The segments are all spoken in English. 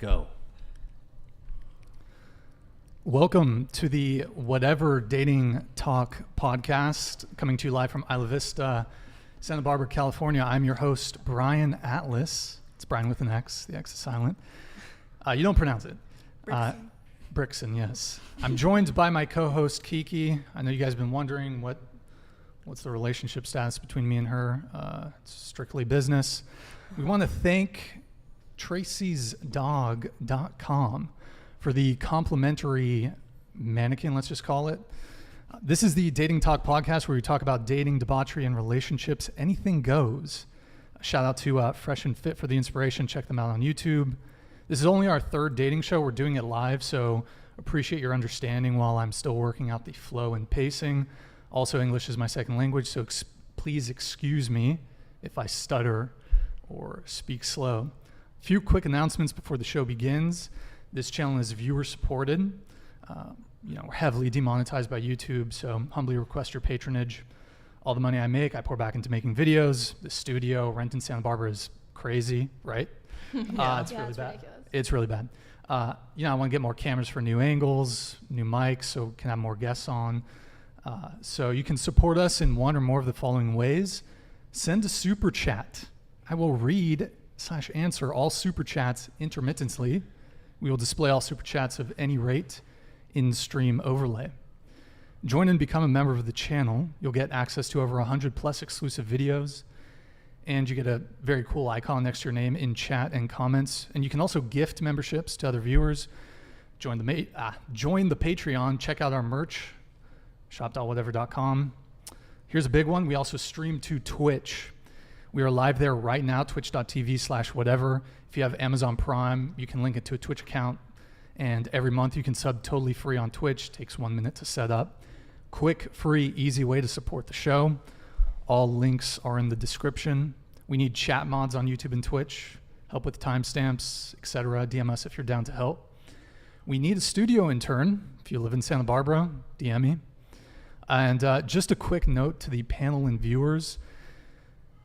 Go. Welcome to the Whatever Dating Talk podcast, coming to you live from Isla Vista, Santa Barbara, California. I'm your host, Brian Atlas. It's Brian with an X. The X is silent. You don't pronounce it. Brixon, yes. I'm joined by my co-host, Kiki. I know you guys have been wondering what's the relationship status between me and her. It's strictly business. We want to thank Tracy'sDog.com for the complimentary mannequin, let's just call it. This is the Dating Talk podcast where we talk about dating, debauchery, and relationships. Anything goes. Shout out to Fresh and Fit for the inspiration. Check them out on YouTube. This is only our third dating show. We're doing it live, so appreciate your understanding while I'm still working out the flow and pacing. Also, English is my second language, so please excuse me if I stutter or speak slow. A few quick announcements before the show begins. This channel is viewer supported. We're heavily demonetized by YouTube, so humbly request your patronage. All the money I make, I pour back into making videos. The studio rent in Santa Barbara is crazy, right? It's really bad. Ridiculous. It's really bad. I want to get more cameras for new angles, new mics, so we can have more guests on. So you can support us in one or more of the following ways. Send a super chat. I will read/answer all super chats intermittently. We will display all super chats of any rate in stream overlay. Join and become a member of the channel. You'll get access to over 100 plus exclusive videos, and you get a very cool icon next to your name in chat and comments. And you can also gift memberships to other viewers. Join the Patreon. Check out our merch, shop.whatever.com. Here's a big one. We also stream to Twitch. We are live there right now, twitch.tv/whatever. If you have Amazon Prime, you can link it to a Twitch account. And every month you can sub totally free on Twitch. Takes 1 minute to set up. Quick, free, easy way to support the show. All links are in the description. We need chat mods on YouTube and Twitch. Help with timestamps, etc. DM us if you're down to help. We need a studio intern. If you live in Santa Barbara, DM me. And just a quick note to the panel and viewers.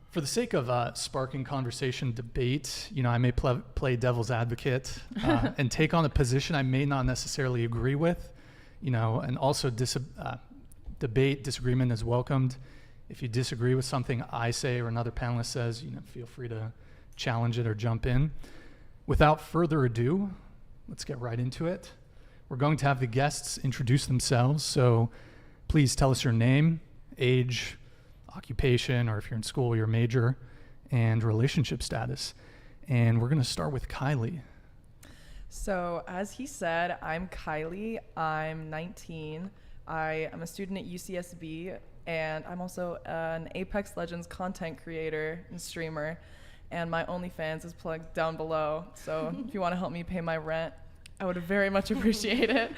For the sake of sparking conversation, debate, I may play devil's advocate and take on a position I may not necessarily agree with, and also debate, disagreement is welcomed. If you disagree with something I say or another panelist says, feel free to challenge it or jump in. Without further ado, let's get right into it. We're going to have the guests introduce themselves, so please tell us your name, age, occupation, or if you're in school, your major, and relationship status. And we're going to start with Kylie. So as he said, I'm Kylie. I'm 19. I am a student at UCSB, and I'm also an Apex Legends content creator and streamer. And my OnlyFans is plugged down below. So if you want to help me pay my rent, I would very much appreciate it.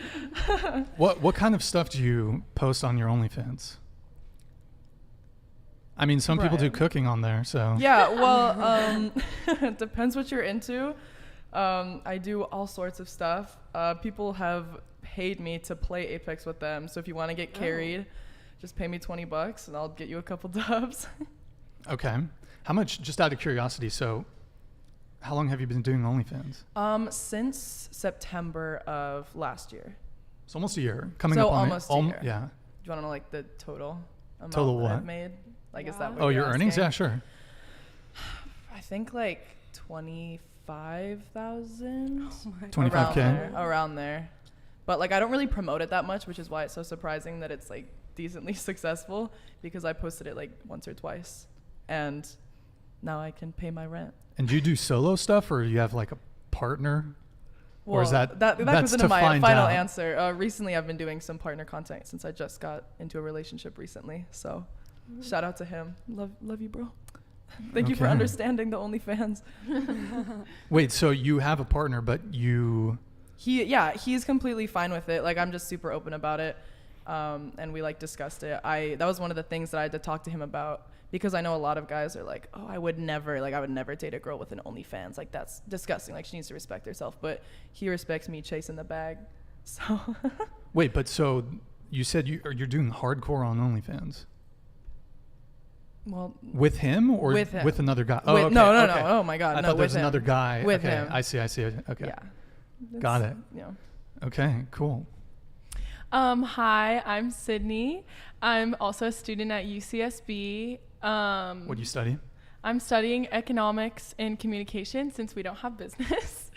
What kind of stuff do you post on your OnlyFans? I mean, some people do cooking on there, so. Yeah, well, it depends what you're into. I do all sorts of stuff. People have paid me to play Apex with them, so if you want to get carried, just pay me $20 and I'll get you a couple dubs. Okay. How much, just out of curiosity, so how long have you been doing OnlyFans? Since September of last year. It's almost a year. Coming up on almost a year. Yeah. Do you want to know like the total amount Total that what? I've made? Like, is that what your you're earnings? asking? Yeah, sure. I think like 25,000. 25K? Around there. But like I don't really promote it that much, which is why it's so surprising that it's like decently successful, because I posted it like once or twice and now I can pay my rent. And do you do solo stuff, or you have like a partner? Well, or is that goes into my final answer. Recently I've been doing some partner content since I just got into a relationship recently. So shout out to him. Love you, bro. Thank you for understanding the OnlyFans. Wait, so you have a partner, but he's completely fine with it. Like, I'm just super open about it. And we like discussed it. That was one of the things that I had to talk to him about, because I know a lot of guys are like, oh, I would never date a girl with an OnlyFans. Like, that's disgusting. Like, she needs to respect herself. But he respects me chasing the bag. So. Wait, but so you said you're doing hardcore on OnlyFans? Well, with him or with him. with another guy? No. Oh my God. I No, thought there with was him. another guy. With okay, him. I see. Okay. Yeah. Got it. Yeah. Okay, cool. Hi, I'm Sydney. I'm also a student at UCSB. What do you study? I'm studying economics and communication since we don't have business.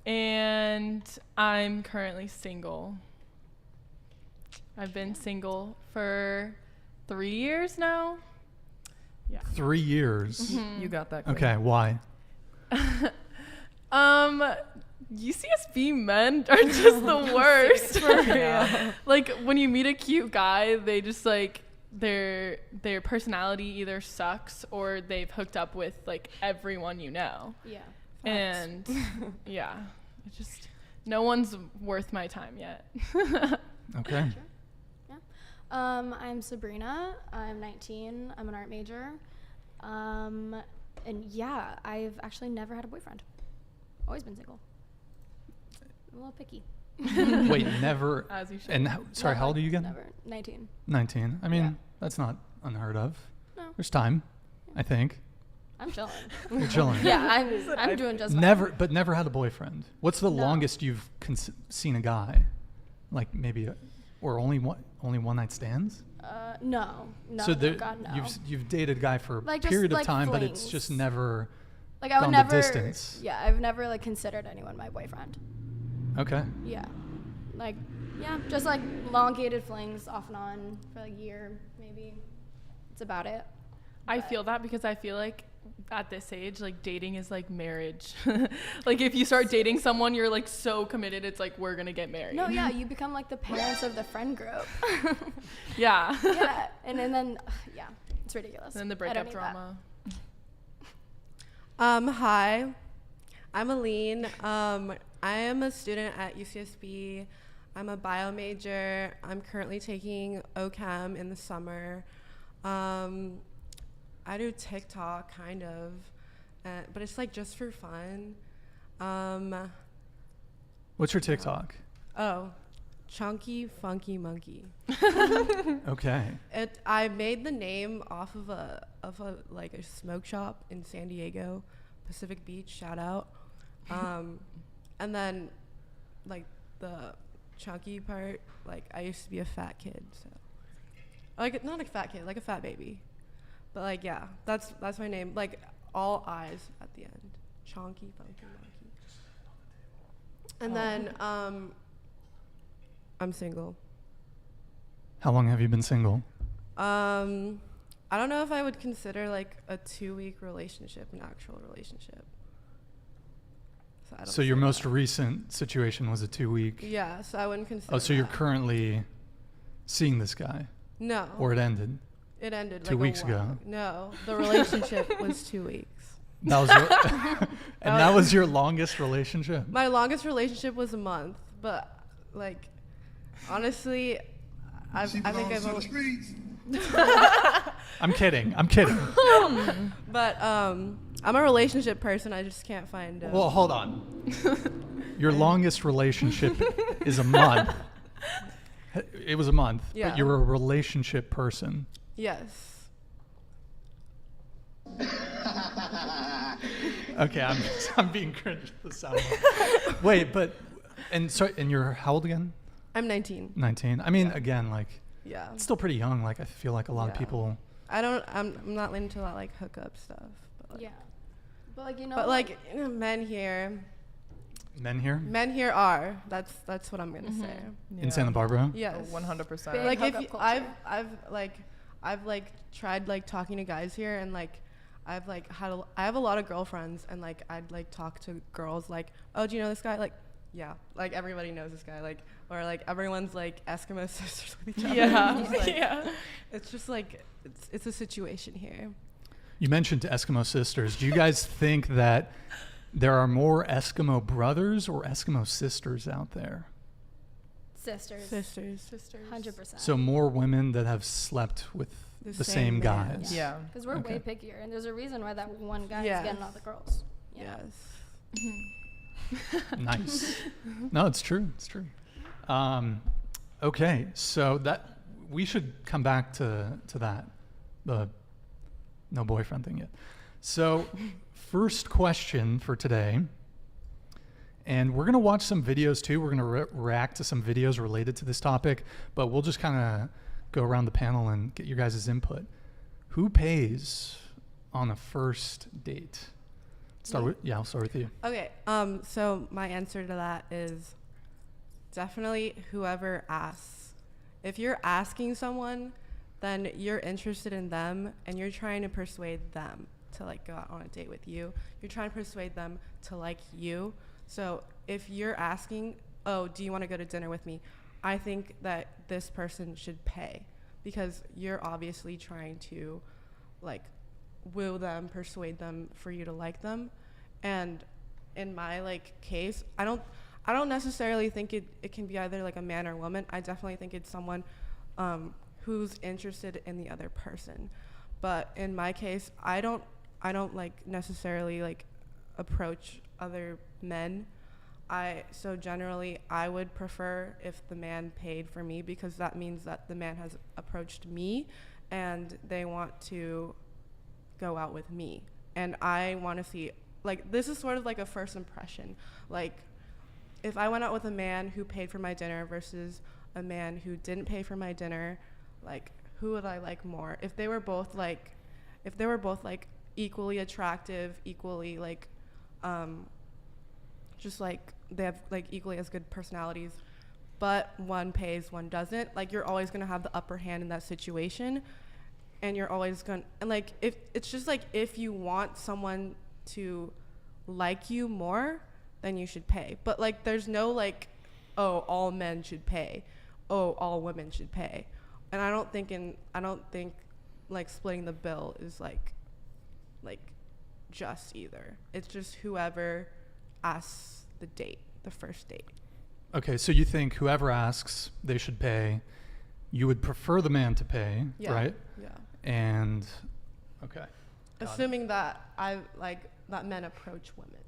And I'm currently single. I've been single for 3 years now. Yeah. 3 years. Mhm. You got that. Queen. Okay, why? UCSB men are just the worst. For real. Yeah. Like when you meet a cute guy, they just like their personality either sucks or they've hooked up with like everyone you know. Yeah. And yeah, it just no one's worth my time yet. Okay. Sure. Yeah. I'm Sabrina. I'm 19. I'm an art major. And yeah, I've actually never had a boyfriend. Always been single. I'm a little picky. Wait, never. As you should. And sorry, how old are you again? Never. 19. 19. I mean, Yeah. that's not unheard of. No. There's time, I think. I'm chilling. You're chilling. Yeah, I'm doing just fine. Never had a boyfriend. What's the No. longest you've seen a guy? Like maybe, or only one night stands? No. So there, God, no. you've dated a guy for Like, a just, period of like, time, but it's flings. just never. Like I would gone the never. distance. Yeah, I've never like considered anyone my boyfriend. Okay. Yeah. Like, yeah, just like elongated flings off and on for like a year, maybe. It's about it. I feel that because I feel like at this age, like dating is like marriage. Like if you start dating someone, you're like so committed. It's like we're gonna get married. No, yeah, you become like the parents of the friend group. Yeah. Yeah, and then yeah, it's ridiculous. And then the I don't breakup need that. drama. Hi, I'm Aline. I am a student at UCSB. I'm a bio major. I'm currently taking OChem in the summer. I do TikTok, kind of, but it's like just for fun. What's your TikTok? Oh, Chunky Funky Monkey. Okay. I made the name off of a like a smoke shop in San Diego, Pacific Beach, shout out. And then like the chunky part, like I used to be a fat kid, so like not a fat kid, like a fat baby. But like yeah, that's my name. Like all eyes at the end. Chunky Funky Monkey. And then I'm single. How long have you been single? I don't know if I would consider like a 2-week relationship an actual relationship. So your say most that. recent situation was a 2-week. Yeah, so I wouldn't consider. Oh, so you're that. currently seeing this guy, No. or it ended? It ended 2 like weeks a while. ago. No, the relationship was 2 weeks. That was your, and that was your longest relationship. My longest relationship was a month, but like honestly, I think I've only. I'm kidding. But I'm a relationship person. I just can't find. Well, hold on. Your longest relationship is a month. It was a month, Yeah. but you're a relationship person. Yes. Okay, I'm being cringe at the sound. Wait, and you're how old again? I'm 19. 19. I mean, Yeah. again, like Yeah. it's still pretty young. Like I feel like a lot of Yeah. people. I'm not into that like hookup stuff. But, like, Yeah. But like you know. But like you know, men here are. That's what I'm gonna say. In Santa Barbara. Yes. 100%. Big Like if hookup you, culture. I've like tried like talking to guys here and like I have a lot of girlfriends and like I'd like talk to girls like, oh, do you know this guy? Like, yeah, like everybody knows this guy. Like, or like everyone's like Eskimo sisters with each other. Yeah. It's just, like, Yeah. It's just like it's a situation here. You mentioned Eskimo sisters. Do you guys think that there are more Eskimo brothers or Eskimo sisters out there? sisters. Sisters. 100%. So more women that have slept with the same man. guys. Yeah. Because we're Okay. way pickier, and there's a reason why that one guy Yes. is getting all the girls. you know? Yes. Nice. No, it's true. It's true. Okay, so that we should come back to that the no boyfriend thing yet. So first question for today, and we're going to watch some videos too. We're going to react to some videos related to this topic, but we'll just kind of go around the panel and get your guys' input. Who pays on a first date? I'll start with you. Okay. So my answer to that is definitely whoever asks. If you're asking someone, then you're interested in them and you're trying to persuade them to like go out on a date with you. You're trying to persuade them to like you. So if you're asking, oh, do you want to go to dinner with me? I think that this person should pay because you're obviously trying to like woo them, persuade them for you to like them. And in my like case, I don't necessarily think it can be either like a man or a woman. I definitely think it's someone who's interested in the other person. But in my case, I don't like necessarily like approach other men. So generally I would prefer if the man paid for me because that means that the man has approached me and they want to go out with me. And I want to see, like, this is sort of like a first impression. Like, if I went out with a man who paid for my dinner versus a man who didn't pay for my dinner, like, who would I like more? If they were both like equally attractive, equally like, just like they have like equally as good personalities, but one pays, one doesn't, like, you're always gonna have the upper hand in that situation. And you're always gonna, and like, if it's just like, if you want someone to like you more, then you should pay. But like, there's no like, oh, all men should pay, oh, all women should pay. And I don't think like splitting the bill is like just either. It's just whoever asks the first date. Okay, so you think whoever asks, they should pay. You would prefer the man to pay, right? Yeah. And okay. Assuming that that men approach women.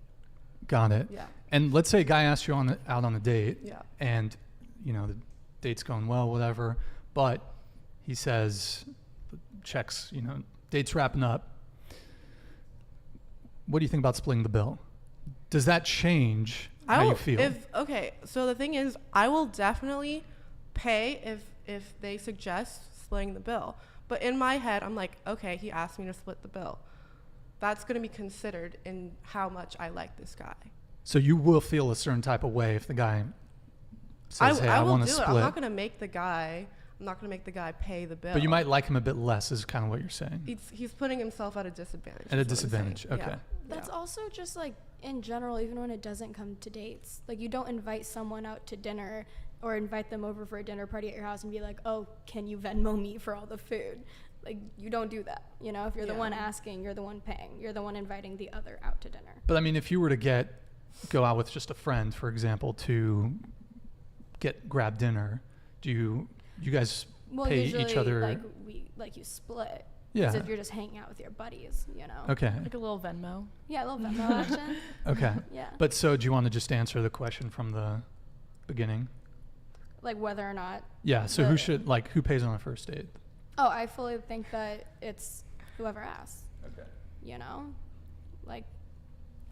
Got it. Yeah. And let's say a guy asks you out on a date. Yeah. And the date's going well, whatever, but he says, checks, date's wrapping up. What do you think about splitting the bill? Does that change how you feel? So the thing is, I will definitely pay if they suggest splitting the bill. But in my head, I'm like, okay, he asked me to split the bill. That's going to be considered in how much I like this guy. So you will feel a certain type of way if the guy says, hey, I want to split. I'm not going to make the guy pay the bill. But you might like him a bit less is kind of what you're saying. He's putting himself at a disadvantage. At a disadvantage, okay. Yeah. That's also just like in general, even when it doesn't come to dates. Like, you don't invite someone out to dinner or invite them over for a dinner party at your house and be like, oh, can you Venmo me for all the food? Like, you don't do that. If you're the one asking, you're the one paying. You're the one inviting the other out to dinner. But I mean, if you were to go out with just a friend, for example, to grab dinner, do you guys pay each other? You split. Yeah. So if you're just hanging out with your buddies, Okay. Like a little Venmo. Yeah, a little Venmo action. Okay. Yeah. But so do you want to just answer the question from the beginning? Like whether or not. Yeah. So who pays on a first date? Oh, I fully think that it's whoever asks. Okay. Like,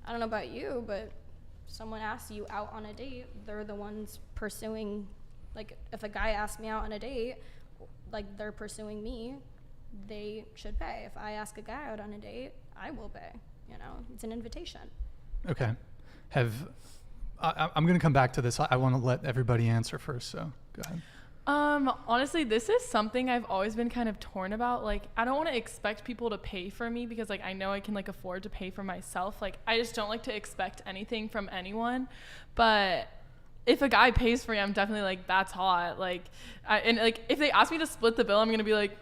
I don't know about you, but someone asks you out on a date, they're the ones pursuing. Like, if a guy asks me out on a date, like, they're pursuing me, they should pay. If I ask a guy out on a date, I will pay. It's an invitation. Okay. I'm going to come back to this. I want to let everybody answer first, so go ahead. Honestly, this is something I've always been kind of torn about. Like, I don't want to expect people to pay for me because, like, I know I can, like, afford to pay for myself. Like, I just don't like to expect anything from anyone. But if a guy pays for me, I'm definitely like, that's hot. Like, if they ask me to split the bill, I'm going to be like,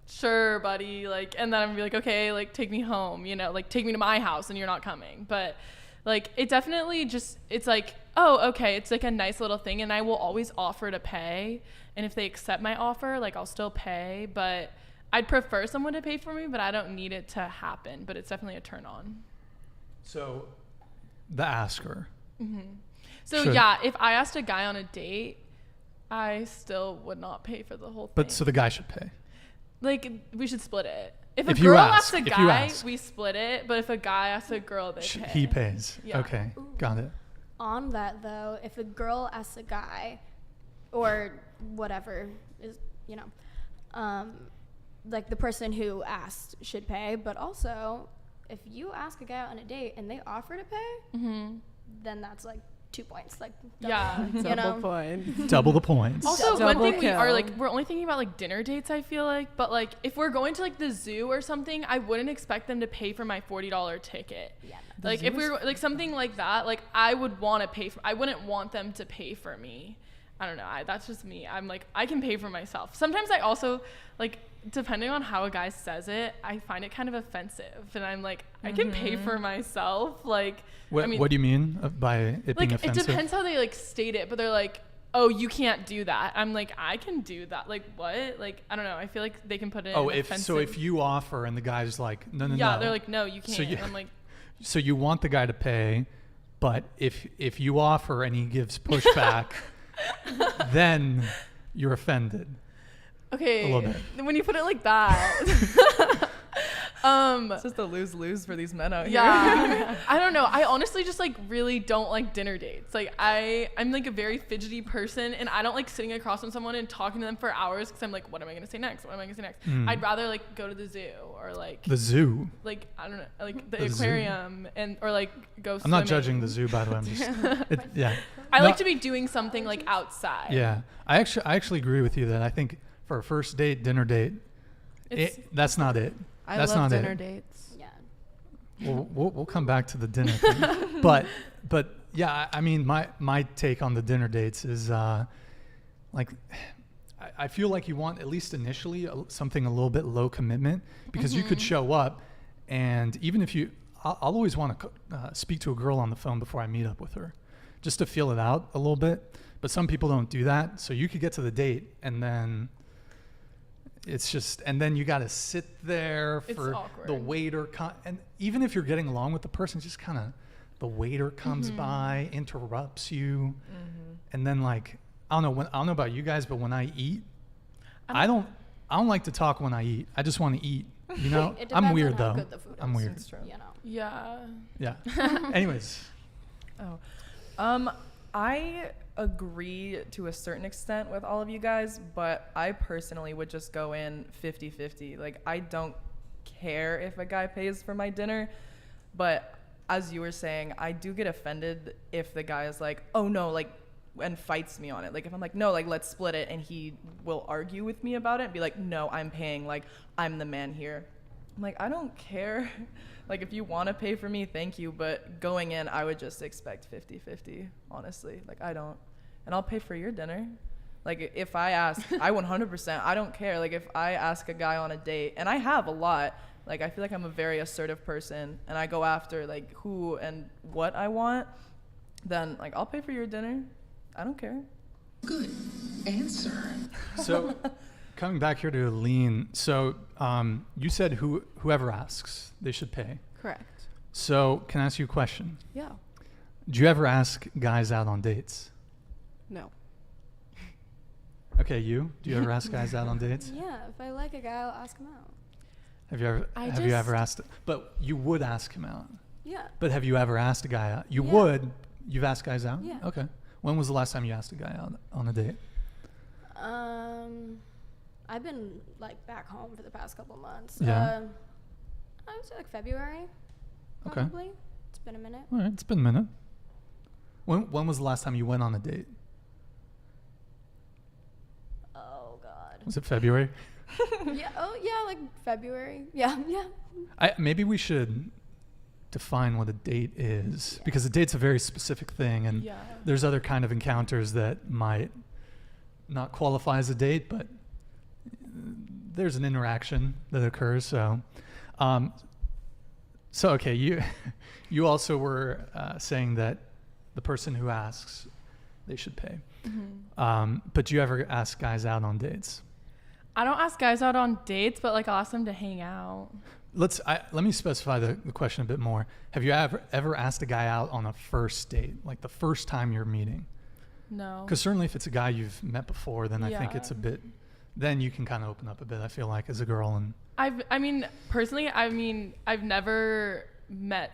sure, buddy. Like, and then I'm going to be like, okay, like, take me home, like, take me to my house and you're not coming. But, like, it definitely just, it's like, oh, okay, it's like a nice little thing. And I will always offer to pay. And if they accept my offer, like, I'll still pay. But I'd prefer someone to pay for me, but I don't need it to happen. But it's definitely a turn on. So the asker. Mm-hmm. So, yeah, if I asked a guy on a date, I still would not pay for the whole thing. But so the guy should pay. Like, we should split it. If a If you girl ask, asks a if you guy, ask. we split it. But if a guy asks a girl, they pay. He pays. Yeah. Okay, got it. On that though, if a girl asks a guy, or whatever is, you know, like the person who asked should pay. But also, if you ask a guy out on a date and they offer to pay, then that's like 2 points. Like, Yeah. you Double know. point. Double the points. Also, Double one thing we are kill. like, we're only thinking about like dinner dates, I feel like. But like, if we're going to like the zoo or something, I wouldn't expect them to pay for my $40 ticket. Yeah. Like, if we were like something like that, like I would want to pay for. I wouldn't want them to pay for me. I don't know. That's just me. I'm like, I can pay for myself. Sometimes I also like, depending on how a guy says it, I find it kind of offensive, and I'm like, I can pay for myself. Like, What, I mean, what do you mean by it being like offensive? it depends how they like state it, but they're like, oh, you can't do that. I'm like, I can do that. Like, what? Like, I don't know. I feel like they can put it Oh, in if offensive. so, if you offer and the guy's like, no, yeah, they're like, no, you can't. So you- I'm like, so you want the guy to pay, but if you offer and he gives pushback, then you're offended. okay, A little when you put it like that. It's just a lose-lose for these men out here. Yeah. I don't know. I honestly just like really don't like dinner dates. Like I'm like a very fidgety person, and I don't like sitting across from someone and talking to them for hours because I'm like, what am I going to say next? What am I going to say next? I'd rather like go to the zoo or like The zoo. like I don't know, like the The zoo. aquarium and or like go I'm not swimming. judging the zoo, by the way. I'm just, yeah. I No, like to be doing something like outside. Yeah, I actually agree with you that I think for a first date, dinner date, It's, that's not it. I That's love not dinner it. dates. Yeah. We'll come back to the dinner thing. but yeah, I mean my take on the dinner dates is like I feel like you want, at least initially, something a little bit low commitment, because you could show up, and even if I'll always want to speak to a girl on the phone before I meet up with her, just to feel it out a little bit. But some people don't do that, so you could get to the date and then it's just, and then you got to sit there It's for awkward. the waiter, and even if you're getting along with the person, just kind of the waiter comes by, interrupts you, and then like I don't know about you guys, but when I eat, I don't like to talk when I eat. I just want to eat. You know, It I'm depends weird on how though. good the food I'm is. weird. It's true. You know. yeah. Yeah. Anyways, I agree to a certain extent with all of you guys, but I personally would just go in 50-50. Like, I don't care if a guy pays for my dinner, but as you were saying, I do get offended if the guy is like, oh no, like, and fights me on it. Like, if I'm like, no, like, let's split it, and he will argue with me about it and be like, no, I'm paying, like, I'm the man here. I'm like, I don't care. Like, if you want to pay for me, thank you. But going in, I would just expect 50-50, honestly. Like, I don't. And I'll pay for your dinner. Like, if I ask, I 100%, I don't care. Like, if I ask a guy on a date, and I have a lot, like, I feel like I'm a very assertive person, and I go after, like, who and what I want, then, like, I'll pay for your dinner. I don't care. Good answer. so coming back here to Lean, so you said whoever asks, they should pay. Correct. So can I ask you a question? Yeah. Do you ever ask guys out on dates? No. Okay, do you ever ask guys out on dates? Yeah. If I like a guy, I'll ask him out. Have you ever asked? But you would ask him out. Yeah. But have you ever asked a guy out? You Yeah. would. You've asked guys out? Yeah. Okay. When was the last time you asked a guy out on a date? I've been like back home for the past couple months. Yeah. I would say like February. Okay. Probably. It's been a minute. All right, it's been a minute. When was the last time you went on a date? Oh God. Was it February? Yeah. Oh yeah, like February. Yeah. Yeah. Maybe we should define what a date is, because a date's a very specific thing, and Yeah. there's other kind of encounters that might not qualify as a date, but there's an interaction that occurs. So, okay, you also were saying that the person who asks, they should pay. But do you ever ask guys out on dates? I don't ask guys out on dates, but like I'll ask them to hang out. Let me specify the question a bit more. Have you ever asked a guy out on a first date, like the first time you're meeting? No. Because certainly if it's a guy you've met before, then I think Yeah. it's a bit then you can kind of open up a bit, I feel like, as a girl. And Personally, I've never met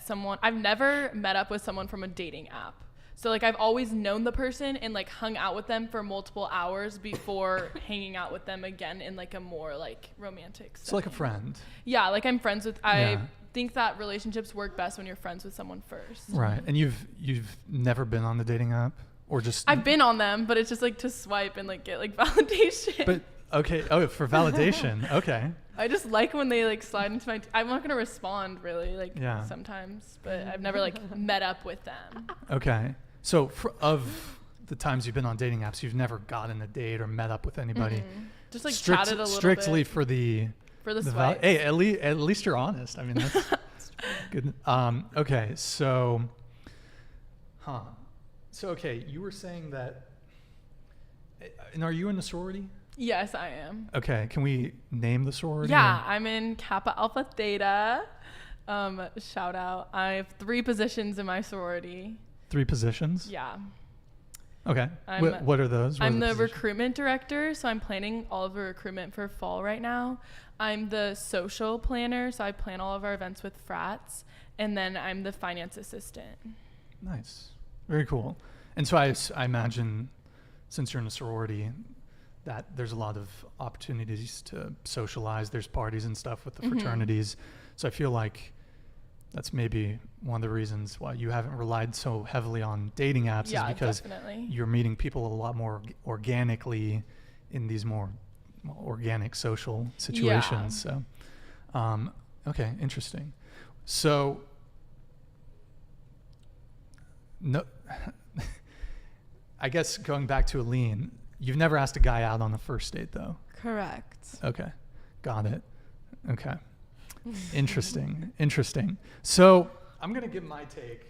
up with someone from a dating app. So like I've always known the person and like hung out with them for multiple hours before hanging out with them again in like a more like romantic setting. So like a friend. Yeah, like I'm friends with. I think that relationships work best when you're friends with someone first. Right. And you've never been on the dating app, or just? I've been on them, but it's just like to swipe and like get like validation. But okay. Oh, for validation. Okay. I just like when they like slide into my. I'm not gonna respond really like sometimes, but I've never like met up with them. Okay. So of the times you've been on dating apps, you've never gotten a date or met up with anybody. Mm-hmm. Just like chatted a little strictly bit. For the swipe. Hey, at least you're honest. I mean, that's good. Okay. So okay, you were saying that, and are you in a sorority? Yes, I am. Okay. Can we name the sorority? Yeah, I'm in Kappa Alpha Theta. Shout out. I have 3 positions in my sorority. 3 positions? Yeah. Okay. What are those? I'm the recruitment director, so I'm planning all of the recruitment for fall right now. I'm the social planner, so I plan all of our events with frats. And then I'm the finance assistant. Nice. Very cool. And so I imagine, since you're in a sorority, that there's a lot of opportunities to socialize. There's parties and stuff with the fraternities. So I feel like that's maybe one of the reasons why you haven't relied so heavily on dating apps, is because you're meeting people a lot more organically in these more organic social situations. So, okay, interesting. So, no, I guess going back to Aline, you've never asked a guy out on the first date, though. Correct. Okay, got it. Okay. Interesting. So I'm going to give my take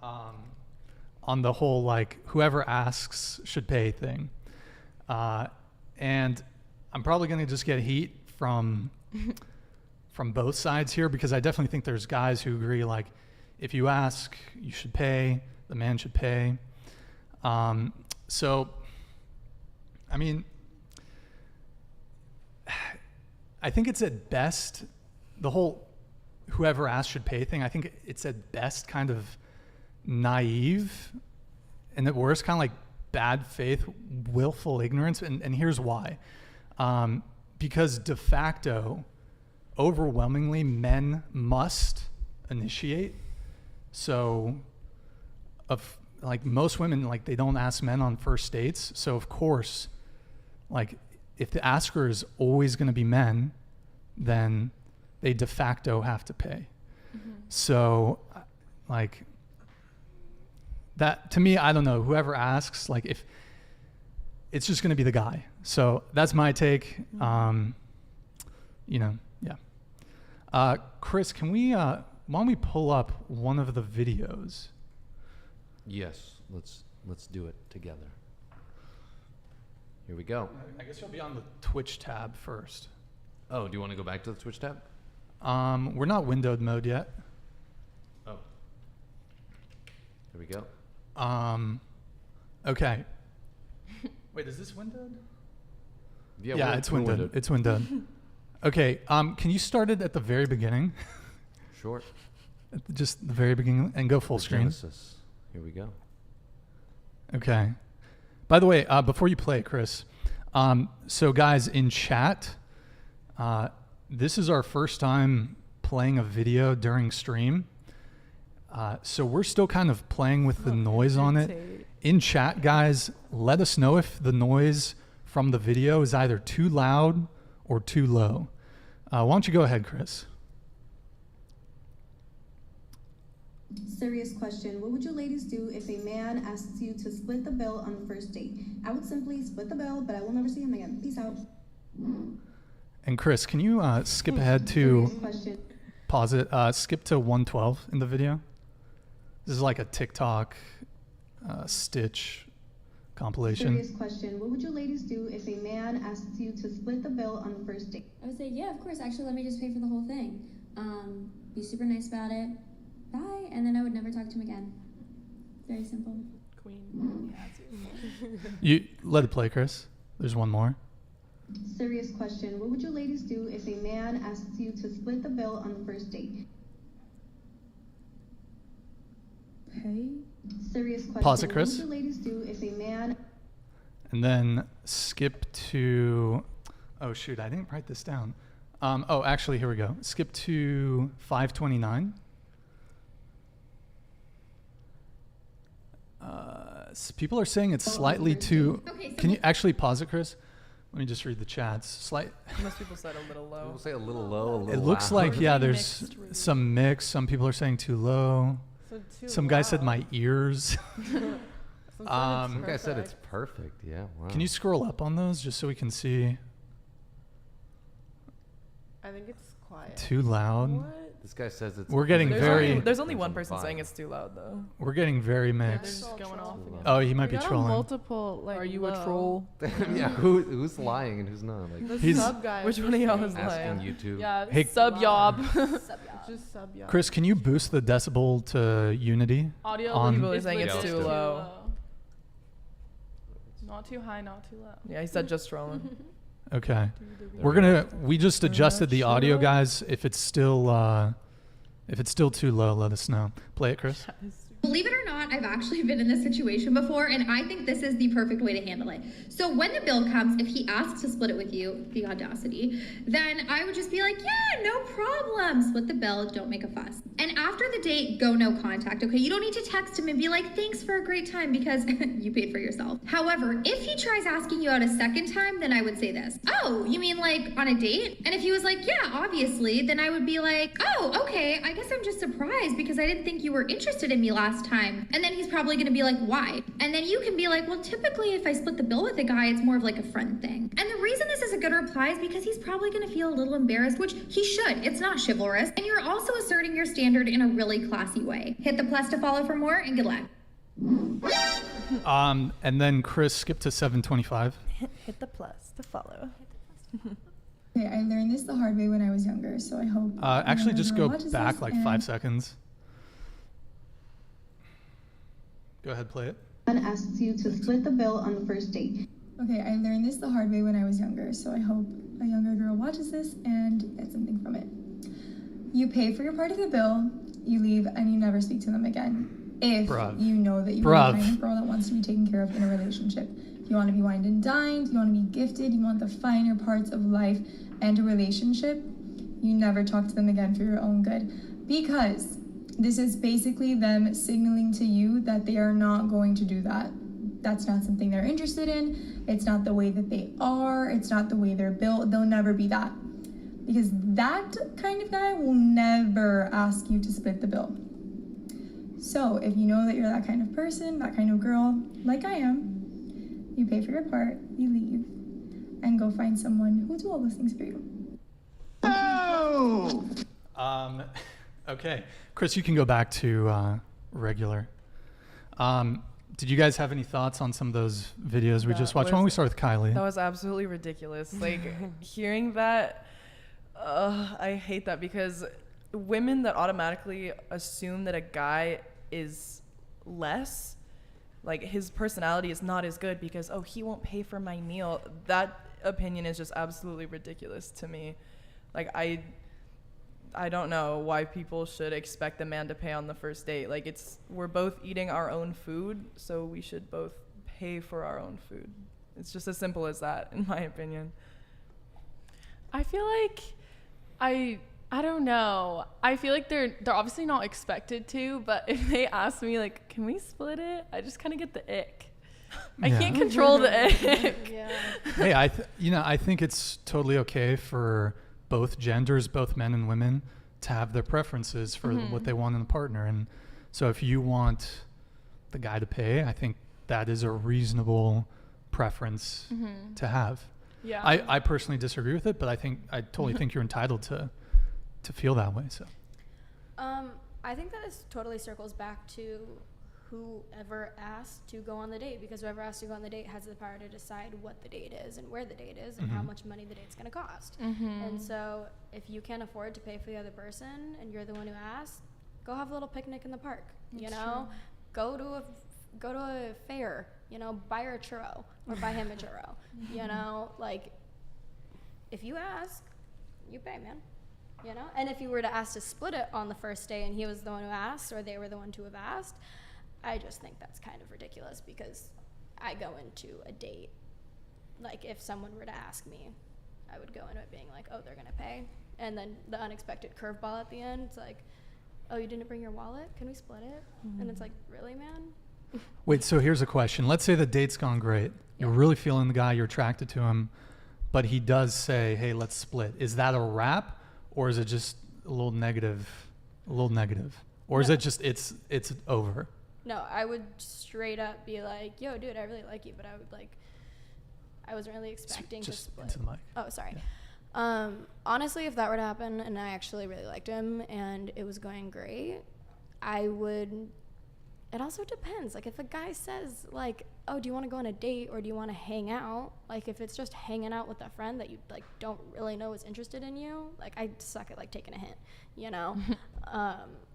on the whole, like, whoever asks should pay thing. And I'm probably going to just get heat from both sides here, because I definitely think there's guys who agree, like, if you ask, you should pay, the man should pay. So, I mean, I think it's at best, the whole whoever asks should pay thing, I think it's at best kind of naive, and at worst kind of like bad faith, willful ignorance. And here's why. Because de facto, overwhelmingly, men must initiate. So like most women, like, they don't ask men on first dates. So of course, like, if the asker is always going to be men, then they de facto have to pay. So, like, that, to me, I don't know, whoever asks, like, if it's just going to be the guy. So that's my take. Chris, can we, why don't we pull up one of the videos? Yes, let's do it together. Here we go. I guess you'll be on the Twitch tab first. Oh, do you want to go back to the Twitch tab? We're not windowed mode yet. Oh. There we go. Okay. Wait, is this windowed? Yeah, it's windowed. It's windowed. Okay. Can you start it at the very beginning? Sure. Just the very beginning, and go full screen. Genesis. Here we go. Okay. By the way, before you play, Chris, so guys in chat, this is our first time playing a video during stream. So we're still kind of playing with the noise on it. Tate. In chat, guys, let us know if the noise from the video is either too loud or too low. Why don't you go ahead, Chris? Serious question. What would you ladies do if a man asks you to split the bill on the first date? I would simply split the bill, but I will never see him again. Peace out. And Chris, can you skip ahead to, pause it, skip to 112 in the video? This is like a TikTok Stitch compilation. Serious question. What would you ladies do if a man asks you to split the bill on the first date? I would say, yeah, of course. Actually, let me just pay for the whole thing. Be super nice about it. Bye. And then I would never talk to him again. Very simple. Queen. You let it play, Chris. There's one more. Serious question. What would you ladies do if a man asks you to split the bill on the first date? Pay? Serious question. Pause it, Chris. What would you ladies do if a man... And then skip to, oh shoot, I didn't write this down. Oh, actually, here we go. Skip to 529. People are saying it's slightly too. Okay, so Can you actually pause it, Chris? Let me just read the chats. Most people said a little low. People say a little low, a little It looks loud. like, yeah, there's Mixed reviews. some mix. Some people are saying too low. Some guy said my ears. Some guy said it's perfect. Yeah. Wow. Can you scroll up on those just so we can see? I think it's quiet. Too loud. What? This guy says it's. We're getting There's only one person fine. saying it's too loud, though. We're getting very They're mixed. just going off again. Oh, he might We be got trolling. multiple, like, Are you a low. troll? Yeah. Who's lying and who's not? Like The He's- sub guy. Which one of y'all is asking lying? YouTube. Yeah, Hey- sub yob. Just sub y'all. Chris, can you boost the decibel to unity? Audio On- People are is saying it's literally too low. Not too high, not too low. Yeah, he said just trolling. Okay. There We just adjusted the audio, sure. guys. If it's still too low, let us know. Play it, Chris. Believe it or not, I've actually been in this situation before, and I think this is the perfect way to handle it. So when the bill comes, if he asks to split it with you, the audacity, then I would just be like, yeah, no problem. Split the bill, don't make a fuss. And after the date, go no contact, okay? You don't need to text him and be like, thanks for a great time, because you paid for yourself. However, if he tries asking you out a second time, then I would say this. Oh, you mean like on a date? And if he was like, yeah, obviously, then I would be like, oh, okay, I guess I'm just surprised because I didn't think you were interested in me last time. And then he's probably gonna be like, why? And then you can be like, well, typically if I split the bill with a guy, it's more of like a friend thing. And the reason this is a good reply is because he's probably gonna feel a little embarrassed, which he should. It's not chivalrous. And you're also asserting your standard in a really classy way. Hit the plus to follow for more, and good luck. And then Chris, skip to 725. Hit the plus to follow. Okay, I learned this the hard way when I was younger, so I hope. Actually, just go watches back this like and 5 seconds. Go ahead, play it. Man asks you to split the bill on the first date. Okay, I learned this the hard way when I was younger, so I hope a younger girl watches this and gets something from it. You pay for your part of the bill, you leave, and you never speak to them again. If Bruv. you know that you're the kind of girl that wants to be taken care of in a relationship. You want to be wined and dined, you want to be gifted, you want the finer parts of life and a relationship, you never talk to them again for your own good. Because this is basically them signaling to you that they are not going to do that. That's not something they're interested in. It's not the way that they are. It's not the way they're built. They'll never be that. Because that kind of guy will never ask you to split the bill. So if you know that you're that kind of person, that kind of girl, like I am, you pay for your part, you leave, and go find someone who'll do all those things for you. Okay. Chris, you can go back to regular. Did you guys have any thoughts on some of those videos we just watched? Why don't we start with Kylie? That was absolutely ridiculous. Like, hearing that, I hate that because women that automatically assume that a guy is less, like his personality is not as good because, oh, he won't pay for my meal. That opinion is just absolutely ridiculous to me. Like, I don't know why people should expect a man to pay on the first date. Like, we're both eating our own food, so we should both pay for our own food. It's just as simple as that, in my opinion. I feel like I don't know. I feel like they're obviously not expected to, but if they ask me like, can we split it? I just kind of get the ick. I Yeah. can't control the ick. Yeah. Hey, I think it's totally okay for both genders, both men and women, to have their preferences for what they want in a partner. And so if you want the guy to pay, I think that is a reasonable preference to have. Yeah. I personally disagree with it, but I totally think you're entitled to feel that way. So I think that this totally circles back to whoever asked to go on the date, because whoever asked to go on the date has the power to decide what the date is and where the date is and how much money the date's going to cost. And so if you can't afford to pay for the other person and you're the one who asked, go have a little picnic in the park. You know, go to a fair. You know, buy her a churro or buy him a churro. You know, like, if you ask, you pay, man. You know? And if you were to ask to split it on the first day and he was the one who asked, or they were the one to have asked, I just think that's kind of ridiculous, because I go into a date, like if someone were to ask me, I would go into it being like, oh, they're gonna pay. And then the unexpected curveball at the end, it's like, oh, you didn't bring your wallet? Can we split it? And it's like, really, man? Wait, so here's a question. Let's say the date's gone great. You're really feeling the guy, you're attracted to him, but he does say, hey, let's split. Is that a wrap, or is it just a little negative? Or is it just, it's over? No, I would straight up be like, yo, dude, I really like you, but I wasn't really expecting to split. Into the mic. Oh, sorry. Honestly, if that were to happen and I actually really liked him and it was going great, it also depends. Like, if a guy says, like, oh, do you want to go on a date or do you want to hang out? Like, if it's just hanging out with a friend that you, like, don't really know is interested in you, like, I suck at, like, taking a hint, you know?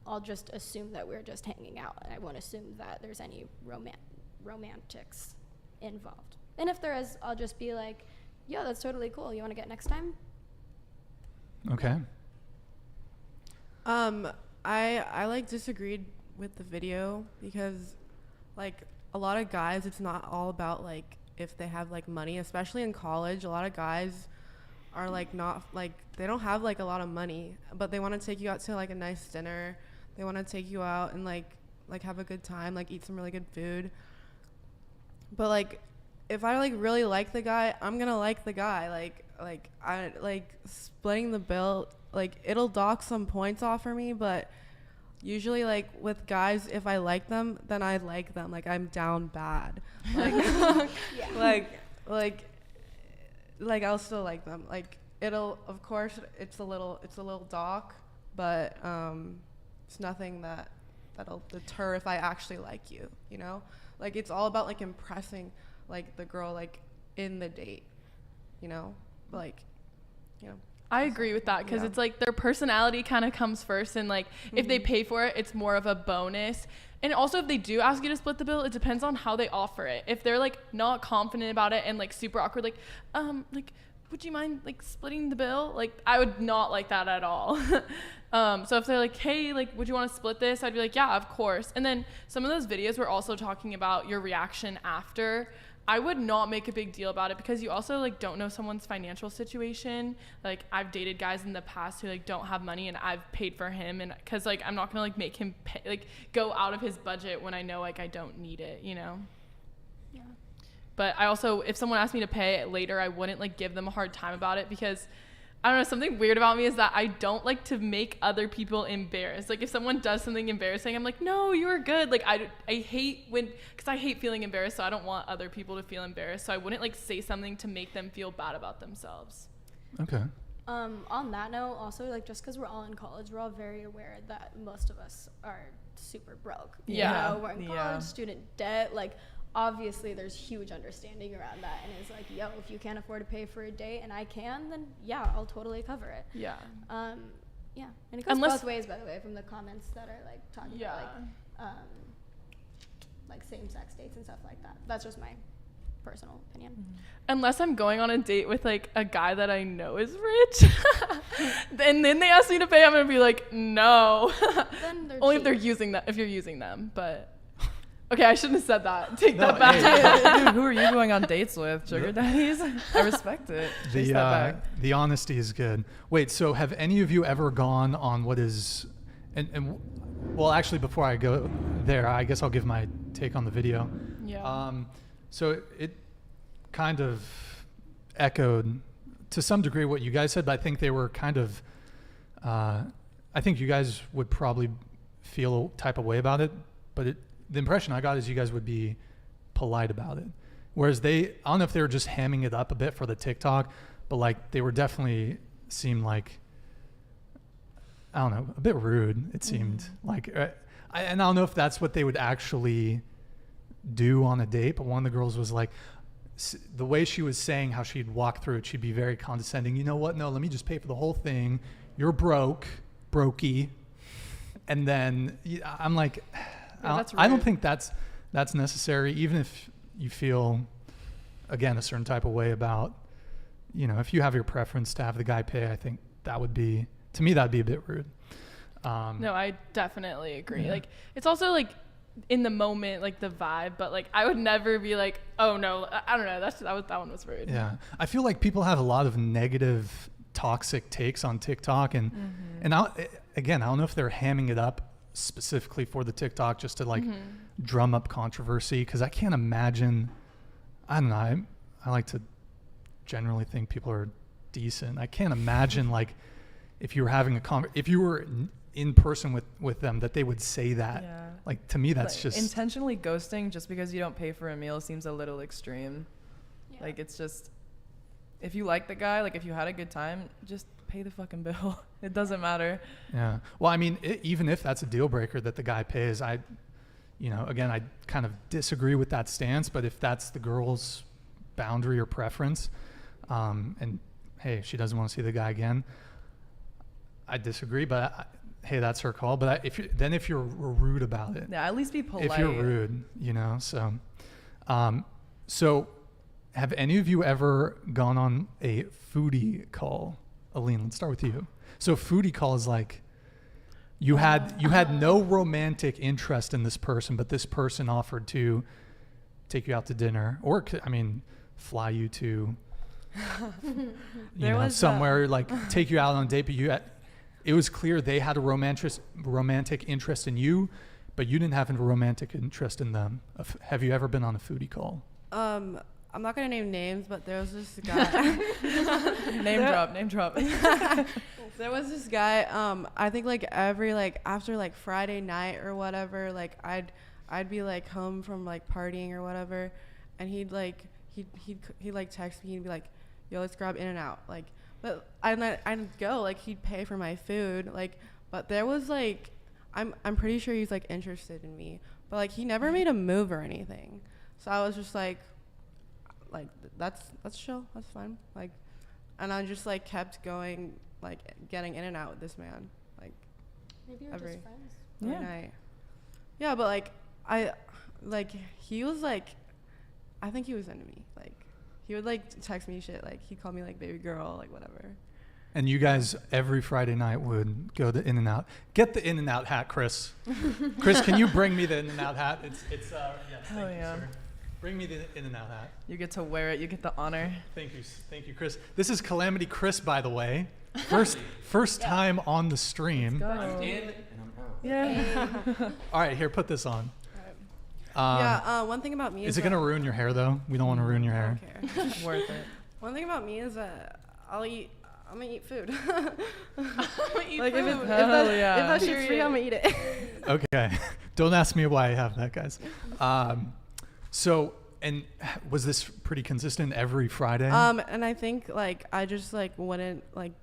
I'll just assume that we're just hanging out, and I won't assume that there's any romantics involved. And if there is, I'll just be like, yo, that's totally cool. You want to get next time? Okay. I like disagreed with the video, because like a lot of guys, it's not all about like if they have like money, especially in college. A lot of guys are like not like, they don't have like a lot of money, but they want to take you out to like a nice dinner. They want to take you out and like have a good time, like eat some really good food. But like if I like really like the guy, I'm gonna like the guy. Like I like splitting the bill, like it'll dock some points off for me, but usually like with guys, if I like them, then I like them. Like I'm down bad. Like like I'll still like them. Like it'll, of course it's a little dock, but it's nothing that'll deter if I actually like you, you know? Like it's all about like impressing like the girl like in the date, you know? Like, you know. I agree with that, because it's like their personality kind of comes first, and like if they pay for it, it's more of a bonus. And also, if they do ask you to split the bill, it depends on how they offer it. If they're like not confident about it and like super awkward, like would you mind like splitting the bill? Like I would not like that at all. So if they're like, hey, like would you want to split this? I'd be like, yeah, of course. And then some of those videos were also talking about your reaction after. I would not make a big deal about it, because you also like don't know someone's financial situation. Like I've dated guys in the past who like don't have money, and I've paid for him, and because like I'm not gonna like make him pay, like go out of his budget when I know like I don't need it, you know. Yeah. But I also, if someone asked me to pay it later, I wouldn't like give them a hard time about it, because I don't know, something weird about me is that I don't like to make other people embarrassed. Like if someone does something embarrassing, I'm like, no, you were good. Like I hate because I hate feeling embarrassed, so I don't want other people to feel embarrassed. So I wouldn't like say something to make them feel bad about themselves. Okay. On that note, also like just because we're all in college, we're all very aware that most of us are super broke. Yeah. You know, we're in college, student debt, like obviously there's huge understanding around that, and it's like, yo, if you can't afford to pay for a date and I can, then yeah, I'll totally cover it. Yeah. Yeah, and it goes both ways, by the way, from the comments that are like talking about like same-sex dates and stuff like that. That's just my personal opinion. Unless I'm going on a date with like a guy that I know is rich, and then they ask me to pay, I'm gonna be like, no. Only if you're using them, but. Okay, I shouldn't have said that. Take that back. Dude, who are you going on dates with? Sugar daddies? I respect it. The honesty is good. Wait, so have any of you ever gone on what is, well, actually, before I go there, I guess I'll give my take on the video. Yeah. So it kind of echoed to some degree what you guys said, but I think they were kind of, I think you guys would probably feel a type of way about it, but the impression I got is you guys would be polite about it. Whereas I don't know if they were just hamming it up a bit for the TikTok, but like they were definitely seemed like, I don't know, a bit rude, it seemed. Like, and I don't know if that's what they would actually do on a date, but one of the girls was like, the way she was saying how she'd walk through it, she'd be very condescending. You know what? No, let me just pay for the whole thing. You're brokey. And then I'm like, I don't think that's necessary, even if you feel, again, a certain type of way about, if you have your preference to have the guy pay, I think that'd be a bit rude. No, I definitely agree. Like, it's also like in the moment, like the vibe, but like I would never be like, oh no, I don't know. That one was rude. Yeah. I feel like people have a lot of negative, toxic takes on TikTok, and I don't know if they're hamming it up specifically for the TikTok just to like drum up controversy, because I can't imagine. I don't know. I like to generally think people are decent. I can't imagine like if you were having if you were in person with them, that they would say that. Yeah. Like, to me, that's like, just intentionally ghosting just because you don't pay for a meal seems a little extreme. Yeah. Like, it's just, if you like the guy, like if you had a good time, just pay the fucking bill. It doesn't matter. Yeah. Well, I mean, even if that's a deal breaker that the guy pays, I kind of disagree with that stance. But if that's the girl's boundary or preference, and hey, she doesn't want to see the guy again, I disagree. But hey, that's her call. But if you're rude about it, Yeah, at least be polite. if you're rude, so have any of you ever gone on a foodie call? Aline, let's start with you. So foodie call is like you had no romantic interest in this person, but this person offered to take you out to dinner, or fly you to somewhere, like take you out on a date, but it was clear they had a romantic interest in you, but you didn't have a romantic interest in them. Have you ever been on a foodie call? I'm not gonna name names, but there was this guy. Name drop. There was this guy. I think like every after like Friday night or whatever, like I'd be like home from like partying or whatever, and he'd text me. He'd be like, "Yo, let's grab In-N-Out." Like, but I'd go, like he'd pay for my food, like. But there was like, I'm pretty sure he's like interested in me, but like he never made a move or anything. So I was just like that's chill, that's fine, like, and I just like kept going, like getting in and out with this man, like Maybe you're every just friends. night. Yeah, but he was like, I think he was into me. Like he would like text me shit, like he called me like baby girl, like whatever. And you guys every Friday night would go to In-N-Out. Get the In-N-Out hat, Chris. Chris, can you bring me the In-N-Out hat? It's yes, Hell yeah. sir. Bring me the In-N-Out hat. You get to wear it. You get the honor. Thank you, Chris. This is Calamity Chris, by the way. First time on the stream. I'm in and I'm out. Yeah. All right, here, put this on. One thing about me is it gonna ruin your hair though? We don't want to ruin your hair. I don't care. Worth it. One thing about me is that I'm gonna eat food. Like if that shit's free, I'm gonna eat it. Okay. Don't ask me why I have that, guys. So, and was this pretty consistent every Friday? And I think like I just like wouldn't like,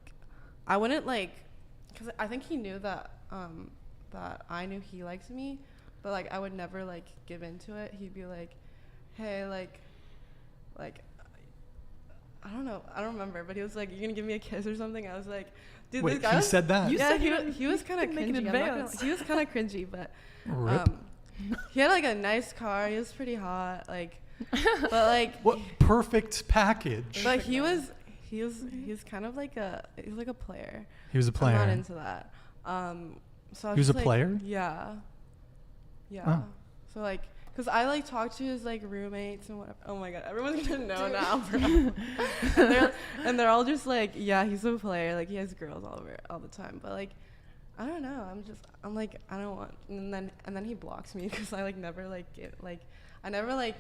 because I think he knew that that I knew he liked me, but like I would never like give into it. He'd be like, hey, like I don't know, I don't remember, but he was like, you're gonna give me a kiss or something. I was like, dude, wait, this guy he said that? Yeah, he was kind of cringy. He was kind of cringy, but he had like a nice car. He was pretty hot, like, but like what perfect package. But he was kind of like a player. He was a player. I'm not into that. So I he was a like, player? Yeah. Oh. So like, cause I like talk to his like roommates and whatever. Oh my god, everyone's gonna know now, bro. and they're all just like, yeah, he's a player. Like he has girls all the time. But like, I don't know. I'm like, I don't want. And then he blocks me because I like never like I never like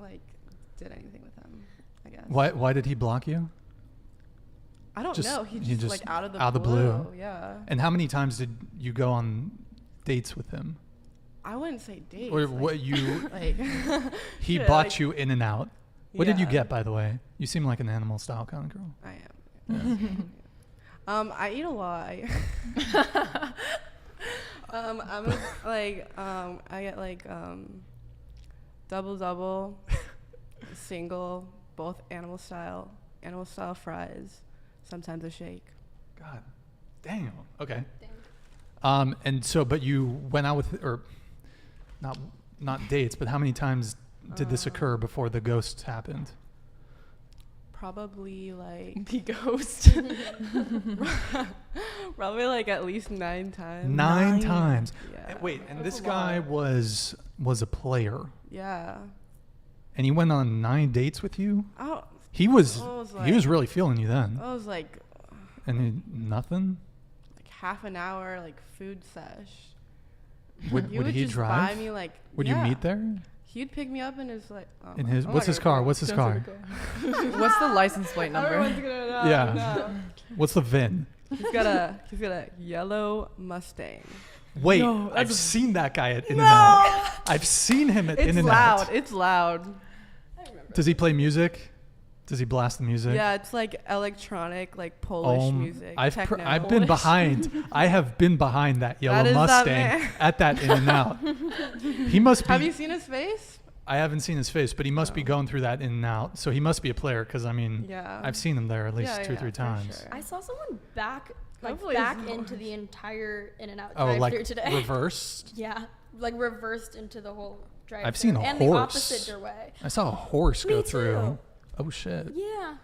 did anything with him, I guess. Why did he block you? I don't know. He just like out of the blue. Yeah. And how many times did you go on dates with him? I wouldn't say dates. Or like, what you like he shit, bought like, you in and out. What did you yeah. get, by the way? You seem like an animal style kind of girl. I am. Yeah. I eat a lot. I'm like I get like double, single, both animal style fries, sometimes a shake. God, damn. Okay. And so, but you went out with, or not dates, but how many times did this occur before the ghost happened? Probably like The ghost. probably like at least 9 times. 9 times. Yeah. Wait, and That's this a guy lot. was a player, Yeah. and he went on 9 dates with you. I He was was he was like- really feeling you then, was like and nothing. half an hour like food sesh. Would He would would he just drive? buy me like. Would yeah. you meet there? He'd pick me up in his like. In his I'm what's not his gonna car? go. What's his car? What's the license plate number? Everyone's gonna know. Yeah. No. What's the VIN? He's got a yellow Mustang. Wait, No, I've that's seen that guy at In-N-Out. I've seen him at It's In-N-Out. loud. It's loud. Does he play music? Does he blast the music? Yeah, it's like electronic, like Polish music. I've techno. I've been behind. I have been behind that yellow That is that Mustang man. at that In-N-Out. He must be. Have you seen his face? I haven't seen his face, but he must be going through that In-N-Out. So he must be a player, because I mean, Yeah. I've seen him there at least Yeah, 2 or yeah, 3 for times. sure. I saw someone back Hopefully back it's into not. the entire In-N-Out Oh, drive-through like today. reversed. Yeah, like reversed into the whole drive-through. I've seen a and horse. the opposite doorway. I saw a horse Me go through. too. Oh shit! Yeah.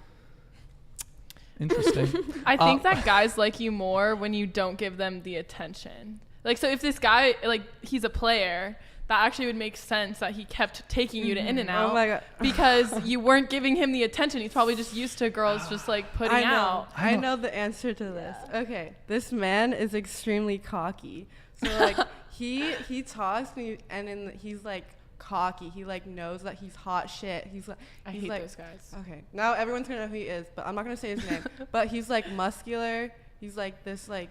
Interesting. I think that guys like you more when you don't give them the attention. Like, so if this guy, like, he's a player, that actually would make sense that he kept taking you to In-N-Out. Oh my God. Because you weren't giving him the attention. He's probably just used to girls just, like, putting I know. out. I know the answer to this. Okay, this man is extremely cocky. So like he talks and he's like cocky. He like knows that he's hot shit. He's like I he's hate like, those guys. Okay, now everyone's gonna know who he is, but I'm not gonna say his name. But he's like muscular. He's like this like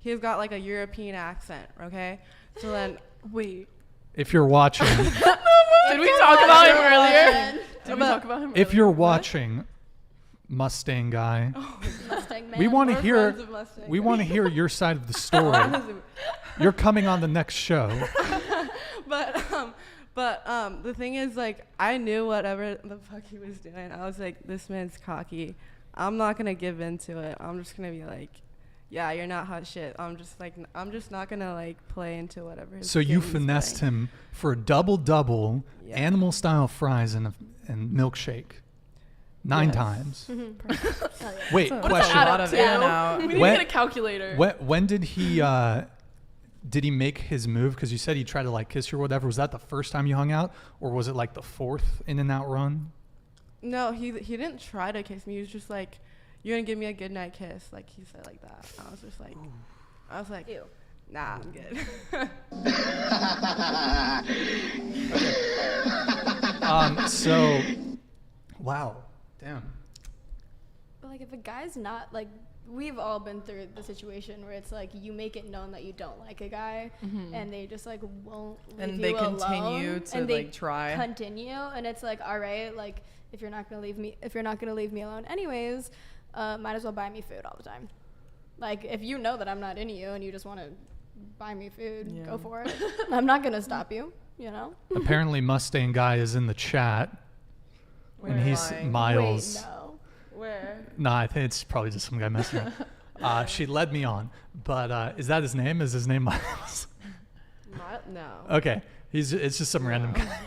he's got like a European accent. Okay, so then Wait. If you're watching, Did we talk about him earlier? Did we But talk about him if earlier? you're watching, Mustang guy, Mustang man. we want to we're hear. friends of Mustang. We want to hear your side of the story. You're coming on the next show. But the thing is, like, I knew whatever the fuck he was doing. I was like, this man's cocky. I'm not gonna give in to it. I'm just gonna be like, yeah, you're not hot shit. I'm just not gonna like play into whatever. His So you game he's finessed playing. him for a double, Yeah. animal style fries and milkshake, 9 Yes. times. Hell yeah. Wait, That's a question. lot of Two. In-N-Out. We need When- to get a calculator. When did he make his move? Because you said he tried to like kiss you or whatever. Was that the first time you hung out, or was it like the 4th In-N-Out run? No, he didn't try to kiss me. He was just like, you're gonna give me a good night kiss. Like he said like that. I was like, Ew. nah, I'm good. So, wow, damn. But like, if a guy's not like, we've all been through the situation where it's like you make it known that you don't like a guy, and they just like won't leave And you they alone, continue to, and they like, try. continue, and it's like, all right, like if you're not gonna leave me alone anyways, might as well buy me food all the time. Like if you know that I'm not into you and you just want to buy me food, Yeah. go for it. I'm not gonna stop you. You know. Apparently, Mustang guy is in the chat, and Where he's am I? Miles. Wait, no. Where? Nah, I think it's probably just some guy messing around. She led me on, but is that his name? Is his name Miles? No. Okay, it's just some random guy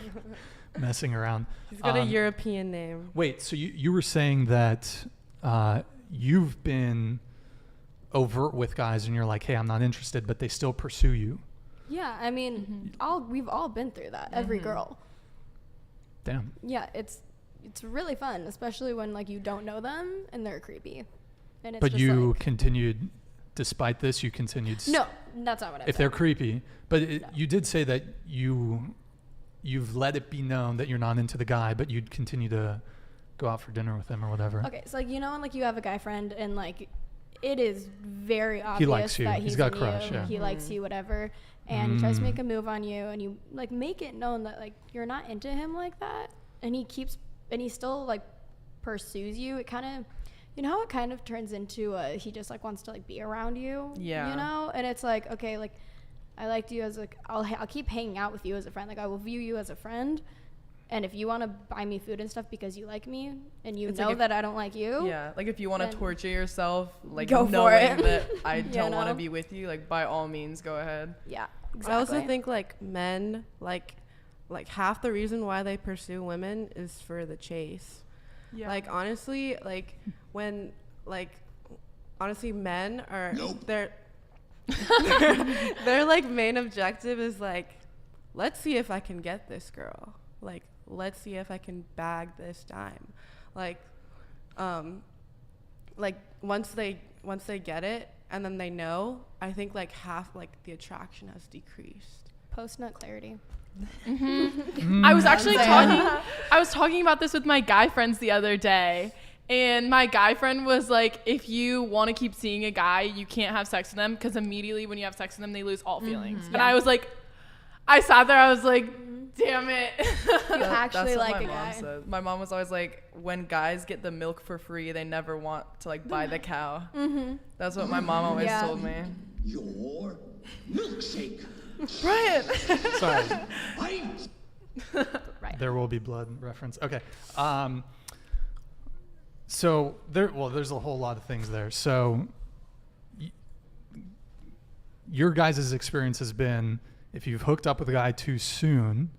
messing around. He's got a European name. Wait, so you were saying that you've been overt with guys, and you're like, hey, I'm not interested, but they still pursue you. Yeah, I mean, we've all been through that. Every girl. Damn. Yeah, it's really fun, especially when like you don't know them and they're creepy. And it's But just you like, continued, despite this, you continued. no, that's not what I If said. they're creepy, but No. you did say that you've let it be known that you're not into the guy, but you'd continue to go out for dinner with him or whatever. Okay, so like, you know, when like you have a guy friend and like it is very obvious likes you. that He's he's got a into crush, you, yeah. he likes you, whatever, and he tries to make a move on you, and you like make it known that like you're not into him like that, and he still like pursues you. It kind of, you know how it kind of turns into he just like wants to like be around you. Yeah. You know, and it's like, okay, like I liked you as like I'll keep hanging out with you as a friend. Like I will view you as a friend. And if you want to buy me food and stuff because you like me and you It's know like if- that I don't like you, Yeah, like if you want to then torture yourself, like go for knowing it. that I You don't want to know? be with you, like by all means, go ahead. yeah, exactly. I also think like men like half the reason why they pursue women is for the chase. Yeah. Like honestly, like when like honestly men are their like main objective is like, let's see if I can get this girl. Like let's see if I can bag this dime. Like once they get it and then they know, I think like half like the attraction has decreased. Post-nut clarity. I was actually talking about this with my guy friends the other day, and my guy friend was like, if you want to keep seeing a guy, you can't have sex with them because immediately when you have sex with them, they lose all feelings. And I was like, I sat there, I was like, damn it. You actually That's what like my a mom guy. said. My mom was always like, when guys get the milk for free, they never want to like buy the cow. That's what my mom always told me. Your milkshake. Brian. Sorry. Right. There will be blood reference. Okay. So there's a whole lot of things there. So your guys' experience has been, if you've hooked up with a guy too soon,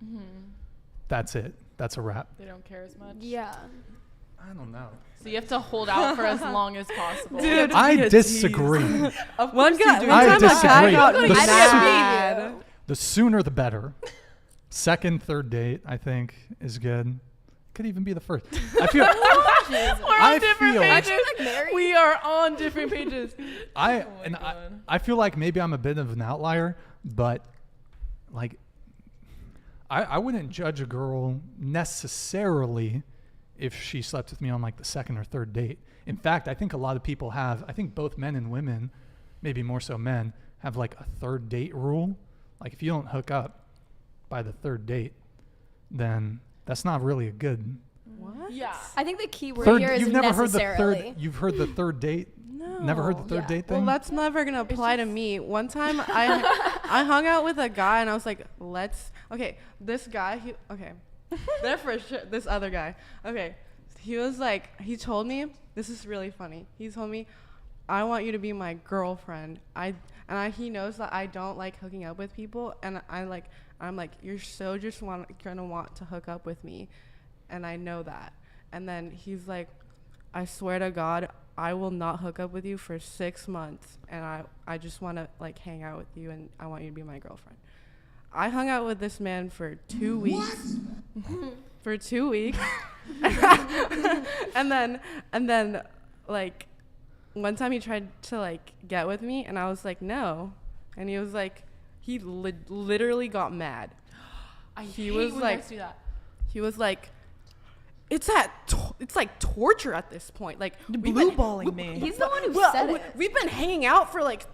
that's it. That's a wrap. They don't care as much. Yeah. I don't know. So you have to hold out for as long as possible. Dude, I disagree. One time I a guy disagree. got The mad. The sooner the better. Second, third date, I think, is good. Could even be the first. I feel. We're on different pages. married? We are on different pages. I feel like maybe I'm a bit of an outlier, but like I wouldn't judge a girl necessarily if she slept with me on like the second or third date. In fact, I think a lot of people have, I think both men and women, maybe more so men, have like a third date rule. Like if you don't hook up by the third date, then that's not really a good. What? Yeah. I think the key word Third, here is you've never necessarily. heard the third. You've heard the third date. No. Never heard the third date thing. Well, that's never gonna apply to me. One time, I hung out with a guy and I was like, this guy, there for sure. This other guy, he was like, he told me, this is really funny. He told me, I want you to be my girlfriend. He knows that I don't like hooking up with people, and I'm like, you're so just gonna want to hook up with me, and I know that. And then he's like, I swear to God, I will not hook up with you for 6 months, and I just want to like hang out with you, and I want you to be my girlfriend. I hung out with this man for 2 weeks. For 2 weeks. and then like one time he tried to like get with me, and I was like, no. And he was like, he literally got mad. He was like, it's like torture at this point. Like Blue balling me. He's the one who said it. We've been hanging out for like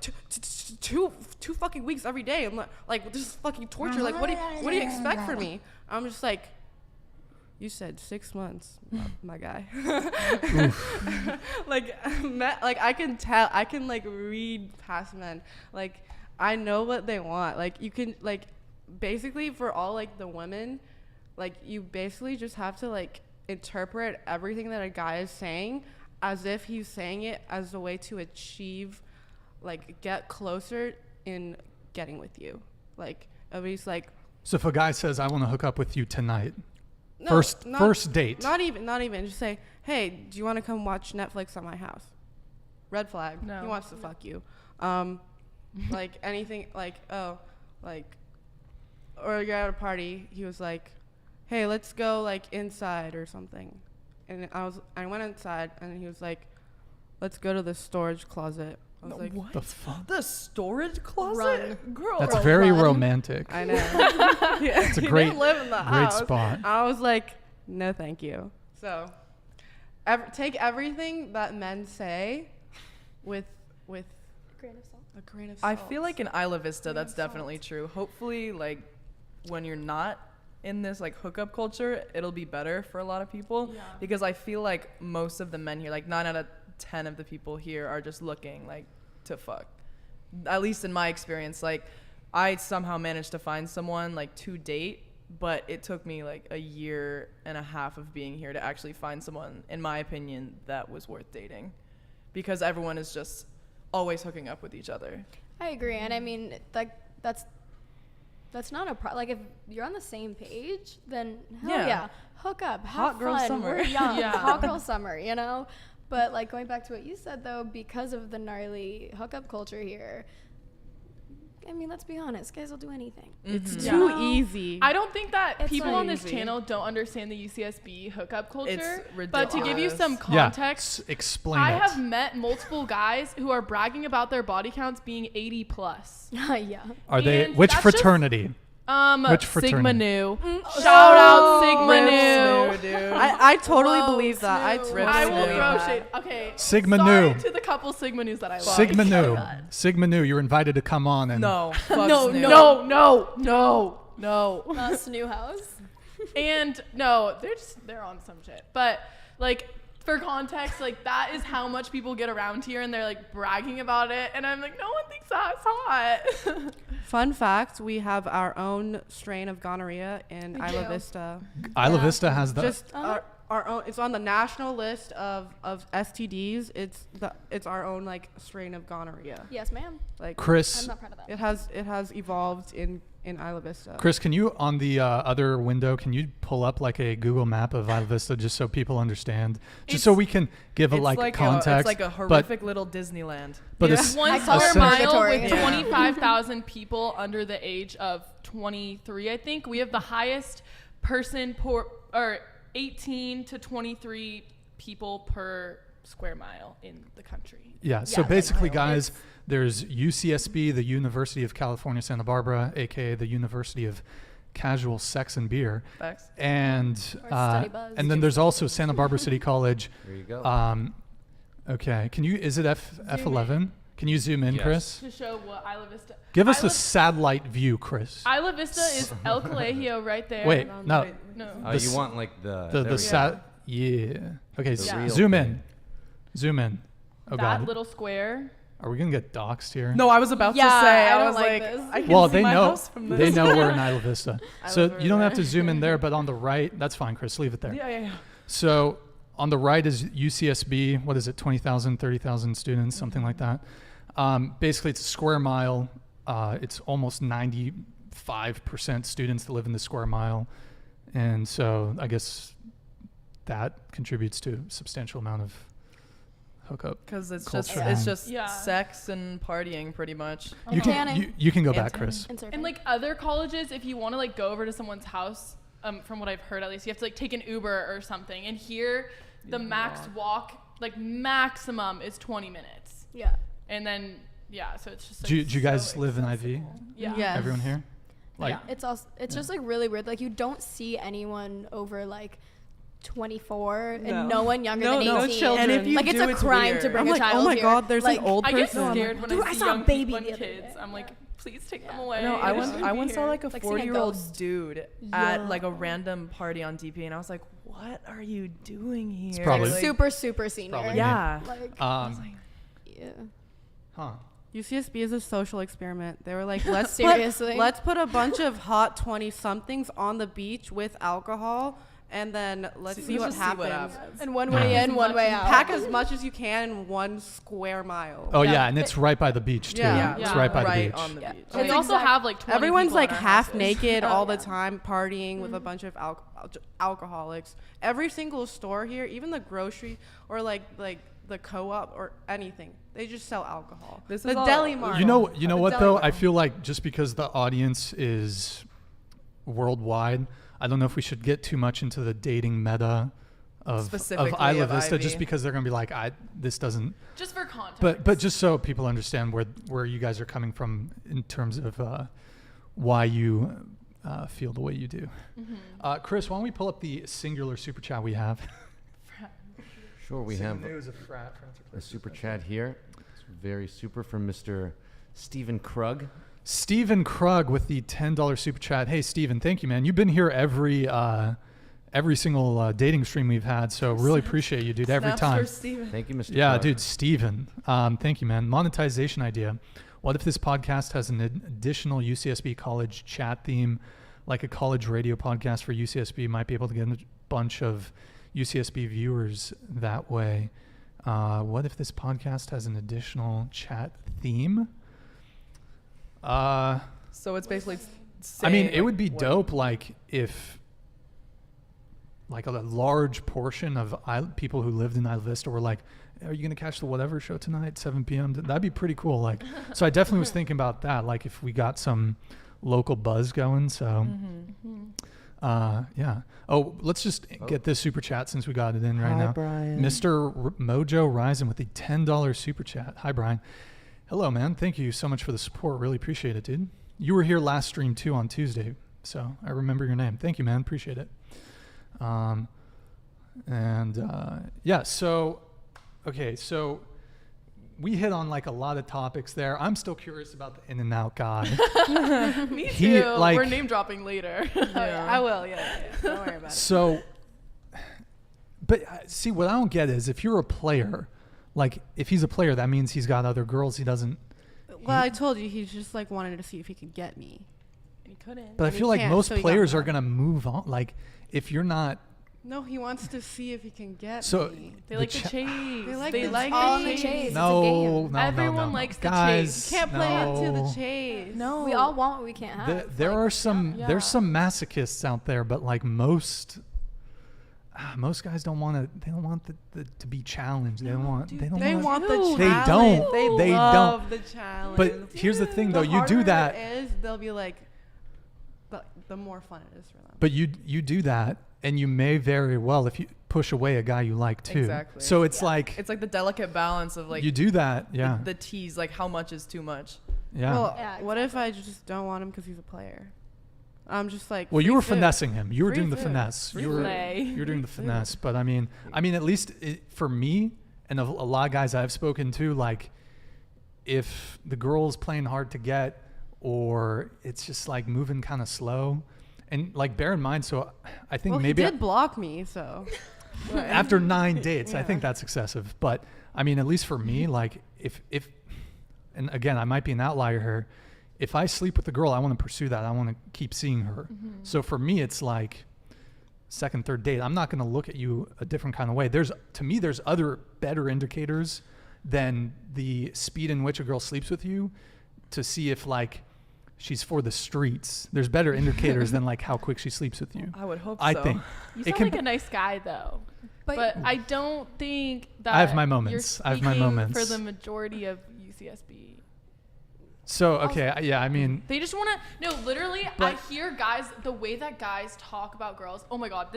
two fucking weeks every day. I'm like, this is fucking torture. Like, what do you expect from me? I'm just like, you said 6 months, my guy. like I can tell. I can like read past men. Like I know what they want. Like you can like basically for all like the women, like you basically just have to like interpret everything that a guy is saying as if he's saying it as a way to achieve, like get closer in getting with you. Like if he's like. So if a guy says, I want to hook up with you tonight. No, first date. Not even. Just say, hey, do you want to come watch Netflix at my house? Red flag. No. He wants to fuck you. Like anything, like, or you're at a party. He was like, hey, let's go like inside or something. And I went inside, and he was like, let's go to the storage closet. I was like, What? The fuck? The storage closet? Run. Girl. That's very romantic. I know. It's a He great, didn't live in the great house. spot. I was like, no, thank you. So, take everything that men say with Grain of salt. a grain of I salt. feel like in Isla Vista, that's definitely true. Hopefully, like, when you're not in this, like, hookup culture, it'll be better for a lot of people. Yeah. Because I feel like most of the men here, like, 9 out of 10 of the people here are just looking, like, to fuck. At least in my experience, like, I somehow managed to find someone, like, to date, but it took me, like, a year and a half of being here to actually find someone, in my opinion, that was worth dating. Because everyone is just always hooking up with each other. I agree, and I mean, like that's That's not a problem. Like, if you're on the same page, then hell Yeah. yeah. Hook up. Have Hot girl fun. summer. We're young. Yeah. Hot girl summer, you know? But, like, going back to what you said, though, because of the gnarly hookup culture here, I mean, let's be honest. Guys will do anything. It's Yeah. too No. easy. I don't think that It's people not on this easy. channel don't understand the UCSB hookup culture. It's But to give you ridiculous. some Yeah. context, Explain I it. have met multiple guys who are bragging about their body counts being 80 plus. Yeah. Are they and which that's just- fraternity? Sigma Which fraternity? Nu. Shout out Sigma Rip Nu. Snoo, dude. I totally Whoa, believe that. I Snoo. totally I will believe throw that. shade. Okay. Sigma sorry Nu. to the couple Sigma News that I love. Sigma Nu. Oh God. Sigma Nu, you're invited to come on and No. Fuck No, Snoo. no. Snoo house. And no, they're on some shit. But like for context, like that is how much people get around here and they're like bragging about it. And I'm like, no one thinks that's hot. Fun fact: we have our own strain of gonorrhea in We Isla do. Vista. Isla Yeah. Vista has the Just our own. It's on the national list of STDs. It's our own like strain of gonorrhea. Yes, ma'am. Like I'm Chris. not proud of that. it has evolved in Isla Vista. Chris, can you on the other window? Can you pull up like a Google map of Isla Vista just so people understand, just so we can give a It's like it's context? like a horrific little Disneyland. but It's it's one I square call it mile purgatory. with Yeah. 25,000 people under the age of 23, I think. We have the highest person or 18 to 23 people per square mile in the country. yeah. So Yeah, basically, like, guys, there's UCSB, the University of California, Santa Barbara, aka the University of Casual Sex and Beer, Facts. and Or Study Buzz. and then there's also Santa Barbara City College. There you go. Okay, can you? Is it F11? Can you zoom in, Yes. Chris? To show what Isla Vista. Give us Isla, a satellite view, Chris. Isla Vista is El Colegio right there. Wait, no, No. Oh, the you s- want like the the there we sat. go. Yeah. Okay, The Yeah. real zoom thing. in. Zoom in. Oh that God. little square. Are we gonna get doxxed here? No, I was about Yeah, to say. I I don't was like like, this. I can Well, see they my know. house from this. They know we're in Isla Vista, I so love her you don't have there. to zoom in there. But on the right, that's fine, Chris. Leave it there. Yeah. So on the right is UCSB. What is it? 20,000, 30,000 students, something like that. Basically, it's a square mile. It's almost 95% students that live in the square mile, and so I guess that contributes to a substantial amount of hookup. Because it's Culture. just Yeah. sex and partying pretty much. You can Tanning. you can go And back, tanning. Chris. And surfing. And like other colleges, if you want to like go over to someone's house, from what I've heard at least, you have to like take an Uber or something. And here, the max walk, like maximum, is 20 minutes. yeah. And then yeah, so it's just. Like, Do you guys so live in IV? accessible. Yeah. Yes. Everyone here? Like, Yeah. It's also just like really weird. Like you don't see anyone over like 24 and no one younger than 18. no children. And if you like it's do, a it's crime weird. to bring I'm a like, child oh my here. God, there's like, an old I get person. scared when Dude, I I see saw a young baby people the and other kids. day. I'm like, please take them Yeah. away. No, I They once shouldn't I be once saw here. like a Like seeing a 40-year-old ghost. dude at like a random party on DP, and I was like, "What are you doing here?" probably- Like, super senior. probably me. yeah. Like yeah. huh. UCSB is a social experiment. They were like, let's Seriously? let's put a bunch of hot 20-somethings on the beach with alcohol, and then let's see what just see what happens. happens. And one way in, one way out. Pack as much as you can in 1 square mile. Oh Yeah. yeah, and it's right by the beach too. Yeah. It's Yeah. right by the beach. on the Yeah. beach. They also have like 20 Everyone's people in like our half houses. naked Oh, all the yeah. time, partying with a bunch of alcoholics. Every single store here, even the grocery or like the co-op or anything, they just sell alcohol. This The is all- deli mart. You know The what deli though? mart. I feel like just because the audience is worldwide, I don't know if we should get too much into the dating meta of Specifically Isla of Vista, just Ivy. because they're gonna be like, this doesn't. Just for context. But just so people understand where you guys are coming from in terms of why you feel the way you do. Mm-hmm. Chris, why don't we pull up the singular super chat we have? Sure, we have a a super chat here. It's very super from Mr. Stephen Krug. Stephen Krug with the $10 super chat. Hey, Stephen, thank you, man. You've been here every single dating stream we've had, so really appreciate you, dude, every Snaps time. for Steven. Thank you, Mr. Yeah, Krug. dude, Steven. Thank you, man. Monetization idea. What if this podcast has an additional UCSB college chat theme, like a college radio podcast for UCSB? Might be able to get a bunch of UCSB viewers that way. What if this podcast has an additional chat theme? So it's basically I mean, saying, it would be what- dope, like if, like a large portion of people who lived in Isla Vista were like, "Are you gonna catch the whatever show tonight, 7 p.m.?" That'd be pretty cool. Like, so I definitely was thinking about that. Like, if we got some local buzz going. So, yeah. Oh, let's just get this super chat since we got it in right now. Brian. Mr. Mojo Rising with the $10 super chat. Hi, Brian. Hello, man. Thank you so much for the support. Really appreciate it, dude. You were here last stream too on Tuesday, so I remember your name. Thank you, man. Appreciate it. Yeah, so, okay, so we hit on like a lot of topics there. I'm still curious about the In-N-Out guy. Me He, too. like- We're name dropping later. Yeah. I will. Yeah. Don't worry about it. So, but see, what I don't get is if you're a player, like if he's a player, that means he's got other girls. He doesn't. Well, I told you he just like wanted to see if he could get me. He couldn't. But I And he feel like can't, most so he got players are mad. gonna move on. Like if you're not. No, he wants to see if he can get So me. They like the chase. They like they the like all the the chase. chase. It's a No, game. no, Everyone no, no. likes the Guys, chase. You can't play up to no. the chase. No. We all want what we can't have. There are some yeah. there's some masochists out there, but like most guys don't want to. They don't want to be challenged. They don't want. They don't. They wanna- want the They challenge. don't. They love don't. the challenge. But here's the thing, though. The You do harder that. it is, they'll be like, the more fun it is for them. But you do that, and you may very well if you push away a guy you like too. Exactly. So it's like It's like the delicate balance of like you do that. Yeah. the tease, like how much is too much. Yeah. Well, Yeah, what if I just don't want him because he's a player? I'm just like. Well, you free were food. finessing him. You were Free doing the food. finesse. Free You were play. you're doing the Free finesse. But I mean, at least for me and a lot of guys I've spoken to, like, if the girl's playing hard to get, or it's just like moving kind of slow, and like bear in mind, so I think Well, maybe he did block me, so. after 9 dates, I think that's excessive. But I mean, at least for me, like if and again, I might be an outlier here. If I sleep with a girl, I want to pursue that. I want to keep seeing her. So for me, it's like second, third date. I'm not going to look at you a different kind of way. There's other better indicators than the speed in which a girl sleeps with you to see if like she's for the streets. There's better indicators than like how quick she sleeps with you. I would hope I so. think. You It sound can like be- a nice guy though. But- But I don't think that I have my you're moments. I have my speaking moments. for the majority of UCSB. So, okay. Yeah, I mean, They just want to, no, literally, But- I hear guys, the way that guys talk about girls. Oh my God,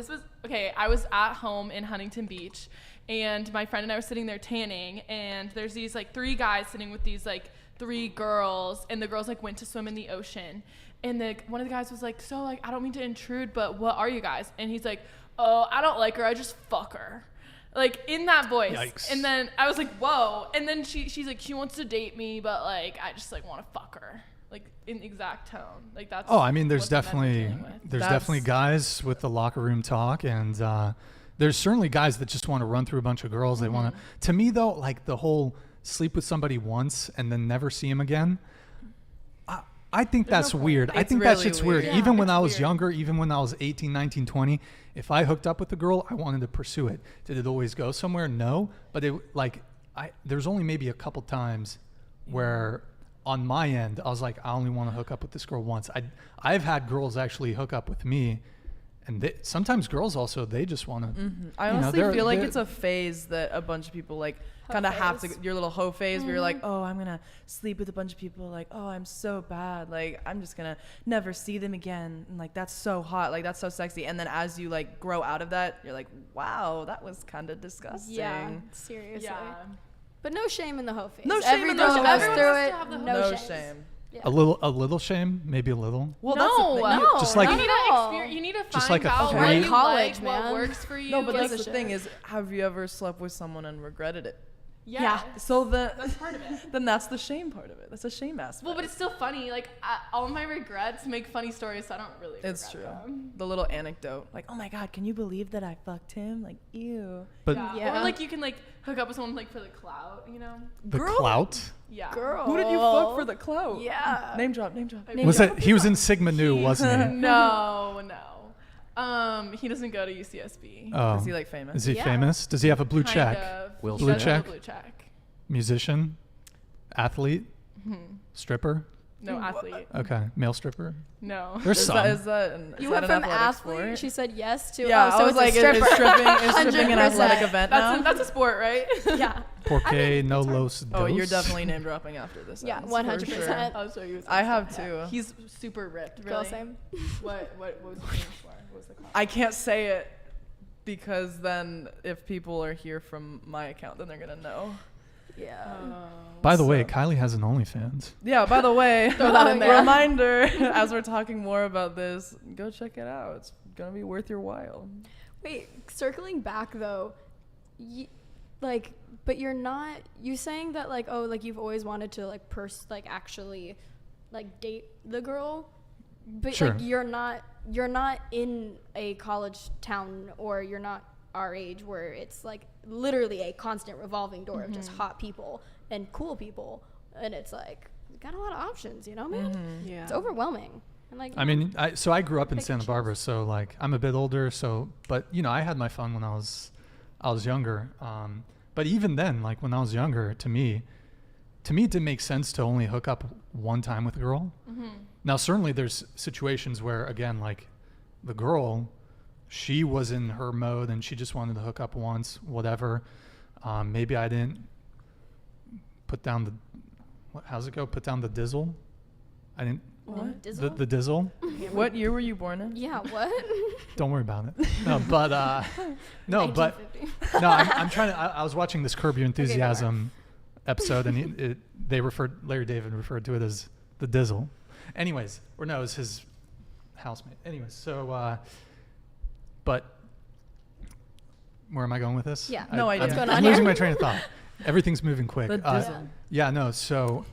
I was at home in Huntington Beach, and my friend and I were sitting there tanning, and there's these like 3 guys sitting with these like 3 girls, and the girls like went to swim in the ocean. And one of the guys was like, so like, I don't mean to intrude, but what are you guys? And he's like, oh, I don't like her, I just fuck her. Like in that voice. Yikes. And then I was like, whoa. And then she's like, she wants to date me, but like I just like want to fuck her. Like in exact tone. Like that's oh, I mean, there's what the men are definitely dealing with. there's That's- definitely guys with the locker room talk, and there's certainly guys that just want to run through a bunch of girls. They want to. To me, though, like the whole sleep with somebody once and then never see him again. I think There's that's no point. weird. I It's think that really shit's weird. weird. Yeah, Even when it's I was weird. younger, even when I was 18, 19, 20, if I hooked up with a girl, I wanted to pursue it. Did it always go somewhere? No. But there's only maybe a couple times where on my end, I was like, I only want to hook up with this girl once. I've had girls actually hook up with me, and sometimes girls also, they just want to. I honestly feel like it's a phase that a bunch of people like kind of have to, your little hoe phase where you're like, oh, I'm gonna sleep with a bunch of people, like, oh, I'm so bad, like I'm just gonna never see them again, and like that's so hot, like that's so sexy. And then as you like grow out of that, you're like, wow, that was kind of disgusting. Yeah, seriously. Yeah. But no shame in the hoe phase. No shame Every in the girl hoe goes phase. through Everyone has it. to have the No, No shame. shame. Yeah. A little shame, maybe a little. Well, no, that's the thing. Just like- you need Not at all. to you need to find Just like a out friend. what you College, like, man. what works for you. No, but like, that's the thing is, have you ever slept with someone and regretted it? yeah. So That's part of it. then that's the shame part of it. That's a shame aspect. Well, but it's still funny. Like all my regrets make funny stories, so I don't really. It's true. regret them. The little anecdote, like, oh my God, can you believe that I fucked him? Like, ew. But Yeah. Or like you can like hook up with someone like for the clout, you know? the Girl. clout. Yeah. Girl. Who did you fuck for the clout? Yeah. Name drop, name drop. Name Was drop. it? He was in Sigma Nu, wasn't he? No. He doesn't go to UCSB. Oh, Is he like famous? is he Yeah. famous? Does he have a blue Kind check? of. Will He Blue does have a check? Blue check. Musician, athlete, stripper. No, athlete. Okay, male stripper. No. There's some. Is that You that went an from athletic athlete. sport? She said yes to. Yeah, oh, so I was it's like, a stripper. is stripping an athletic 100%. event now? That's a sport, right? Yeah. Porque no los dos. Oh, you're definitely name dropping after this. Yeah, ends, 100%. for sure. I'll show you. I have too. He's super ripped. Girl, Really. same. What was the name for? What was the class? I can't say it because then if people are here from my account, then they're gonna know. Yeah. By the way, Kylie has an OnlyFans. Yeah, by the way, Throw that in there. reminder, as we're talking more about this, go check it out. It's going to be worth your while. Wait, circling back though, but you're not, you saying that like, oh, like you've always wanted to like actually like date the girl, but Sure. like you're not in a college town, or you're not our age where it's like literally a constant revolving door of just hot people and cool people, and it's like you got a lot of options, you know, man. Yeah. It's overwhelming. And like, I mean, I grew up in Pick Santa and Barbara, so like I'm a bit older, so but you know I had my fun when I was younger. But even then, like when I was younger, to me it didn't make sense to only hook up one time with a girl. Now certainly there's situations where again like the girl, she was in her mode and she just wanted to hook up once, whatever. Maybe I didn't put down how's it go? Put down the dizzle. I didn't. What? Dizzle? The dizzle. What year were you born in? Yeah, what? Don't worry about it. No, but no, but 1950. no. I'm trying to. I was watching this Curb Your Enthusiasm episode, and Larry David referred to it as the dizzle. Anyways, or no, it was his housemate. Anyways, so but where am I going with this? Yeah. No idea. What's going I'm on losing here? my train of thought. Everything's moving quick. The dizzle. Yeah, no. So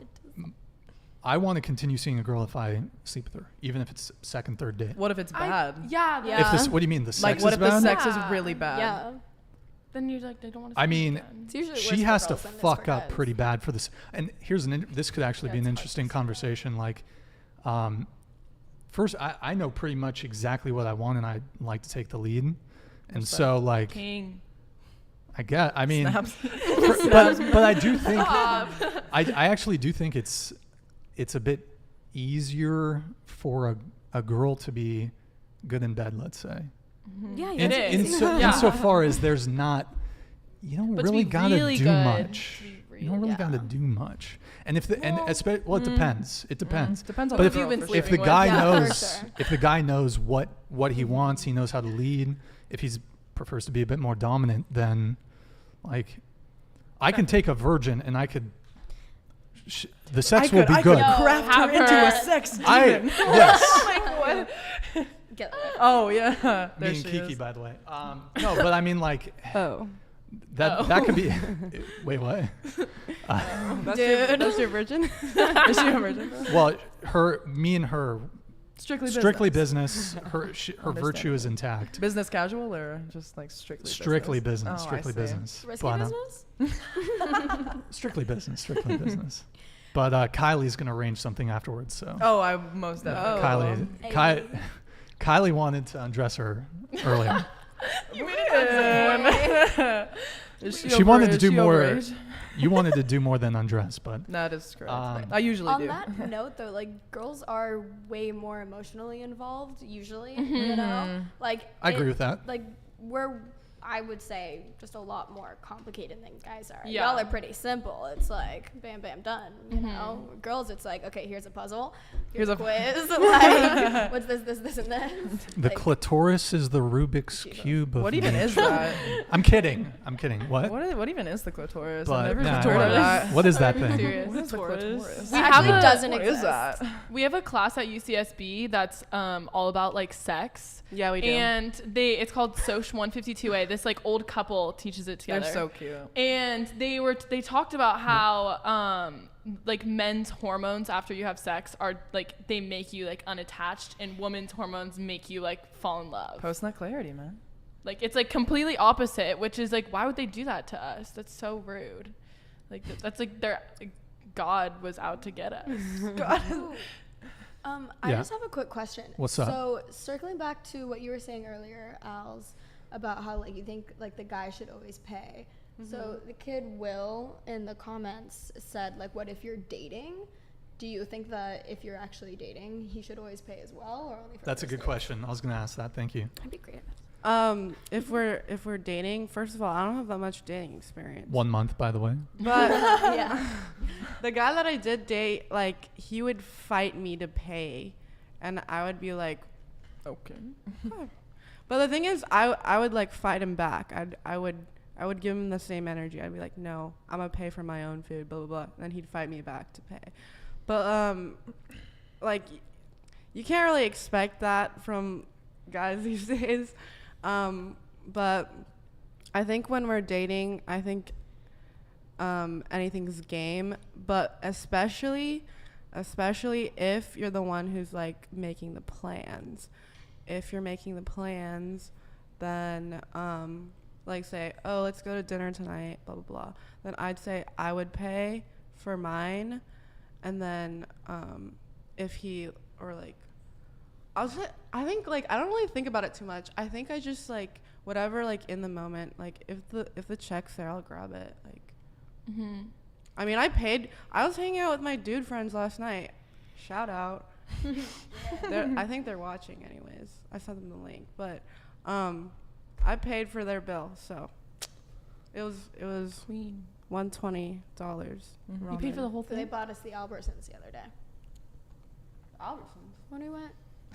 I want to continue seeing a girl if I sleep with her, even if it's second, third date. What if it's bad? Yeah. If this, what do you mean the sex Like, what is if bad? the sex is Yeah. really bad? Yeah. Then you're like, they don't want to. I mean, It's usually worse she for has to girls than it is fuck for up guys. pretty bad for this. And here's this could actually be Yeah, an it's hard to interesting say. conversation. Like, first, I know pretty much exactly what I want, and I like to take the lead. And so, like, King. I mean, Snaps. but I do think, I actually do think it's a bit easier for a girl to be good in bed, let's say. Yeah, In, It is. in so far as there's not, you don't But to really be gotta really do good, much. You don't really yeah. gotta do much. And if the Well, it depends. It depends. Depends on But the if girl, you've been for sure. if the sleeping with. guy Yeah, for knows sure. if the guy knows what he wants, he knows how to lead. If he's prefers to be a bit more dominant, then like I can take a virgin and I could the sex will be good. craft have her into her- a sex demon. Yes. Like what? Get Oh yeah. Me There and she Kiki, is. by the way. No, but I mean like Oh. that could be. Wait, what? That's your virgin? Is she a virgin? Well, me and her, Strictly business. Her virtue is intact. Business casual or just like strictly Strictly business? business. Oh, I Strictly see. business. Risky But, business? strictly business. Strictly business. But Kylie's gonna arrange something afterwards. So Oh, I most definitely. Kylie wanted to undress her earlier. She wanted to do more. You wanted to do more than undress, but That is correct. Um, I usually On do. that note, though, like girls are way more emotionally involved usually. You know, like I agree with that. Like we're, I would say, just a lot more complicated than guys are. Yeah. Y'all are pretty simple. It's like bam, bam, done. You know, girls, it's like okay, here's a puzzle, here's a quiz. Like what's this, and this. The Like, clitoris is the Rubik's cube of What even is nature. that? I'm kidding. What? What even is the clitoris? But, I've never nah, heard of that. what is that thing? Serious. What is the Clitoris. clitoris? We it have actually a- doesn't What exist. is that? We have a class at UCSB that's all about like sex. Yeah, we do. And it's called Soch 152A. This like old couple teaches it together. They're so cute. And they talked about how like men's hormones after you have sex are like they make you like unattached, and women's hormones make you like fall in love. Post nut clarity, man. Like it's like completely opposite, which is like why would they do that to us? That's so rude. Like that's like God was out to get us. I Yeah. just have a quick question. What's up? So circling back to what you were saying earlier, Als, about how like you think like the guy should always pay. So the kid Will in the comments said like, what if you're dating do you think that if you're actually dating, he should always pay as well, or only for That's a good question. I was going to ask that. Thank you. I'd be great at If we're dating, first of all, I don't have that much dating experience. 1 month, by the way. But Yeah. the guy that I did date, like, he would fight me to pay, and I would be like, Okay. "Oh." But the thing is, I would like fight him back. I would give him the same energy. I'd be like, no, I'm gonna pay for my own food, blah blah blah. And then he'd fight me back to pay. But like, you can't really expect that from guys these days. But I think when we're dating, I think anything's game. But especially if you're the one who's like making the plans. If you're making the plans, then like say, oh, let's go to dinner tonight, blah blah blah. Then I'd say I would pay for mine, and then if he or like, I think like I don't really think about it too much. I think I just like whatever like in the moment. Like if the check's there, I'll grab it. Like, I mean, I paid. I was hanging out with my dude friends last night. Shout out. I think they're watching anyways. I sent them the link, but I paid for their bill, so it was Queen. $120. You paid for the whole So they thing? bought us the Albertsons the other day. Albertsons. When we went.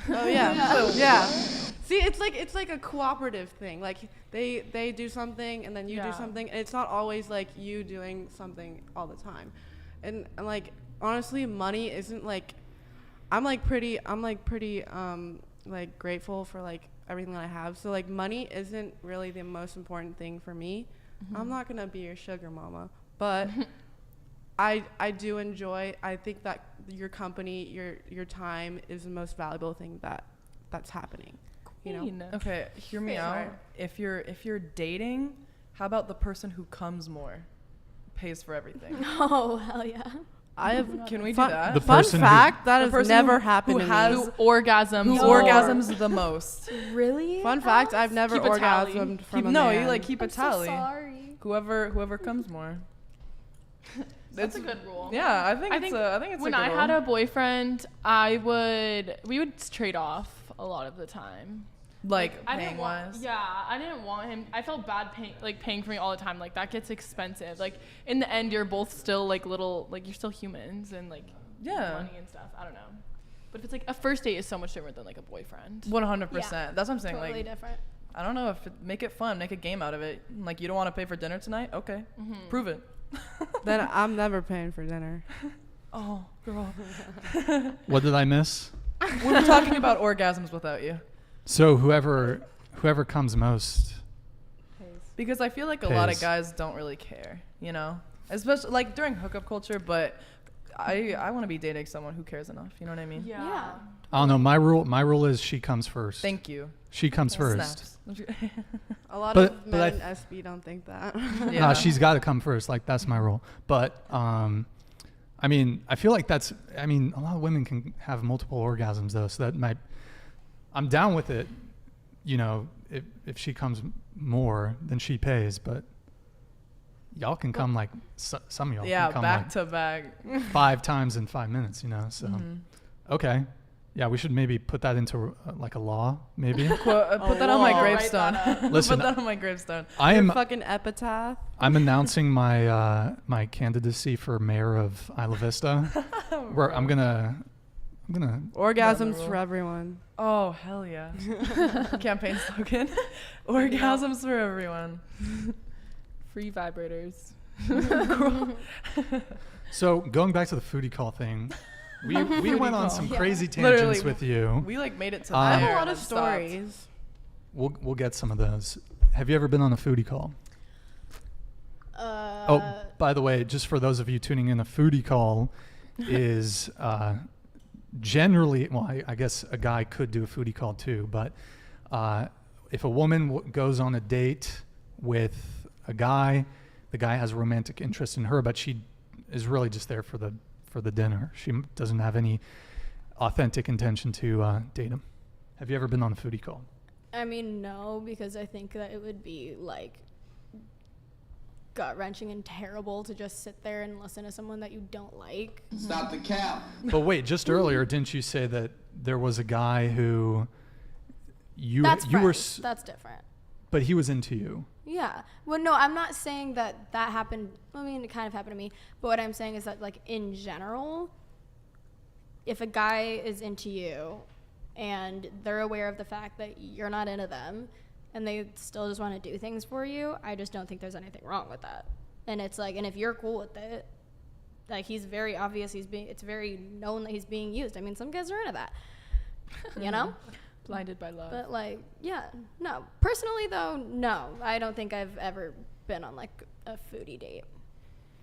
Oh yeah. Yeah. See, it's like a cooperative thing. Like they do something and then you do something, and it's not always like you doing something all the time. And like honestly, money isn't like I'm pretty like grateful for like everything that I have. So like money isn't really the most important thing for me. I'm not gonna be your sugar mama, but I do enjoy. I think that your company, your time is the most valuable thing that's happening. You know. Okay, hear me out. If you're dating, how about the person who comes more, pays for everything? Oh hell yeah. Can we do fun, that? The fun person fact that the has person never who happened to has- me. Orgasms. Who more. orgasms the most? Really? Fun fact: I've never Keep a tally. orgasmed from a No, man. you like keep a I'm tally. so sorry. Whoever comes more. That's a good rule. Yeah, I think it's when a good I had rule. a boyfriend, we would trade off a lot of the time. Like I didn't paying want, wise. yeah, I didn't want him. I felt bad paying for me all the time. Like that gets expensive. Like in the end, you're both still like you're still humans and like money and stuff. I don't know. But if it's like a first date is so much different than like a boyfriend. 100%. Yeah, That's what I'm saying. Totally Like different. I don't know make it fun, make a game out of it. Like you don't want to pay for dinner tonight? Okay, prove it. Then I'm never paying for dinner. Oh, girl. What did I miss? We were talking about orgasms without you. So whoever comes most. Because I feel like a lot of Pays. guys don't really care, you know? Especially like during hookup culture, but I want to be dating someone who cares enough, you know what I mean? Yeah. I don't know. My rule is she comes first. Thank you. She comes first. Snaps. A lot But- of but men I- in SB don't think that. Yeah. No, she's got to come first. Like that's my rule. But I mean, I feel like a lot of women can have multiple orgasms though, so that might. I'm down with it. You know, if she comes more, then she pays. But y'all can come like some of y'all Yeah, can come back like to back. 5 times in 5 minutes. You know, so okay. Yeah, we should maybe put that into like a law, maybe. Put that on my whoa. gravestone. Write that Listen, Put that on my gravestone. I Your am. fucking epitaph. I'm announcing my my candidacy for mayor of Isla Vista. Where I'm gonna. Orgasms rule. for everyone. Oh, hell yeah. Campaign slogan. Orgasms for everyone. Free vibrators. So going back to the foodie call thing, we went on some crazy Literally, tangents with you. We like made it to I have there a lot and of then stopped. stories. We'll get some of those. Have you ever been on a foodie call? Oh, by the way, just for those of you tuning in, a foodie call is generally, well, I guess a guy could do a foodie call too, but if a woman goes on a date with a guy, the guy has a romantic interest in her, but she is really just there for the dinner. She doesn't have any authentic intention to date him. Have you ever been on a foodie call? I mean, no, because I think that it would be like gut-wrenching and terrible to just sit there and listen to someone that you don't like. Stop the cap. But wait, just earlier, didn't you say that there was a guy who That's you were friends. That's different. but he was into you? Yeah. Well, no, I'm not saying that happened. I mean, it kind of happened to me. But what I'm saying is that, like, in general, if a guy is into you and they're aware of the fact that you're not into them and they still just want to do things for you, I just don't think there's anything wrong with that. And it's like, and if you're cool with it, like, he's very obvious, it's very known that he's being used. I mean, some guys are into that, you know? Blinded by love. But, like, yeah, no. Personally, though, no. I don't think I've ever been on, like, a foodie date.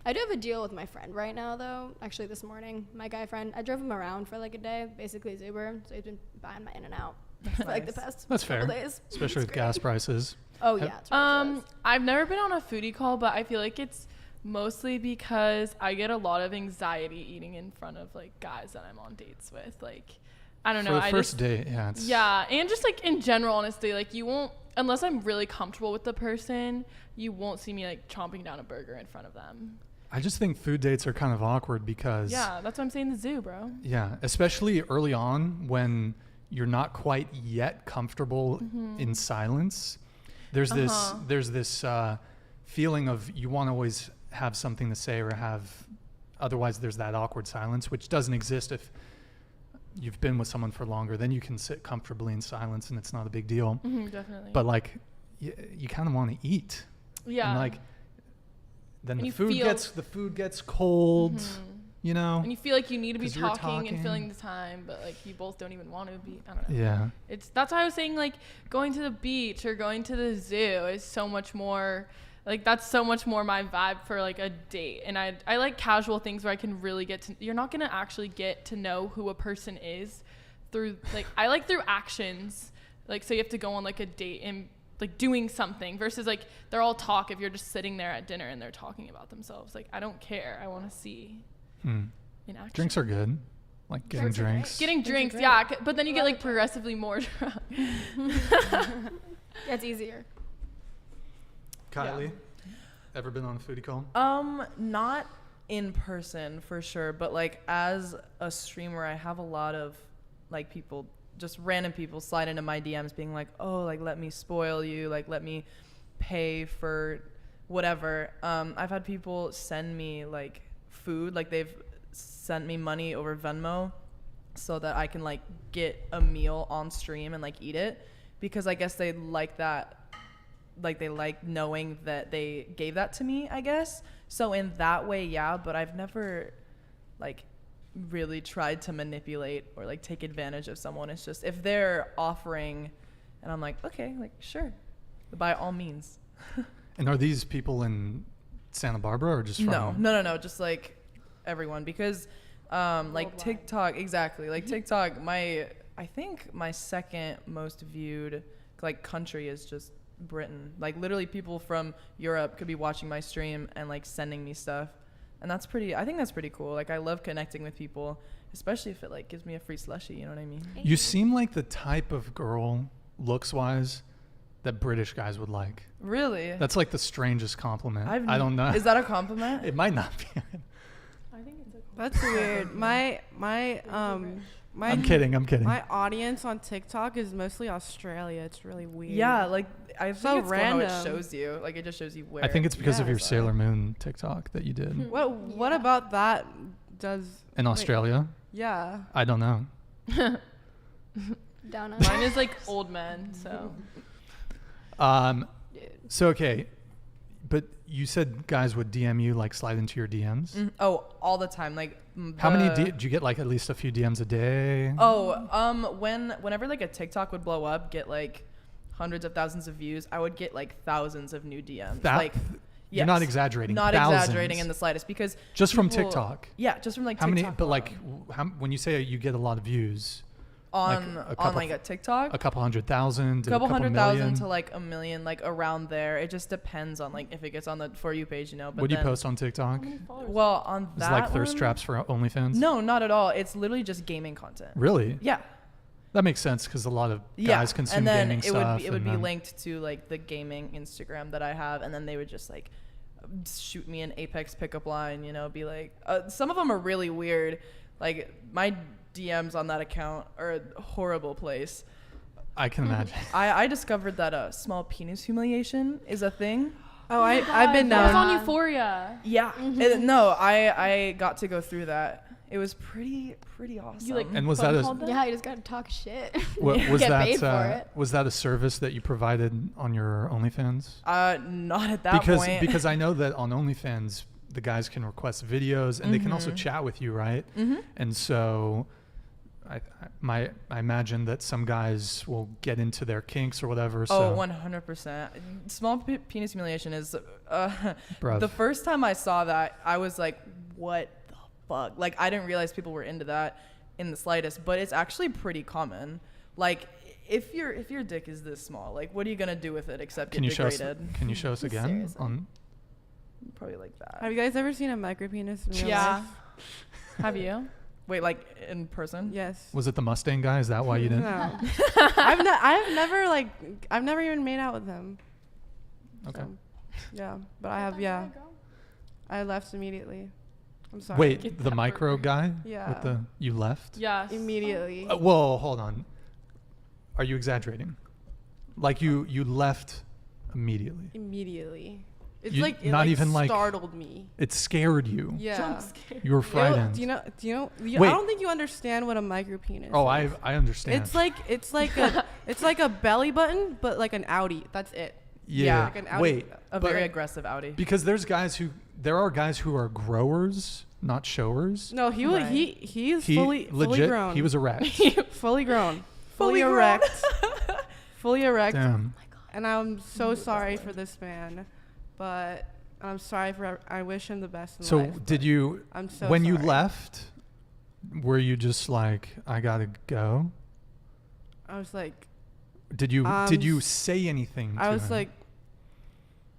I do have a deal with my friend right now, though. Actually, this morning, my guy friend, I drove him around for, like, a day, basically his Uber. So he's been buying my In-N-Out for, like, the past That's couple fair, days. especially with gas prices. Oh, yeah. It's ridiculous. I've never been on a foodie call, but I feel like it's mostly because I get a lot of anxiety eating in front of, like, guys that I'm on dates with. Like, I don't know. For the first date, yeah. Yeah, and just, like, in general, honestly, like, you won't, unless I'm really comfortable with the person, you won't see me, like, chomping down a burger in front of them. I just think food dates are kind of awkward because... Yeah, that's what I'm saying, the zoo, bro. Yeah, especially early on when you're not quite yet comfortable in silence. There's this feeling of you want to always have something to say or have... Otherwise, there's that awkward silence, which doesn't exist if you've been with someone for longer. Then you can sit comfortably in silence and it's not a big deal. Definitely. But, like, you kind of want to eat. Yeah. And, like, then and the food gets cold, you know? And you feel like you need to be 'cause you're talking and filling the time, but, like, you both don't even want to be. I don't know. Yeah. That's why I was saying, like, going to the beach or going to the zoo is so much more, like, that's so much more my vibe for, like, a date. And I like casual things where I can really get to, you're not going to actually get to know who a person is through, like, I like through actions. Like, so you have to go on, like, a date and, like, doing something versus, like, they're all talk if you're just sitting there at dinner and they're talking about themselves. Like, I don't care. I want to see in action. Drinks are good. Like, getting drinks. Getting drinks, yeah. But then you get, like, progressively more drunk. Yeah, it's easier. Kylie, ever been on a foodie call? Not in person for sure, but, like, as a streamer, I have a lot of, like, people, just random people slide into my DMs being like, oh, like, let me spoil you, like, let me pay for whatever. I've had people send me, like, food, like, they've sent me money over Venmo so that I can, like, get a meal on stream and, like, eat it, because I guess they like that. Like, they like knowing that they gave that to me, I guess. So in that way, yeah, but I've never, like, really tried to manipulate or, like, take advantage of someone. It's just if they're offering and I'm like, okay, like, sure, by all means. And are these people in Santa Barbara or just from... No, just, like, everyone, because like worldwide. TikTok, exactly, like TikTok, I think my second most viewed, like, country is just Britain. Like, literally people from Europe could be watching my stream and, like, sending me stuff, and I think that's pretty cool. Like, I love connecting with people, especially if it, like, gives me a free slushie, you know what I mean? You seem like the type of girl, looks wise, that British guys would like. Really? That's, like, the strangest compliment. I don't know. Is that a compliment? It might not be. I think it's a That's weird. My I'm kidding. My audience on TikTok is mostly Australia. It's really weird. Yeah, like, I think So it's cool how it random. shows you. Like, it just shows you where. I think it's because of Yeah. your Sailor Moon TikTok that you did. What about that does In Australia? Yeah. I don't know. Down on Mine is, like, old men, so. So, okay. But you said guys would DM you, like, slide into your DMs? Oh, all the time. Like, How many do you get, like, at least a few DMs a day? Whenever, like, a TikTok would blow up, get, like, hundreds of thousands of views, I would get, like, thousands of new DMs. Like, you're not exaggerating. Not thousands. exaggerating in the slightest, because just from people- TikTok. Yeah, just from, like, how TikTok. many? But, like, when you say you get a lot of views, on a TikTok, a couple 100,000, a couple 100,000 million. to, like, 1 million, like, around there. It just depends on, like, if it gets on the For You page, you know. But what do you post on TikTok? Well, on that, Is it like thirst one, traps for OnlyFans? No, not at all. It's literally just gaming content. Really? Yeah. That makes sense because a lot of guys consume and then gaming stuff. it would be linked to, like, the gaming Instagram that I have, and then they would just, like, shoot me an Apex pickup line, you know, be like, some of them are really weird. Like my DMs on that account are a horrible place. I can imagine. I discovered that small penis humiliation is a thing. Oh, I've been That was known. on Euphoria. Yeah. No, I got to go through that. It was pretty awesome. You like And was that a Yeah, you just gotta talk shit. was Get that paid for it. was that a service that you provided on your OnlyFans? Not at that point. Because I know that on OnlyFans the guys can request videos and they can also chat with you, right? And so I imagine that some guys will get into their kinks or whatever. So 100%. Small penis humiliation is Bruv. the first time I saw that, I was like, what the fuck? Like, I didn't realize people were into that in the slightest, but it's actually pretty common. Like, if your dick is this small, like, what are you gonna do with it except get degraded? Can you show us again? Seriously. On Probably like that. Have you guys ever seen a micro penis in real Yeah. life? Have you? Wait, like in person? Yes. was it the Mustang guy? Is that why you didn't? No. I've never even made out with him. Okay. So, yeah, but I have. Yeah. I left immediately. I'm sorry. Wait, the micro guy? Yeah. With the you left? Yes. Immediately. Whoa, hold on. Are you exaggerating? Like you left immediately. Immediately. It's You- like it not even like startled me. it scared you. Yeah. You were frightened. Do you know? Wait. I don't think you understand what a micro penis. Oh, is. I understand. It's like a belly button, but like an Audi. That's it. yeah. Like an Audi. Wait, A but- very aggressive Audi. because there are guys who are growers, not showers. No, he was he's He fully legit. grown. He was erect. fully grown. Fully Fully grown. erect. Fully erect. Damn. And I'm so sorry for this man, but I'm sorry for. I wish him the best in So life. did you? I'm so when you sorry. left, were you just like, I gotta go? I was like, Did you say anything? I to was him? like,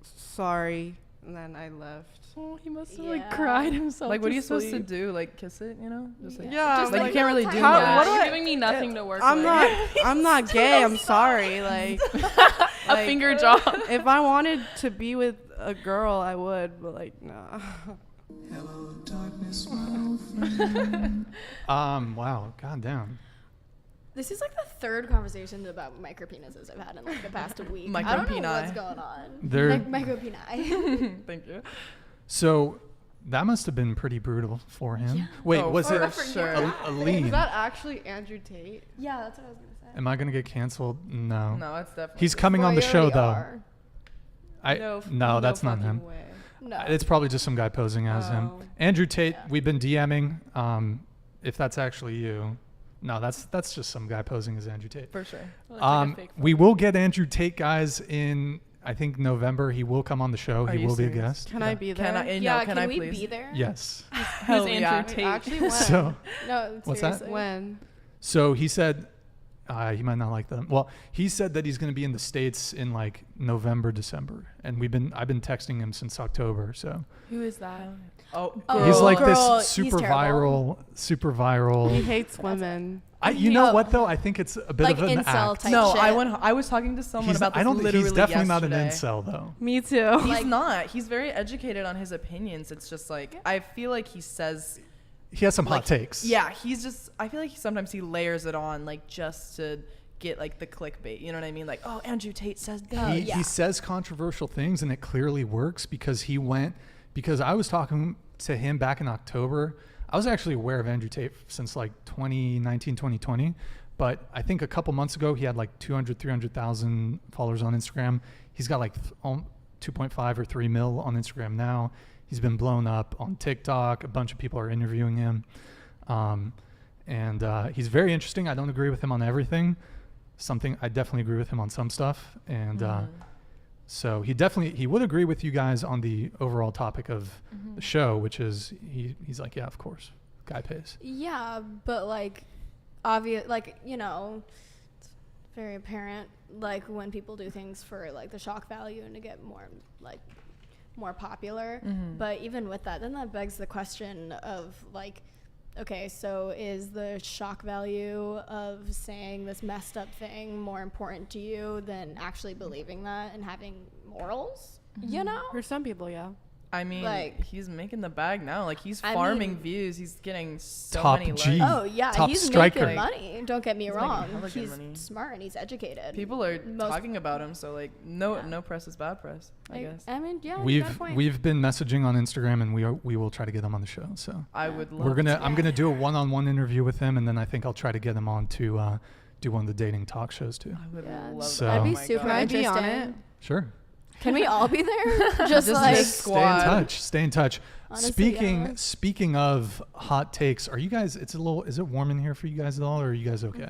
sorry, and then I left. Oh, he must have Yeah. like cried himself. Like, what are you supposed to sleep. do? like kiss it, you know? Just like, Yeah, like, you can't really do How- much. what do You're I- giving me nothing to work I'm with. I'm not gay. I'm sorry. Like, A like, finger job. if I wanted to be with a girl, I would, but like, nah. Wow, goddamn. This is like the third conversation about micropenises I've had in like the past week. I don't know Micropeni. what's going on. They're- Micropeni. Thank you. So that must have been pretty brutal for him. Wait, Oh, was for it sure. Aline? Is that actually Andrew Tate? Yeah, that's what I was gonna say. Am I gonna get canceled? No. No, it's definitely. He's coming Well, on the you show already though. are. No, that's not fucking him. way. No. It's probably just some guy posing as him. Oh. Andrew Tate, Yeah. we've been DMing. If that's actually you, no, that's just some guy posing as Andrew Tate. For sure. Well, that's like a fake We will get Andrew Tate, guys, in I think November. He will come on the show. Are He you will be a serious? guest. Can Yeah. I be there? Can I? Yeah, can can I we please? be there? Yes. Hell Who's yeah. Andrew Tate? Actually, when? So No, What's that? seriously. When? So he said, he might not like them. Well, he said that he's going to be in the States in like November, December, and I've been texting him since October. So Who is that? Oh, Oh, he's like girl, this he's super terrible. viral. He hates women. You know Oh. what though? I think it's a bit Like of an incel act. type no, shit. I was talking to someone He's, about this I don't think literally he's definitely not an yesterday. incel though. Me too. He's Like- not. He's very educated on his opinions. It's just like I feel like he says. He has some like, hot takes. Yeah, he's just. I feel like sometimes he layers it on like just to get like the clickbait. You know what I mean? Like, oh, Andrew Tate says that. He, yeah. he says controversial things and it clearly works because because I was talking to him back in October. I was actually aware of Andrew Tate since like 2019, 2020. But I think a couple months ago, he had like 300,000 followers on Instagram. He's got like 2.5 or 3 mil on Instagram now. He's been blown up on TikTok. A bunch of people are interviewing him. And he's very interesting. I don't agree with him on everything. I definitely agree with him on some stuff. And so he would agree with you guys on the overall topic of the show, which is he's like, yeah, of course, guy pays. Yeah, but like, obvious, like, you know, it's very apparent, like when people do things for like the shock value and to get more popular. But even with that, then that begs the question of like, okay, so is the shock value of saying this messed up thing more important to you than actually believing that and having morals? You know? For some people, yeah. I mean, Like- he's making the bag now. Like, he's I farming mean- views. He's getting so Top many G. likes. Oh yeah, Top he's striker. making money. Don't get me He's making wrong. hella good He's money. smart and he's educated. People are Most- talking about him, so like, no press is bad press, I guess. I mean, yeah. you got a point. We've been messaging on Instagram, and we will try to get him on the show. So I would love. I'm gonna do a one-on-one interview with him, and then I think I'll try to get him on to do one of the dating talk shows too. I would Yeah. love So- that. That'd Oh be my super God. I'd be on interesting. it. Sure. Can we all be there? Just Just like this squad. Stay in touch. Honestly, yeah. Speaking of hot takes, are you guys? Is it warm in here for you guys at all, or are you guys okay?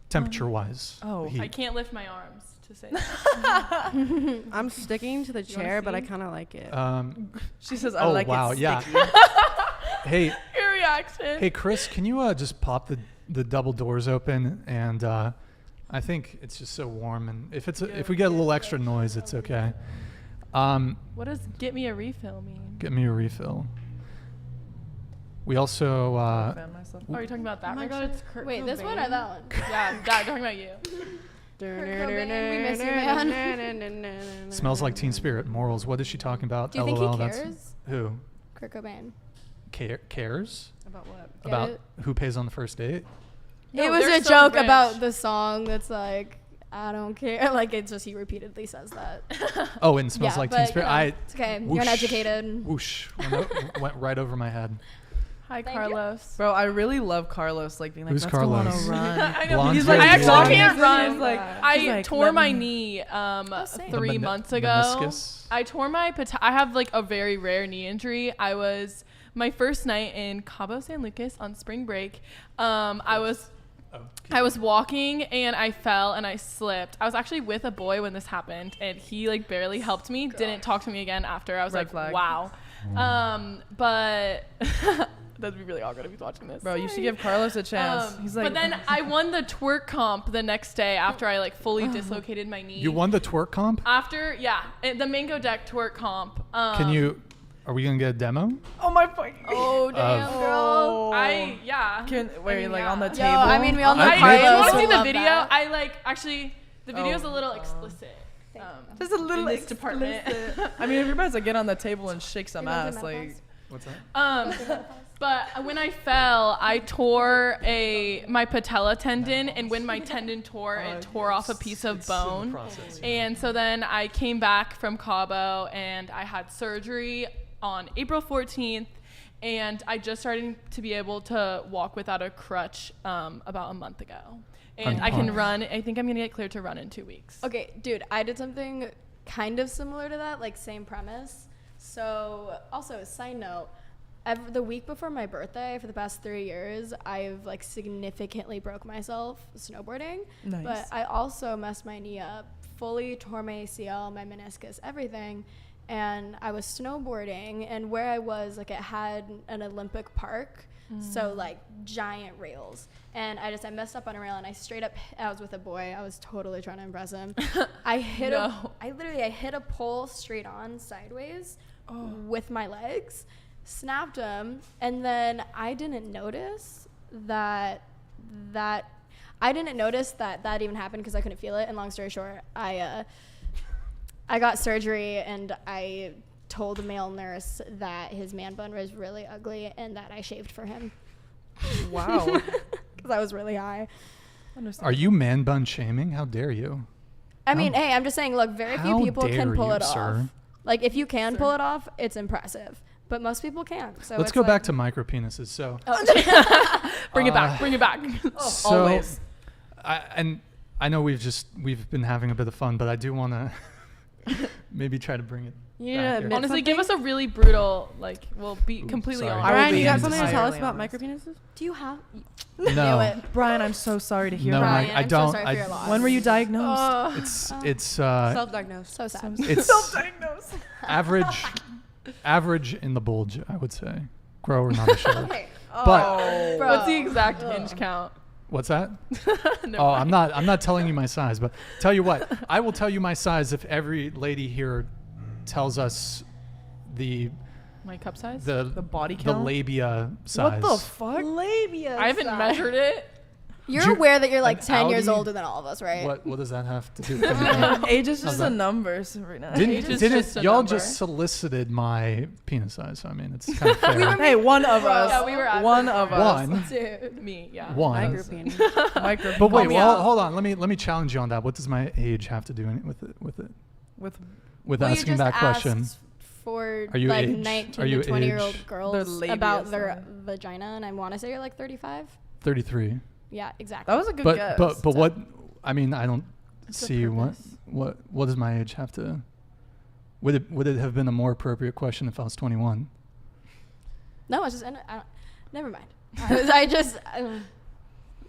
Temperature wise. Oh, I can't lift my arms to say that. I'm sticking to the You wanna chair, but I see? kind of like it. She says, "I Oh, like wow, it yeah. sticky." Hey, Your reaction. hey, Chris, can you just pop the double doors open? And I think it's just so warm, and if we get a little extra noise, it's okay. What does get me a refill mean? Get me a refill. We also Fan myself. Oh, are you talking about that? Oh my right God, shit? it's Kurt wait, this one or Cobain. that one? Yeah, that, talking about you. Cobain, we miss you, man. smells like Teen Spirit. Morals. What is she talking about? Do you think LOL. he That's cares? who Kurt Cobain. cares About what? Get about it? who pays on the first date. No, it was they're a so joke rich. about the song that's like, I don't care. Like, it's just he repeatedly says that. Oh, and smells Yeah, like but, Teen Spirit. you know, it's okay. You're uneducated. Whoosh. Went right over my head. Hi, Thank you. Carlos. Bro, I really love Carlos. Like being like, Who's let's go on a Carlos? run. I know. Blonde He's like, I hair, actually blonde. can't He's run. like, I he's like, tore let my me- knee same. 3 The months ago. meniscus? I tore my I have like a very rare knee injury. I was my first night in Cabo San Lucas on spring break. I was walking and I fell and I slipped. I was actually with a boy when this happened, and he like barely helped me. Didn't talk to me again after. I was Red like, flag. wow. But that'd be really awkward if he's watching this. Bro, you should give Carlos a chance. He's like, but then I won the twerk comp the next day after I like fully dislocated my knee. You won the twerk comp. After, the Mango Deck twerk comp. Are we gonna get a demo? oh my fucking. Oh, damn, girl. Can wait, like on the Yo, table. I mean, we all know I- I Carlos want to will see the love video. that. I like actually the video's a little God. explicit. Just a little in this department. I mean, everybody's like get on the table and shake some You're going ass. through Like, menopause? What's that? But when I fell, I tore my patella tendon, and when my tendon tore, it tore off a piece of It's in the bone. process, yeah. And so then I came back from Cabo, and I had surgery on April 14th, and I just started to be able to walk without a crutch about a month ago. And I can run. I think I'm going to get cleared to run in 2 weeks. Okay, dude, I did something kind of similar to that, like same premise. So, also, side note, the week before my birthday, for the past 3 years, I've like significantly broke myself snowboarding. Nice. But I also messed my knee up, fully tore my ACL, my meniscus, everything. And I was snowboarding, and where I was, like, it had an Olympic park. So like giant rails, and I messed up on a rail, and I was with a boy. I was totally trying to impress him. I hit I hit a pole straight on sideways with my legs, snapped them, and then I didn't notice that even happened because I couldn't feel it. And long story short, I got surgery, and I told a male nurse that his man bun was really ugly and that I shaved for him. wow. Because I was really high. Are you man bun shaming? How dare you? I mean, hey, I'm just saying, look, very few How people can dare pull you, it sir? off. Like, if you can pull it off, it's impressive. But most people can't. So Let's it's go like, back to micro penises. So, Bring it back. Bring it back. so always. I know we've been having a bit of fun, but I do want to maybe try to bring it. You back need to here. admit Honestly, something? give us a really brutal, like, we'll be completely sorry. honest. I will Brian, be you got something to tell us entirely about honest. micro penises? Do you have... No, Knew it. Brian, I'm so sorry to hear No, that. Brian, I I'm don't- so sorry I- for your loss. When were you diagnosed? it's Self-diagnosed. So sad. it's Self-diagnosed. average in the bulge, I would say. Grow or not a show. Okay. But Bro. What's the exact hinge count? what's that? Never Oh, mind. I'm not telling you my size, but tell you what, I will tell you my size if every lady here tells us the My cup size? The body the count? labia size. What the fuck? Labia. I haven't measured it. You're aware that you're like an 10 years Audi? older than all of us, right? What does that have to do with anything? Age is just that? a number, Sabrina. Age is just a Y'all number. just solicited my penis size, so I mean, it's kind of fair. Hey, one of us. Yeah, we were asking one for of it. us. One. Dude, me, yeah. One. Micro penis. Micro. But wait, Call me well, out. hold on. Let me challenge you on that. What does my age have to do with it? With With Well, you asking just that question. asked for Are you like age? 19 Are you to 20-year-old age? girls labia about their size. vagina, and I want to say you're like 35. 33. Yeah, exactly. that was a good But guess. but what? I mean, I don't It's a see what purpose. what does my age have to? Would it have been a more appropriate question if I was 21? No, it's just never mind. I just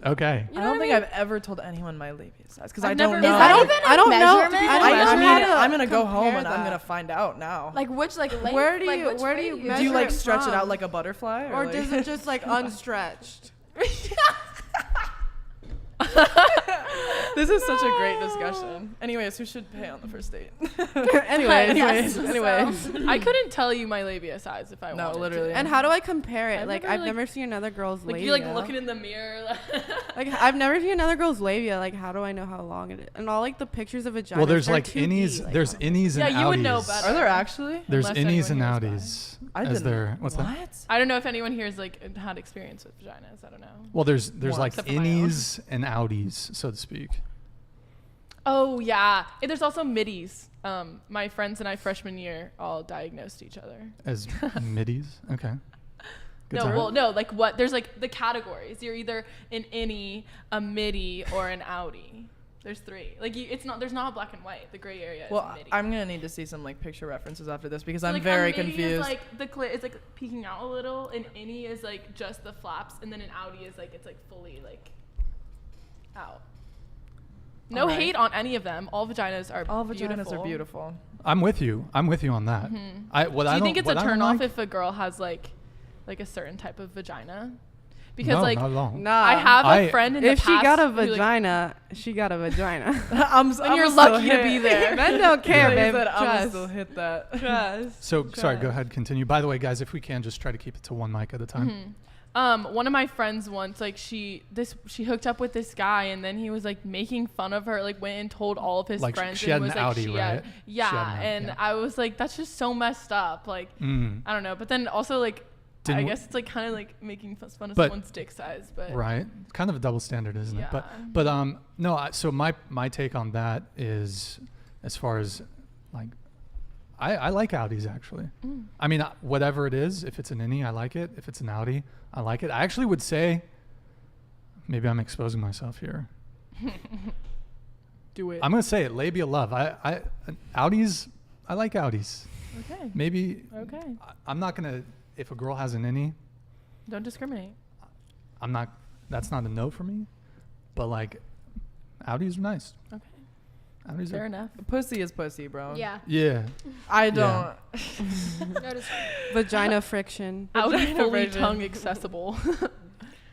Okay. you know I don't what think mean? I've ever told anyone my labia size because I've I don't never know. known. Is that even a I don't know. measurement? I I mean, had to I'm gonna go home compare and I'm that. gonna find out now. Like which like length? Where do like, you- which where do way you do you measure like it stretch it out from? like a butterfly, Or like does it just like unstretched? This is such a great discussion. Anyways, who should pay on the first date? Anyways. I couldn't tell you my labia size if I No, wanted literally. to. And how do I compare it? I've Like never, I've like- never seen another girl's Like labia. you like looking in the mirror. Like I've never seen another girl's labia. Like how do I know how long it is? And all like the pictures of vaginas. Well, there's they're like 2D, innies. like, There's how- innies and outies. Yeah, you would know better. Are there actually? There's Unless innies and anyone here's outies. I As didn't. there, what's that? What? I don't know if anyone here has like had experience with vaginas. I don't know. Well, there's One, like except for my own. innies and outies, so to speak. Oh yeah, and there's also middies. My friends and I freshman year all diagnosed each other. As middies. Okay. Good No, time. well, no, like what? There's like the categories. You're either an innie, a midi, or an outie. There's three. Like it's not. There's not a black and white. The gray area Well, is midi. I'm gonna need to see some like picture references after this because So, I'm like, very a midi confused. Is like the clit is like peeking out a little. An innie is like just the flaps, and then an outie is like it's like fully like out. No Alright. hate on any of them. All vaginas are All beautiful. vaginas are beautiful. I'm with you. I'm with you on that. Do you think it's a turn off if a girl has like a certain type of vagina? Because no, like not at all. Nah. I have a friend in the If past she got a who, like, vagina, she got a vagina. I'm you're still lucky to hit. be there. Men don't care, He babe. said, I'm Trust. still hit that. Trust. So sorry, go Trust. ahead, continue. By the way, guys, if we can, just try to keep it to one mic at a time. One of my friends once, like she hooked up with this guy, and then he was like making fun of her, like went and told all of his Like, friends. she and had was an like, outie, she right? had- She had yeah, an outie, and yeah. I was like, that's just so messed up. Like, I don't know. But then also like, I Didn't- guess it's like kind of like making fun of But- someone's dick size, but Right. Kind of a double standard, isn't it? Yeah. But no. So my take on that is, as far as like, I like outies actually. I mean, whatever it is, if it's an innie, I like it. If it's an outie, I like it. I actually would say, maybe I'm exposing myself here. do it. I'm gonna say it. Labia love. Outies. I like outies. Okay. Maybe. Okay. I'm not gonna. If a girl has an innie, Don't discriminate. I'm not. That's not a no for me. But like, outies are nice. Okay. Outies Fair are. enough. Pussy is pussy, bro. Yeah. Yeah. I don't. Notice. Vagina friction. Outie fully version. tongue accessible.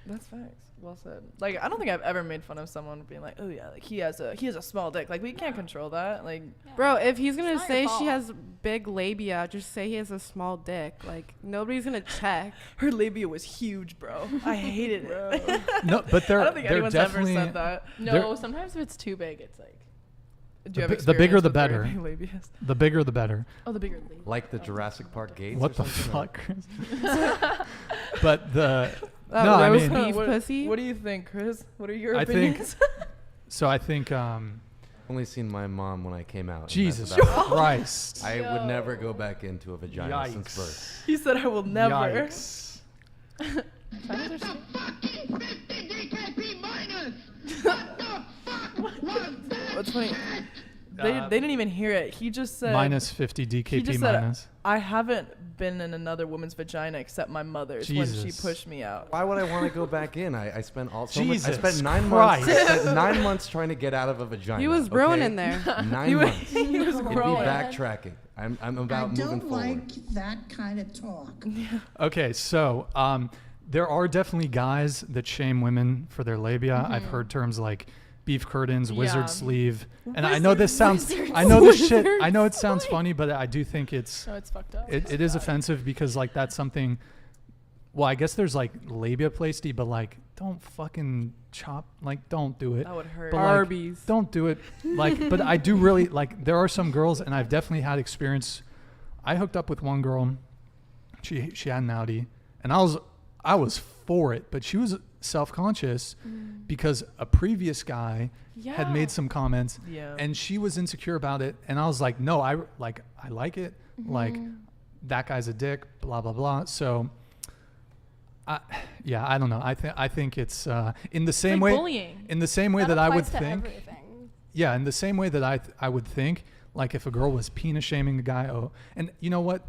That's facts. Well said. Like I don't think I've ever made fun of someone being like, oh yeah, like he has a small dick. Like we can't control that. Like Bro, if he's gonna It's not say your she fault. has big labia, just say he has a small dick. Like nobody's gonna check. her labia was huge, bro. I hated it. No, but they're I don't think they're anyone's ever definitely said that. No, They're- sometimes if it's too big, it's like Do you have the bigger experience the with very better. big labias? the bigger the better. oh the bigger the Like the Jurassic Park gates. What or the something, or- fuck? Chris? But the Oh, no, I roast mean, beef pussy. What do you think, Chris? What are your I think- opinions? so I think Only seen my mom when I came out. and that's Jesus about it. Christ. I would never go back into a vagina since birth. he said I will never. Yikes. Vaginas are Fucking 50 DKP minus! What the fuck? What's funny? They didn't even hear it. He just said Minus 50 He DKP just said, minus. I haven't been in another woman's vagina except my mother's when she Jesus. pushed me out. Why would I want to go back in? I spent all so much. I Jesus spent 9 months. I Christ. spent 9 months trying to get out of a vagina. He was okay? ruining there. 9 months. He was It'd be growing. backtracking. I'm about moving forward. that kind of talk. Okay, so there are definitely guys that shame women for their labia. I've heard terms like beef curtains, wizard Yeah. sleeve, and I know this sounds. I know this shit. I know it sounds funny, but I do think it's. no, it's fucked up. It is offensive because like that's something. Well, I guess there's like labia placed, but like don't fucking chop, like don't do it. That would hurt. But like, Arby's. don't do it. Like, but I do really like. There are some girls, and I've definitely had experience. I hooked up with one girl. She had an Audi, and I was for it, but she was self-conscious because a previous guy had made some comments, and she was insecure about it, and I was like, no, I like it, like that guy's a dick, blah blah blah. So. I don't know. I think it's in the same way. Bullying. In the same way that I would think. Everything. Yeah, in the same way that I would think, like if a girl was penis shaming a guy. Oh, and you know what?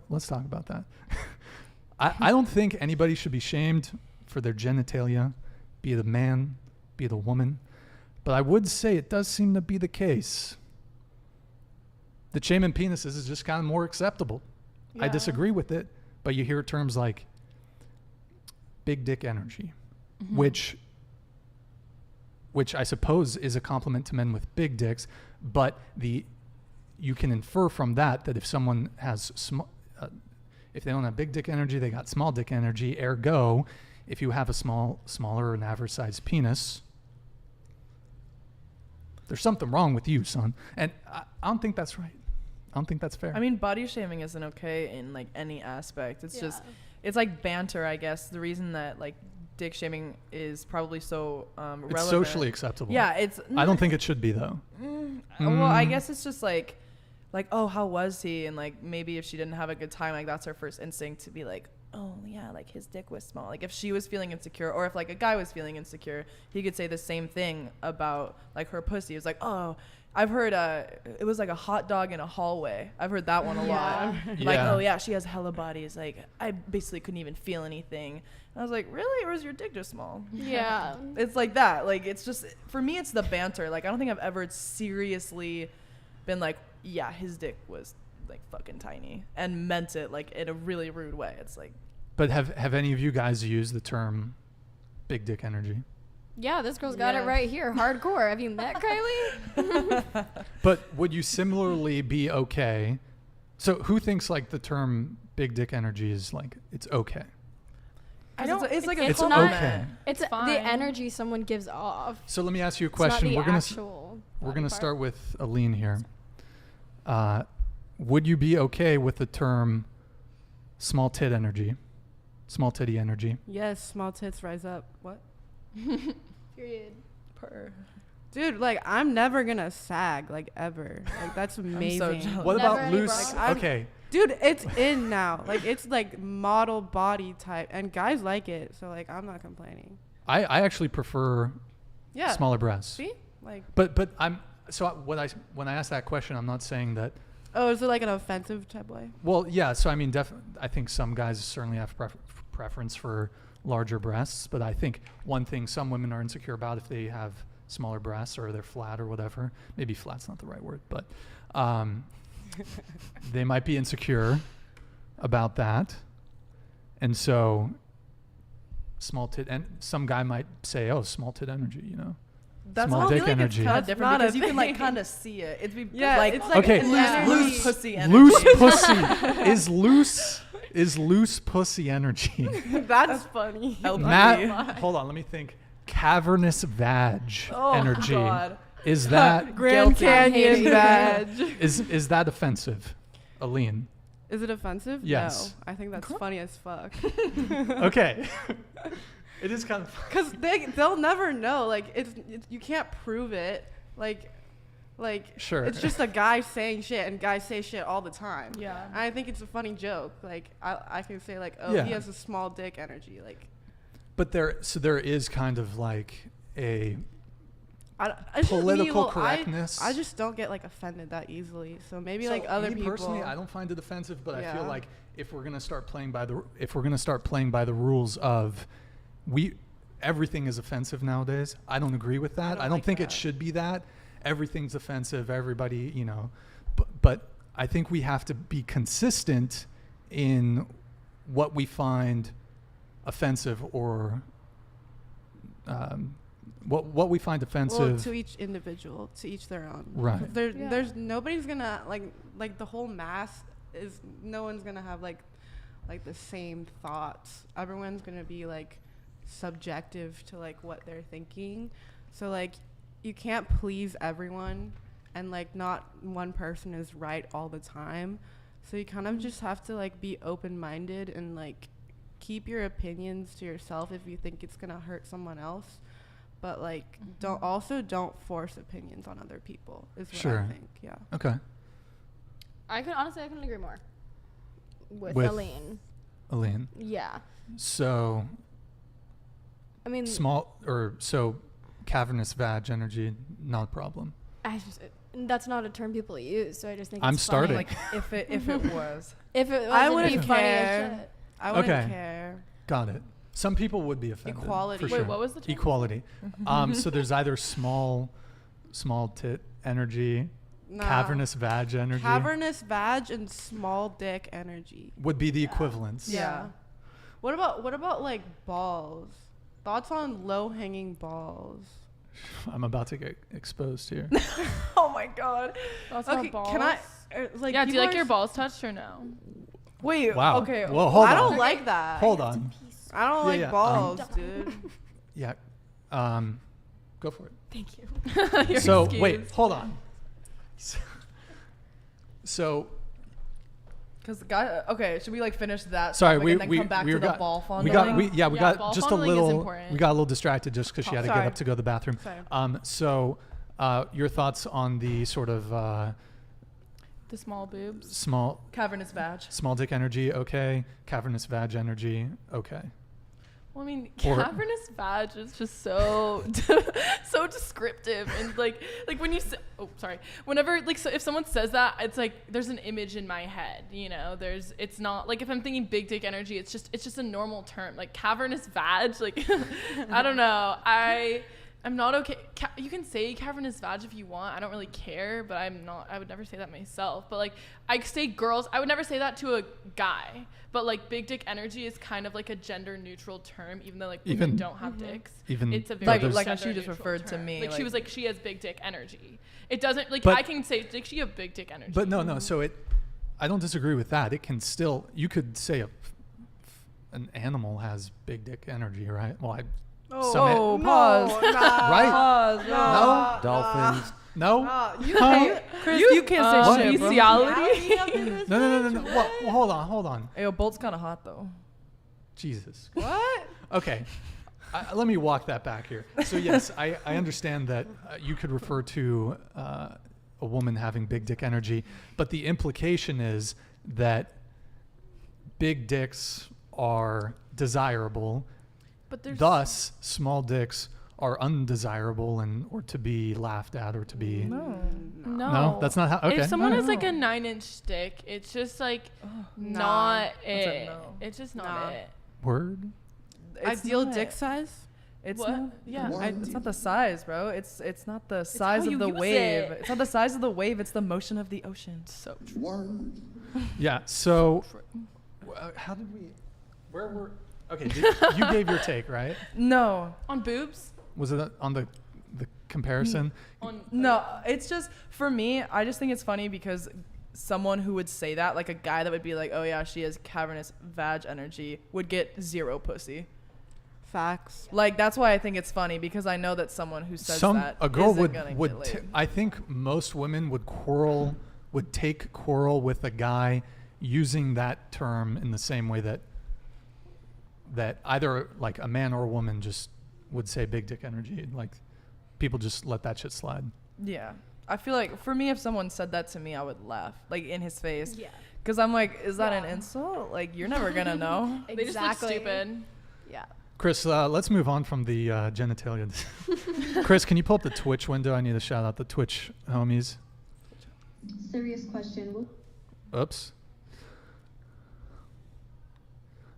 Let's talk about that. I don't think anybody should be shamed for their genitalia, be it a man, be it a woman. But I would say it does seem to be the case. The shaming penises is just kind of more acceptable. I disagree with it, but you hear terms like big dick energy, which I suppose is a compliment to men with big dicks, but you can infer from that if someone has if they don't have big dick energy, they got small dick energy. Ergo, if you have a smaller or an average sized penis, there's something wrong with you, son. And I don't think that's right. I don't think that's fair. I mean, body shaming isn't okay in like any aspect. It's just, it's like banter, I guess. The reason that like dick shaming is probably so relevant. It's socially acceptable. Yeah, it's. I don't think it should be though. Well, I guess it's just like, oh, how was he? And like maybe if she didn't have a good time, like that's her first instinct to be like, oh yeah, like his dick was small. Like if she was feeling insecure, or if like a guy was feeling insecure, he could say the same thing about like her pussy. It was like, oh, I've heard it was like a hot dog in a hallway. I've heard that one a lot. Like, oh yeah, she has hella bodies. Like I basically couldn't even feel anything. And I was like, really? Or is your dick just small? Yeah. It's like that. Like it's just, for me, it's the banter. Like I don't think I've ever seriously been like, yeah, his dick was like fucking tiny, and meant it like in a really rude way. It's like. But have any of you guys used the term big dick energy? Yeah, this girl's got it right here. Hardcore. Have you met Kylie? But would you similarly be okay? So who thinks like the term big dick energy is like, it's okay? It's like it's a not, okay. It's the energy someone gives off. So let me ask you a question. We're gonna start with Aline here. Would you be okay with the term small tit energy? Small titty energy? Yes, small tits rise up. What? Period. Dude, like I'm never gonna sag, like ever. Like that's amazing. What about loose? Like, okay. Dude, it's in now. Like it's like model body type, and guys like it. So like I'm not complaining. I actually prefer smaller breasts. See, like. But I'm so when I ask that question, I'm not saying that. Oh, is it like an offensive type way? Well, yeah. So I mean, I think some guys certainly have preference for larger breasts, but I think one thing some women are insecure about if they have smaller breasts or they're flat or whatever. Maybe flat's not the right word, but they might be insecure about that. And so small tit, and some guy might say, oh, small tit energy, you know. That's small dick energy. It's kind of different because you can like kind of see it. It's like okay. Loose pussy energy. Loose pussy is loose pussy energy. That's funny. Matt, hold on, let me think. Cavernous vag energy. God. Is that Grand Canyon vag? Is that offensive, Aline? Is it offensive? Yes. No, I think that's funny as fuck. Okay. It is kind of because they'll never know. Like it's you can't prove it. Like sure. It's just a guy saying shit, and guys say shit all the time. Yeah. And I think it's a funny joke. Like I can say like, oh, he has a small dick energy. Like. But there is kind of like a it's political correctness. I just don't get like offended that easily. So maybe like other people. Personally, I don't find it offensive, but I feel like if we're gonna start playing by the rules of everything is offensive nowadays. I don't agree with that. I don't think it should be that. Everything's offensive. Everybody, you know, but I think we have to be consistent in what we find offensive or what we find offensive. Well, to each individual, to each their own. Right. There's nobody's gonna like the whole mass is no one's gonna have like like the same thoughts. Everyone's gonna be like subjective to like what they're thinking. So like you can't please everyone, and like not one person is right all the time. So you kind of just have to like be open-minded and like keep your opinions to yourself if you think it's gonna hurt someone else. But like don't force opinions on other people is what I think. Yeah. Okay. I couldn't agree more with Aline. Yeah. So I mean, cavernous vag energy, not a problem. That's not a term people use, so I just think I'm it's starting. funny. Like if it was. I wouldn't be funny as care. shit. I wouldn't care. Got it. Some people would be offended. Equality. For sure. Wait, what was the term? Equality. So there's either small tit energy, cavernous vag energy. Cavernous vag and small dick energy would be the equivalents. Yeah. What about like balls? Thoughts on low-hanging balls? I'm about to get exposed here. Oh my god. Okay, can I like? Yeah, do you like your balls touched or no? Wait. Wow. Okay. Well, hold on. I don't like that. Hold on. I don't like balls, dude. Yeah. Go for it. Thank you. You're So excused. wait, hold on. So. Because the guy. Okay, should we like finish that? Sorry, topic and then come back to the ball fondling? We got ball just a fondling is little. important. We got a little distracted just because she had to get Sorry. up to go to the bathroom. Sorry. So, your thoughts on the sort of The small boobs. small Cavernous vag. small dick energy? Okay. Cavernous vag energy? Okay. Well, I mean, Or- cavernous vag is just so so descriptive, and like when you say, whenever like, so if someone says that, it's like there's an image in my head, you know. It's not like if I'm thinking big dick energy, it's just a normal term. Like cavernous vag, like I don't know. I'm not okay. You can say cavernous vag if you want. I don't really care, but I'm not. I would never say that myself. But like, I say girls. I would never say that to a guy. But like, big dick energy is kind of like a gender neutral term, even though like women don't have dicks. Even it's a very like how she gender just neutral referred to term. me, Like she like- was like she has big dick energy. It doesn't like But- I can say like she have big dick energy. But no. So I don't disagree with that. It can still. You could say an animal has big dick energy, right? Well, Pause. Right? Pause. No. Dolphins. No. Chris, you can't say shit, bro. bestiality. No. Well, hold on. Hey, yo, Bolt's kind of hot though. Jesus. What? Okay. Let me walk that back here. So yes, I understand that you could refer to a woman having big dick energy, but the implication is that big dicks are desirable. But there's Thus, small dicks are undesirable or to be laughed at or to be. No, that's not how. Okay. If someone has No. like a 9-inch dick, it's just like Nah. not That's a it. no. It's just not Nah. it. Word. It's Ideal not. dick size? It's What? not. Yeah. It's not the size, bro. It's not the size how of the you use wave. it. It's not the size of the wave. It's the motion of the ocean. So Word. Yeah. So, how did we? Where were? Okay. You gave your take, right? No, on boobs. Was it on the comparison? no. It's just for me. I just think it's funny because someone who would say that, like a guy that would be like, "Oh yeah, she has cavernous vag energy," would get zero pussy. Facts. Like that's why I think it's funny because I know that someone who says that A girl isn't gonna would get laid. I think most women would take quarrel with a guy using that term in the same way that either like a man or a woman just would say big dick energy. Like people just let that shit slide. Yeah. I feel like for me, if someone said that to me, I would laugh like in his face. Yeah. Because I'm like, is that an insult? Like you're never gonna know. They just look stupid. Yeah. Chris, let's move on from the genitalia. Chris, can you pull up the Twitch window? I need to shout out the Twitch homies. Serious question. Oops.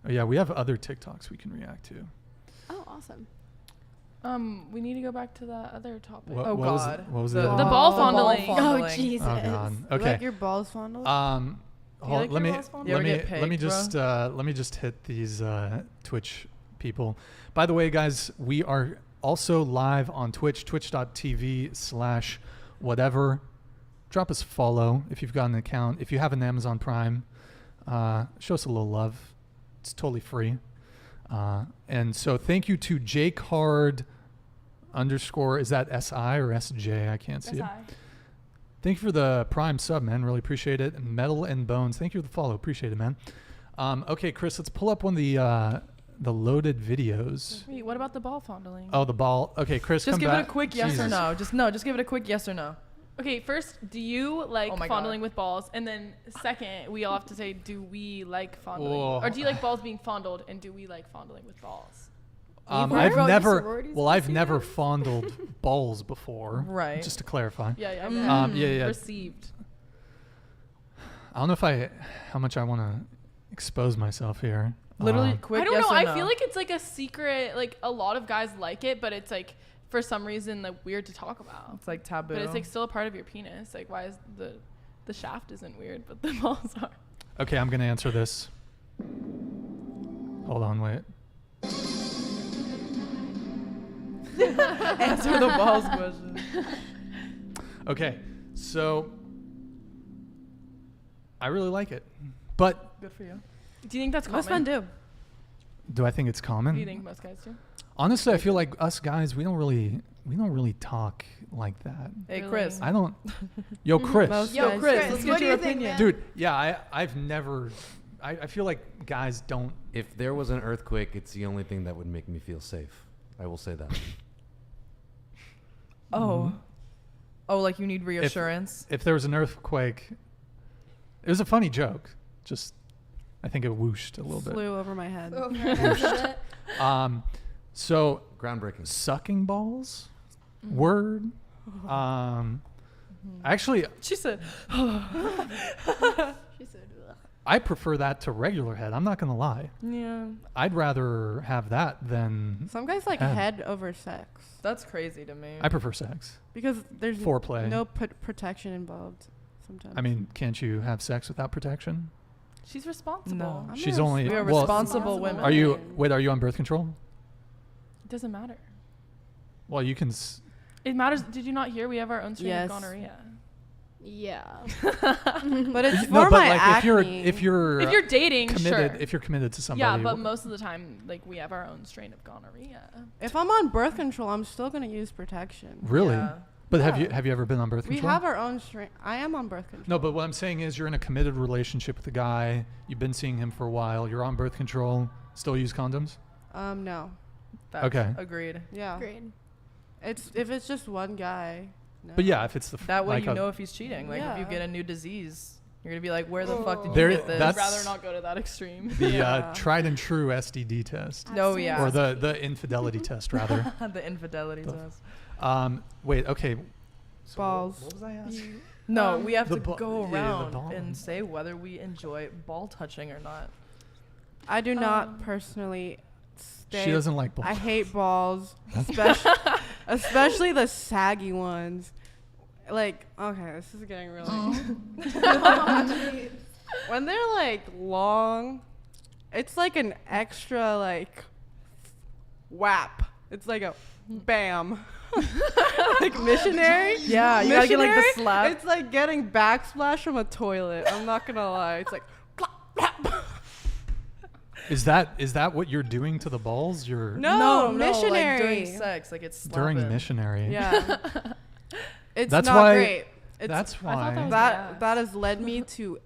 Oh yeah, we have other TikToks we can react to. Oh, awesome. We need to go back to that other topic. What, Oh, what was God. it? What was The- it? The ball fondling. Oh, Jesus. Oh god. You Okay. like your balls fondled? Hold, like let your me balls fondled? let You me ever get let me pegged, just let me just hit these Twitch people. By the way, guys, we are also live on Twitch, twitch.tv/whatever. Drop us a follow if you've got an account. If you have an Amazon Prime, show us a little love. It's totally free. And so thank you to jcard_ is that SI or SJ? I can't see it. Thank you for the Prime sub, man. Really appreciate it. And Metal and Bones, thank you for the follow. Appreciate it, man. Okay, Chris, let's pull up one of the loaded videos. Wait, what about the ball fondling? Oh, the ball. Okay, Chris, Just come give back. it a quick yes or no. Just give it a quick yes or no. Okay, first, do you like Oh my fondling God. with balls? And then second, we all have to say, do we like fondling? Whoa. Or do you like balls being fondled? And do we like fondling with balls? I've Either. never, Sororities well, I've this never year? fondled balls before. Right. Just to clarify. Yeah. Yeah. Received. I don't know how much I want to expose myself here. Literally, quick I don't yes know. or I no. feel like it's like a secret. Like a lot of guys like it, but it's like for some reason like weird to talk about. It's like taboo. But it's like still a part of your penis. Like why is the shaft isn't weird, but the balls are. Okay, I'm gonna answer this. Hold on, wait. Answer the balls question. Okay, so I really like it, but Good for you. Do you think that's common? Most men do. do I think it's common? Do you think most guys do? Honestly, I feel like us guys, we don't really talk like that. Hey, Really? Chris. I don't. Yo, Chris. Most Yo, guys Chris, do. let's what get do your you think, opinion. man? Dude, yeah, I've never. I feel like guys don't. If there was an earthquake, it's the only thing that would make me feel safe. I will say that. Oh. Oh, like you need reassurance? If there was an earthquake, it was a funny joke. Just, I think it whooshed a little bit. Flew over my head. Over my head a little bit. So Groundbreaking. sucking balls, word. Actually, She said, She said, ugh. I prefer that to regular head. I'm not gonna lie. yeah. I'd rather have that than Some guys like Head. head over sex That's crazy to me. I prefer sex. because there's Foreplay. no protection involved. Sometimes. I mean, can't you have sex without protection? She's responsible. No. I'm She's a only. We are well, responsible women. Are you? Wait, are you on birth control? It doesn't matter. Well, you can. It matters. Did you not hear? We have our own strain Yes. of gonorrhea. Yeah. But it's for No, but my like acne. if you're If you're dating, committed, sure. if you're committed to somebody. Yeah, but most of the time, like we have our own strain of gonorrhea. If I'm on birth control, I'm still gonna use protection. Really? Yeah. But Yeah. have you ever been on birth We control? have our own strain. I am on birth control. No, but what I'm saying is you're in a committed relationship with a guy. You've been seeing him for a while. You're on birth control. Still use condoms? No. That's Okay. Agreed. Yeah. Agreed. It's if it's just one guy. No. But yeah, if it's the That way like you a- know if he's cheating. Like if you Yeah. get a new disease, you're gonna be like, where the fuck did There- you get this? I'd that's- rather not go to that extreme. the Yeah. tried and true STD test, No, yeah. or the infidelity test rather. the infidelity The- test. Wait, okay. So Balls. What was I asking? No, we have the to ba- go yeah, the around ball. and say whether we enjoy ball touching or not. I do not personally. She doesn't like balls. I hate balls, especially the saggy ones. Like, okay, this is getting really. When they're like long, it's like an extra like whap. It's like a bam. Like missionary. Yeah, you gotta get like the Missionary, slap. It's like getting backsplash from a toilet. I'm not gonna lie. It's like plop, plop. Is that what you're doing to the balls? You're No, like missionary. during sex, like it's during slapping. missionary. Yeah. It's That's not why- great. It's, That's thought why. that was- that has led me to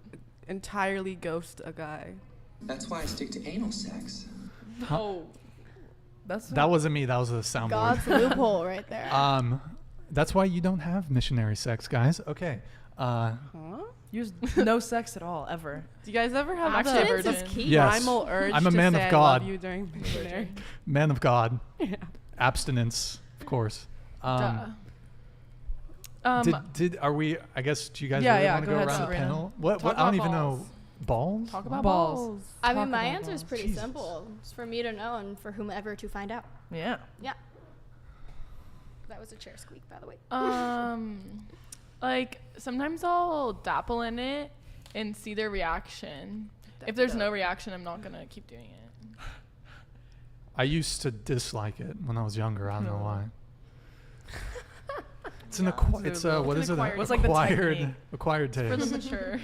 entirely ghost a guy. That's why I stick to anal sex. Oh, That wasn't me. That was a soundboard. God's loophole right there. That's why you don't have missionary sex, guys. Okay. Huh? Use no sex at all ever. Do you guys ever have I'm the actually a Abstinence is virgin. key. Yes. primal urge I'm a to man say of I God. love you during missionary? Man of God. Yeah. Abstinence, of course. duh. Are we? I guess. Do you guys Yeah, really yeah, want to go go ahead, around the Sabrina. panel? What? Talk I don't about even balls. know. Balls? Talk about Balls. balls. I mean, Talk my about answer is balls. pretty Jesus. simple. It's for me to know and for whomever to find out. Yeah. Yeah. That was a chair squeak, by the way. Like sometimes I'll dabble in it and see their reaction. If there's no reaction, I'm not gonna keep doing it. I used to dislike it when I was younger. I don't know why. It's an it's a what is it? acquired What's like the technique? Acquired For the taste. mature.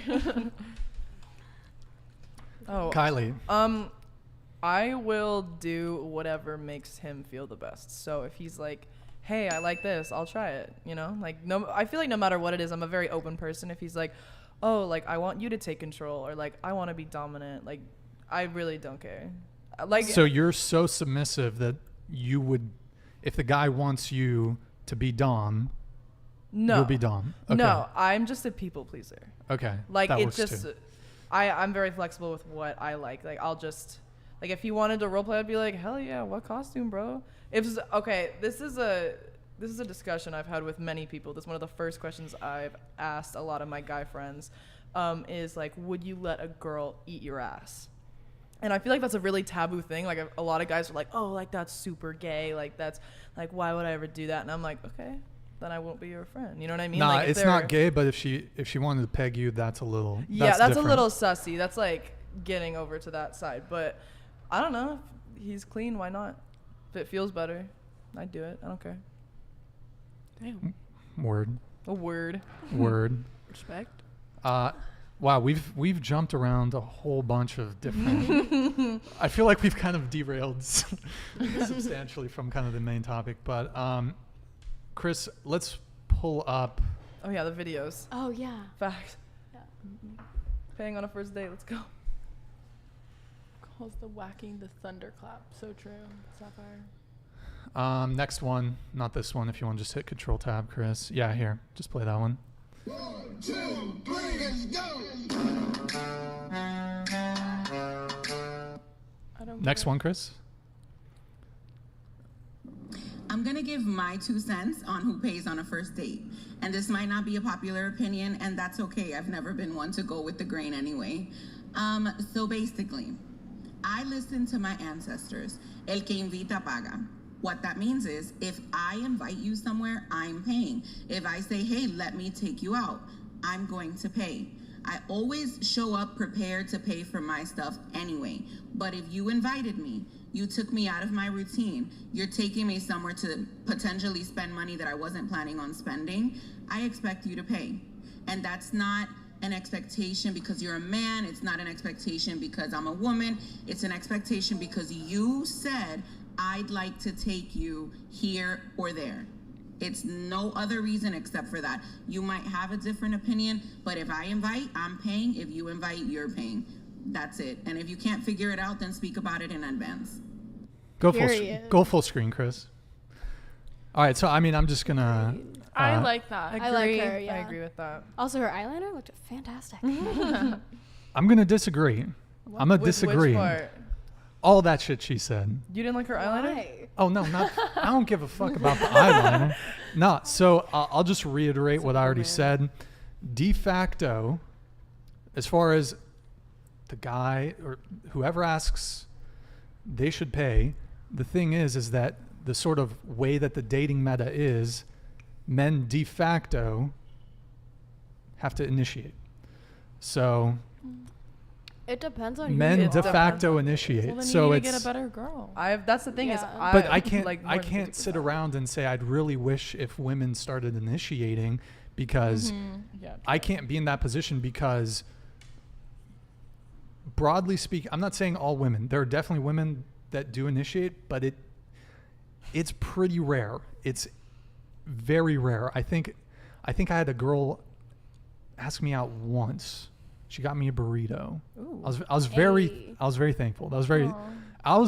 Oh. Kylie. I will do whatever makes him feel the best. So if he's like, hey, I like this, I'll try it, you know? Like, no, I feel like no matter what it is, I'm a very open person. If he's like, oh, like, I want you to take control, or like, I want to be dominant, like, I really don't care. Like, so you're so submissive that you would, if the guy wants you to be dom, you'll be dom. Okay. No, I'm just a people pleaser. Okay. Like, that it's works just, too. I'm very flexible with what I like. Like, I'll just, like, if he wanted to roleplay, I'd be like, hell yeah, what costume, bro? Okay, this is a discussion I've had with many people. This is one of the first questions I've asked a lot of my guy friends, is like, would you let a girl eat your ass? And I feel like that's a really taboo thing. Like, a lot of guys are like, oh, like, that's super gay. Like, that's, like, why would I ever do that? And I'm like, okay, then I won't be your friend. You know what I mean? Nah, like, it's not gay, but if she wanted to peg you, that's a little, that's different. a little sussy. That's, like, getting over to that side. But I don't know. If he's clean, why not? If it feels better, I'd do it. I don't care. Damn. Word. A word. Word. Respect. Wow, we've jumped around a whole bunch of different. I feel like we've kind of derailed substantially from kind of the main topic, but Chris, let's pull up. Oh yeah, the videos. Oh yeah. Facts. Yeah. Paying on a first date. Let's go. Calls the whacking the thunderclap. So true. Sapphire. Next one, not this one. If you want to just hit Control Tab, Chris. Yeah, here, just play that one. 1, 2, 3, let's go. Next one, Chris. I'm going to give my 2 cents on who pays on a first date. And this might not be a popular opinion, and that's okay. I've never been one to go with the grain anyway. So basically, I listen to my ancestors. El que invita paga. What that means is, if I invite you somewhere, I'm paying. If I say, hey, let me take you out, I'm going to pay. I always show up prepared to pay for my stuff anyway. But if you invited me, you took me out of my routine, you're taking me somewhere to potentially spend money that I wasn't planning on spending, I expect you to pay. And that's not an expectation because you're a man. It's not an expectation because I'm a woman. It's an expectation because you said, I'd like to take you here or there. It's no other reason except for that. You might have a different opinion, but if I invite, I'm paying. If you invite, you're paying. That's it. And if you can't figure it out, then speak about it in advance. Go full screen, Chris. All right, so I mean, I'm just gonna. I like that. I like her. Yeah. I agree with that. Also, her eyeliner looked fantastic. I'm gonna disagree. I'm gonna disagree. Which part? All that shit she said. You didn't like her eyeliner? Why? Oh no, not. I don't give a fuck about the eyeliner. No, so I'll just reiterate what I already said. De facto, as far as the guy or whoever asks, they should pay. The thing is that the sort of way that the dating meta is, men de facto have to initiate. So It depends on men who you de are. facto initiate. Well, then so you need it's to get a better girl. That's the thing is, Yeah. but I can't like I can't sit around and say I'd really wish if women started initiating because Yeah. I can't be in that position because broadly speaking, I'm not saying all women. There are definitely women that do initiate, but it's pretty rare. It's very rare. I think I had a girl ask me out once. She got me a burrito. Ooh. I was very thankful. That was very I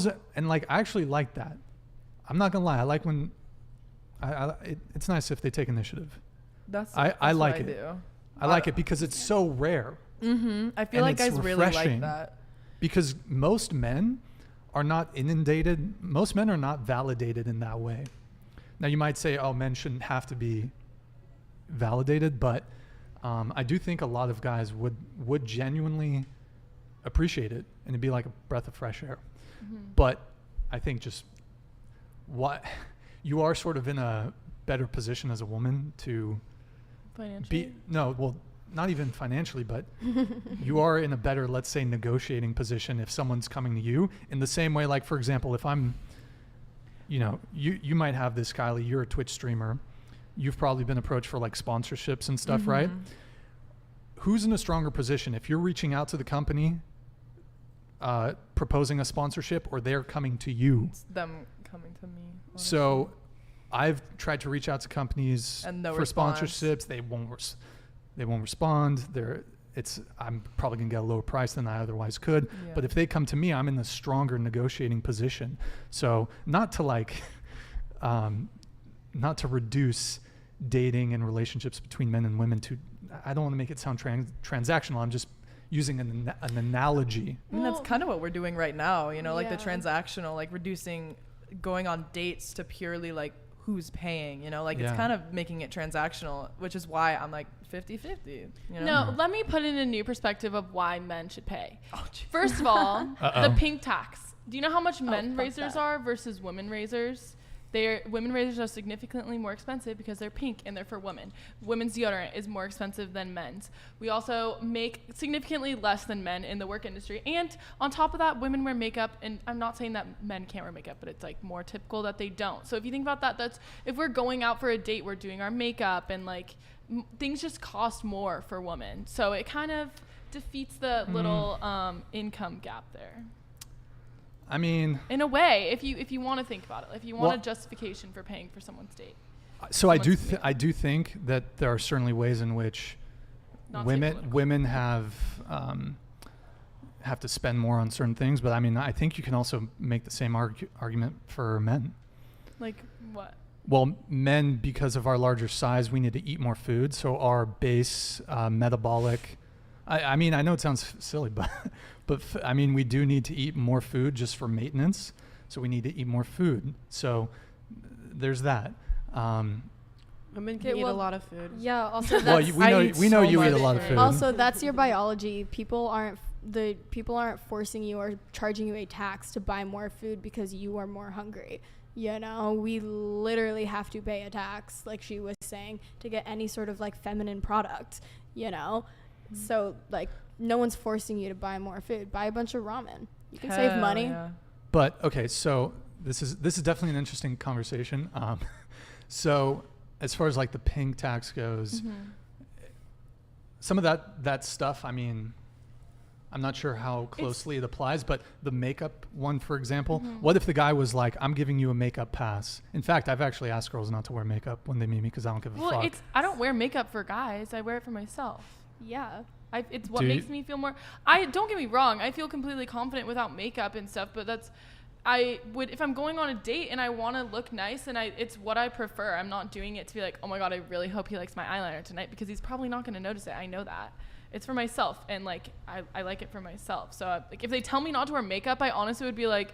actually liked that. I'm not gonna lie. I like when it's nice if they take initiative. I like it. I like it because it's so rare. Mm-hmm. I feel like guys really like that. Because most men are not inundated. Most men are not validated in that way. Now you might say, oh, men shouldn't have to be validated, but I do think a lot of guys would genuinely appreciate it and it'd be like a breath of fresh air. Mm-hmm. But I think just you are sort of in a better position as a woman to financially? Not even financially, but you are in a better, let's say, negotiating position if someone's coming to you in the same way. Like, for example, if I'm, you might have this, Kylie, you're a Twitch streamer. You've probably been approached for like sponsorships and stuff, right? Who's in a stronger position? If you're reaching out to the company proposing a sponsorship or they're coming to you. It's them coming to me. Honestly. So I've tried to reach out to companies And no for response. sponsorships. They won't respond. I'm probably gonna get a lower price than I otherwise could. Yeah. But if they come to me, I'm in a stronger negotiating position. So not to not to reduce dating and relationships between men and women to, I don't want to make it sound transactional. I'm just using an analogy. I mean, that's kind of what we're doing right now, you know, like the Yeah. transactional, like reducing going on dates to purely like who's paying, you know, like Yeah. it's kind of making it transactional, which is why I'm like 50-50, you know? No, let me put in a new perspective of why men should pay. Oh, geez. First of all, the pink tax. Do you know how much men fuck razors that. are versus women razors? Women razors are significantly more expensive because they're pink and they're for women. Women's deodorant is more expensive than men's. We also make significantly less than men in the work industry. And on top of that, women wear makeup, and I'm not saying that men can't wear makeup, but it's like more typical that they don't. So if you think about that, that's if we're going out for a date, we're doing our makeup and like things just cost more for women. So it kind of defeats the little income gap there. I mean, In a way, if you want to think about it, if you want Well- a justification for paying for someone's date. so I do Someone's I do think that there are certainly ways in which Not women have to spend more on certain things, but I mean, I think you can also make the same argument for men. Like what? Well, men, because of our larger size, we need to eat more food. So our base metabolic, I mean, I know it sounds silly, but I mean, we do need to eat more food just for maintenance. So we need to eat more food. So there's that. Women can Okay, eat well, a lot of food. Yeah. Also, Well, that's we know you eat a lot of food. also that's your biology. People aren't forcing you or charging you a tax to buy more food because you are more hungry. You know, we literally have to pay a tax, like she was saying, to get any sort of like feminine product, you know? So like no one's forcing you to buy more food. Buy a bunch of ramen. You can save money. Yeah. But okay, so this is definitely an interesting conversation. So as far as like the pink tax goes, some of that stuff, I mean, I'm not sure how closely it applies, but the makeup one, for example, what if the guy was like, I'm giving you a makeup pass? In fact, I've actually asked girls not to wear makeup when they meet me because I don't give a fuck. Well, I don't wear makeup for guys. I wear it for myself. Yeah. It's what makes me feel more. Don't get me wrong. I feel completely confident without makeup and stuff, but if I'm going on a date and I want to look nice and it's what I prefer. I'm not doing it to be like, oh my God, I really hope he likes my eyeliner tonight, because he's probably not going to notice it. I know that. It's for myself, and like I like it for myself. So like if they tell me not to wear makeup, I honestly would be like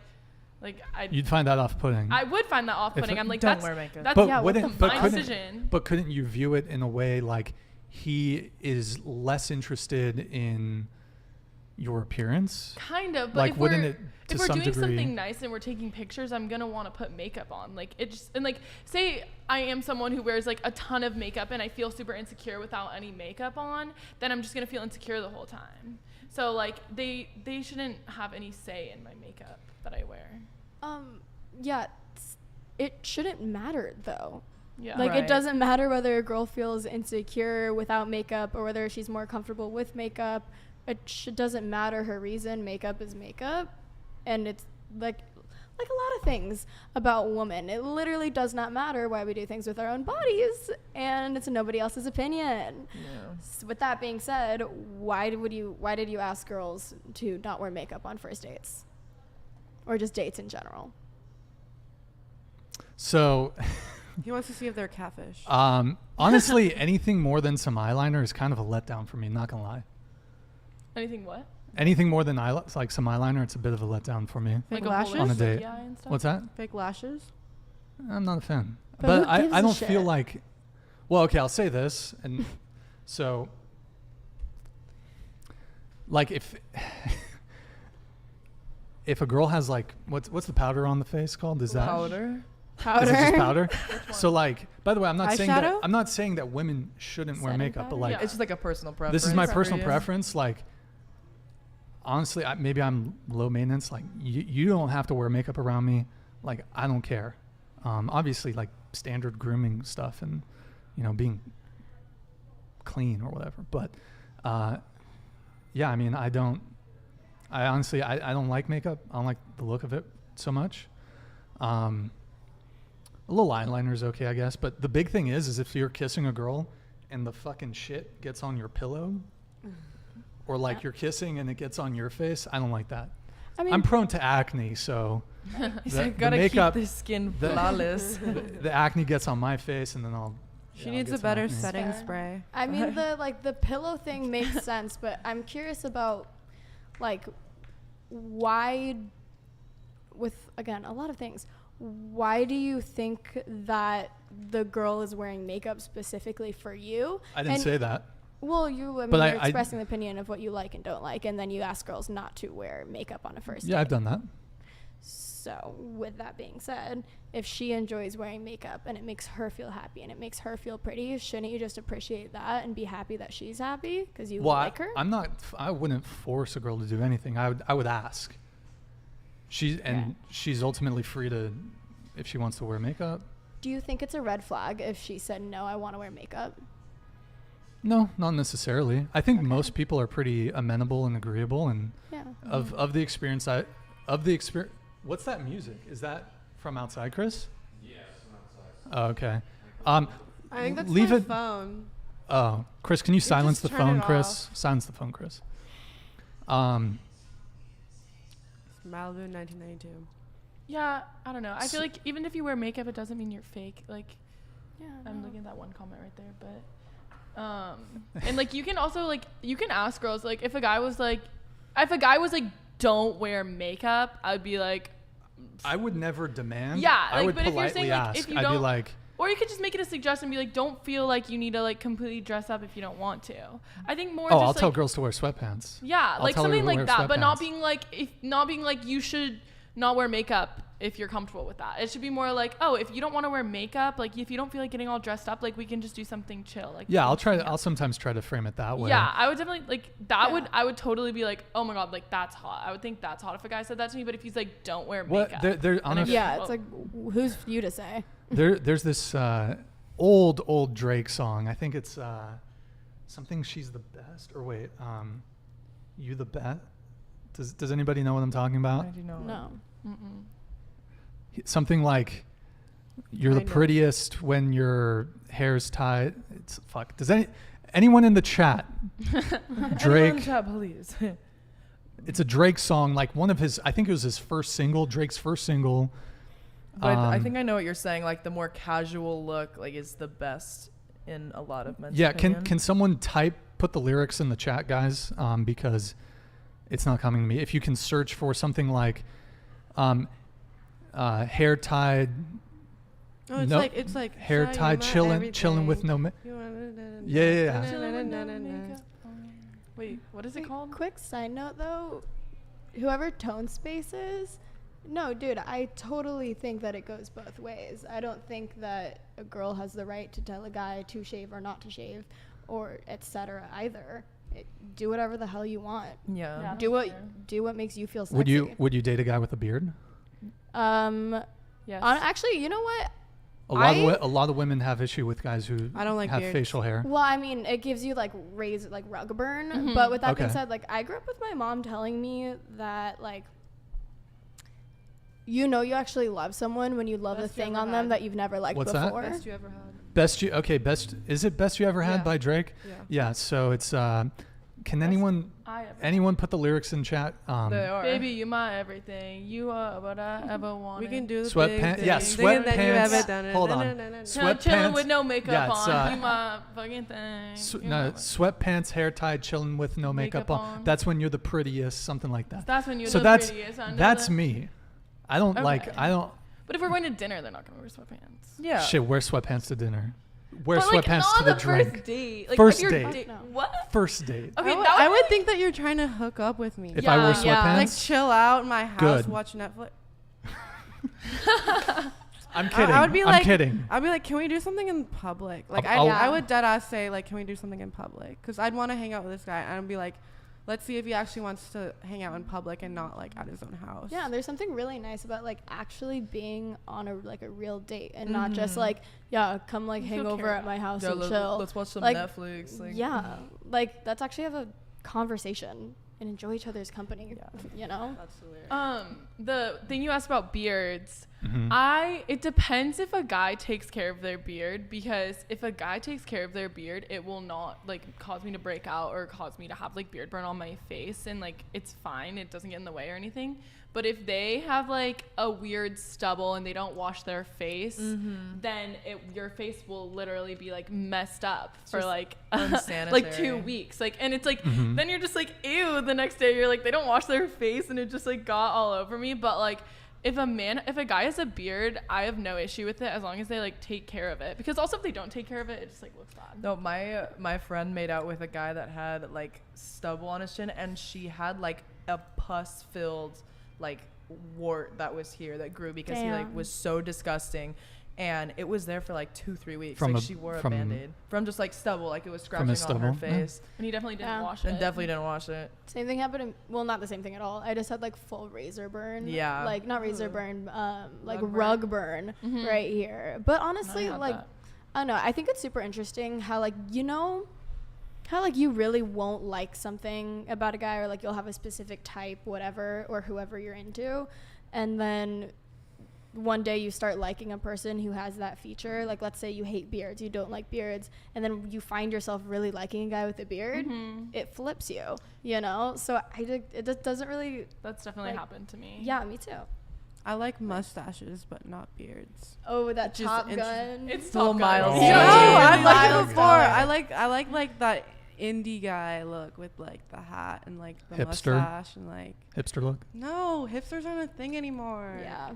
you'd find that off-putting. I would find that off-putting. I'm like, don't that's wear makeup. That's But yeah, what's the wouldn't- but fine couldn't- decision. But couldn't you view it in a way like he is less interested in your appearance? Kind of, but Like, if wouldn't we're it, to if we're some doing degree- something nice and we're taking pictures, I'm gonna want to put makeup on. Like it just, and like say I am someone who wears like a ton of makeup and I feel super insecure without any makeup on, then I'm just gonna feel insecure the whole time. So like they shouldn't have any say in my makeup that I wear. Yeah, it shouldn't matter though. Yeah. Like Right. it doesn't matter whether a girl feels insecure without makeup or whether she's more comfortable with makeup. It doesn't matter her reason. Makeup is makeup, and it's like a lot of things about women. It literally does not matter why we do things with our own bodies, and it's nobody else's opinion. Yeah. So with that being said, why did you ask girls to not wear makeup on first dates, or just dates in general? So He wants to see if they're catfish. honestly, anything more than some eyeliner is kind of a letdown for me, not gonna lie. Anything what? Anything more than like some eyeliner, it's a bit of a letdown for me. Fake Like lashes? On a date. Yeah, and stuff? What's that? Fake lashes? I'm not a fan. But But who gives I a don't shit? feel like, well, okay, I'll say this. And so, like if a girl has like, what's the powder on the face called? Is that Powder. Is it just powder? So like, by the way, I'm not Eyeshadow? saying that women shouldn't wear Setting makeup, but powder? like, Yeah. It's just like a personal preference. this is my for personal you. preference. Like, honestly, maybe I'm low maintenance. Like, you don't have to wear makeup around me. Like, I don't care. Obviously, like standard grooming stuff and, being clean or whatever. But, yeah, I mean, I don't I honestly, I don't like makeup. I don't like the look of it so much. A little eyeliner is okay, I guess. But the big thing is if you're kissing a girl and the fucking shit gets on your pillow, or like you're kissing and it gets on your face, I don't like that. I mean, I'm prone to acne, so gotta makeup, keep the skin flawless. The acne gets on my face, and then She needs a better setting spray. I mean, the pillow thing makes sense, but I'm curious about like why, with again a lot of things, why do you think that the girl is wearing makeup specifically for you? I didn't say that. Well, you're expressing the opinion of what you like and don't like, and then you ask girls not to wear makeup on a first date. Yeah, I've done that. So, with that being said, if she enjoys wearing makeup and it makes her feel happy and it makes her feel pretty, shouldn't you just appreciate that and be happy that she's happy because you like her? I wouldn't force a girl to do anything. I would ask. She's ultimately free to, if she wants to wear makeup. Do you think it's a red flag if she said, no, I want to wear makeup? No, not necessarily. I think most people are pretty amenable and agreeable, and of the experience, what's that music? Is that from outside, Chris? Yes, from outside. Oh, okay. I think that's my phone. Oh, Chris, can you silence the phone, Chris? Off. Silence the phone, Chris. It's Malibu 1992. Yeah, I don't know. I feel like even if you wear makeup, it doesn't mean you're fake. Like, I'm looking at that one comment right there, but. And like you can also like you can ask girls like if a guy was like don't wear makeup, I'd be like I would never demand. Yeah, I would but if you're politely saying like ask. if you I'd don't, be like, or you could just make it a suggestion, be like, don't feel like you need to like completely dress up if you don't want to. I think more. I'll tell girls to wear sweatpants. Yeah, like something like that, but not being like you should not wear makeup if you're comfortable with that. It should be more like, oh, if you don't want to wear makeup, like if you don't feel like getting all dressed up, like we can just do something chill. Like I'll sometimes try to frame it that way. Yeah, I would definitely like that. I would totally be like, oh my god, like that's hot. I would think that's hot if a guy said that to me. But if he's like, don't wear makeup, it's like, who's you to say? There's this old Drake song. I think it's something she's the best. Or wait, you the best. Does anybody know what I'm talking about? I do know. No. Mm-mm. Something like you're the prettiest when your hair's tied. It's fuck. Does anyone in the chat? Drake. Anyone in the chat, please. It's a Drake song, like one of his. I think it was his first single. Drake's first single. But I think I know what you're saying. Like the more casual look, like is the best in a lot of men's. opinion. Can someone put the lyrics in the chat, guys? Because it's not coming to me. If you can search for something like. Hair tied. Oh, it's like hair tied, chilling with no. Yeah. Wait, what is it called? Quick side note though, whoever tone space is, no, dude, I totally think that it goes both ways. I don't think that a girl has the right to tell a guy to shave or not to shave, or etc. either. Do whatever the hell you want. Yeah. Do what makes you feel sexy. Would you date a guy with a beard? Yes. Actually, you know what? A lot of women have issue with guys who have beards. facial hair. Well, I mean, it gives you like rug burn. Mm-hmm. But with that being said, like I grew up with my mom telling me that like you actually love someone when you love the thing on them that you've never liked before. That? Best you ever had. Is it Best You Ever Had by Drake? Yeah. So it's can anyone put the lyrics in chat? They are. Baby, you my everything. You are what I ever wanted. We can do the sweatpants. Yeah, sweatpants. Hold on. Sweatpants. Chilling with no makeup on. You my fucking thing. Sweatpants, hair tied, chilling with no makeup on. That's when you're the prettiest. Something like that. That's when you're the prettiest. That's me. I don't like. I don't. But if we're going to dinner, they're not going to wear sweatpants. Yeah. Shit, wear sweatpants to dinner. Wear but sweatpants to the drink. First date. Like first date. What? First date. Okay, I would think that you're trying to hook up with me. If I wear sweatpants? Yeah. Like chill out in my house, watch Netflix. I'm kidding. I'm kidding. I'd be like, can we do something in public? Like I would dead ass say like, can we do something in public? Because I'd want to hang out with this guy and I'd be like, let's see if he actually wants to hang out in public and not like at his own house. Yeah, there's something really nice about like actually being on a real date and not just like, come like hang over at my house and chill. Let's watch some like, Netflix. Like, like let's actually have a conversation and enjoy each other's company. You know. That's hilarious. The thing you asked about beards, Mm-hmm. it depends if a guy takes care of their beard, because if a guy takes care of their beard, it will not like cause me to break out or cause me to have like beard burn on my face, and like it's fine, it doesn't get in the way or anything. But if they have like a weird stubble and they don't wash their face, then your face will literally be like messed up for like like 2 weeks. Like, and it's like, then you're just like, ew, the next day you're like, they don't wash their face and it just like got all over me. But like, if a guy has a beard, I have no issue with it as long as they like take care of it. Because also if they don't take care of it, it just like looks bad. No, my friend made out with a guy that had like stubble on his chin, and she had like a pus-filled like wart that was here that grew because he like was so disgusting, and it was there for like 2-3 weeks. Like she wore a band-aid from just like stubble, like it was scratching on her face. And he definitely didn't wash it. And definitely didn't wash it. Same thing happened well, not the same thing at all. I just had like full razor burn. Yeah. Like not razor burn, like rug burn right here. But honestly, like I don't know, I think it's super interesting how like, you know, how like you really won't like something about a guy, or like you'll have a specific type, whatever, or whoever you're into, and then one day you start liking a person who has that feature. Like let's say you hate beards, you don't like beards, and then you find yourself really liking a guy with a beard. It flips you, you know. So it just doesn't really. That's definitely happened to me. Yeah, me too. I like mustaches, but not beards. Oh, that Top Gun. It's Top Gun. Miles. No, I've liked it before. I like that indie guy look with like the hat and like the mustache and like hipster look. No, hipsters aren't a thing anymore. Yeah.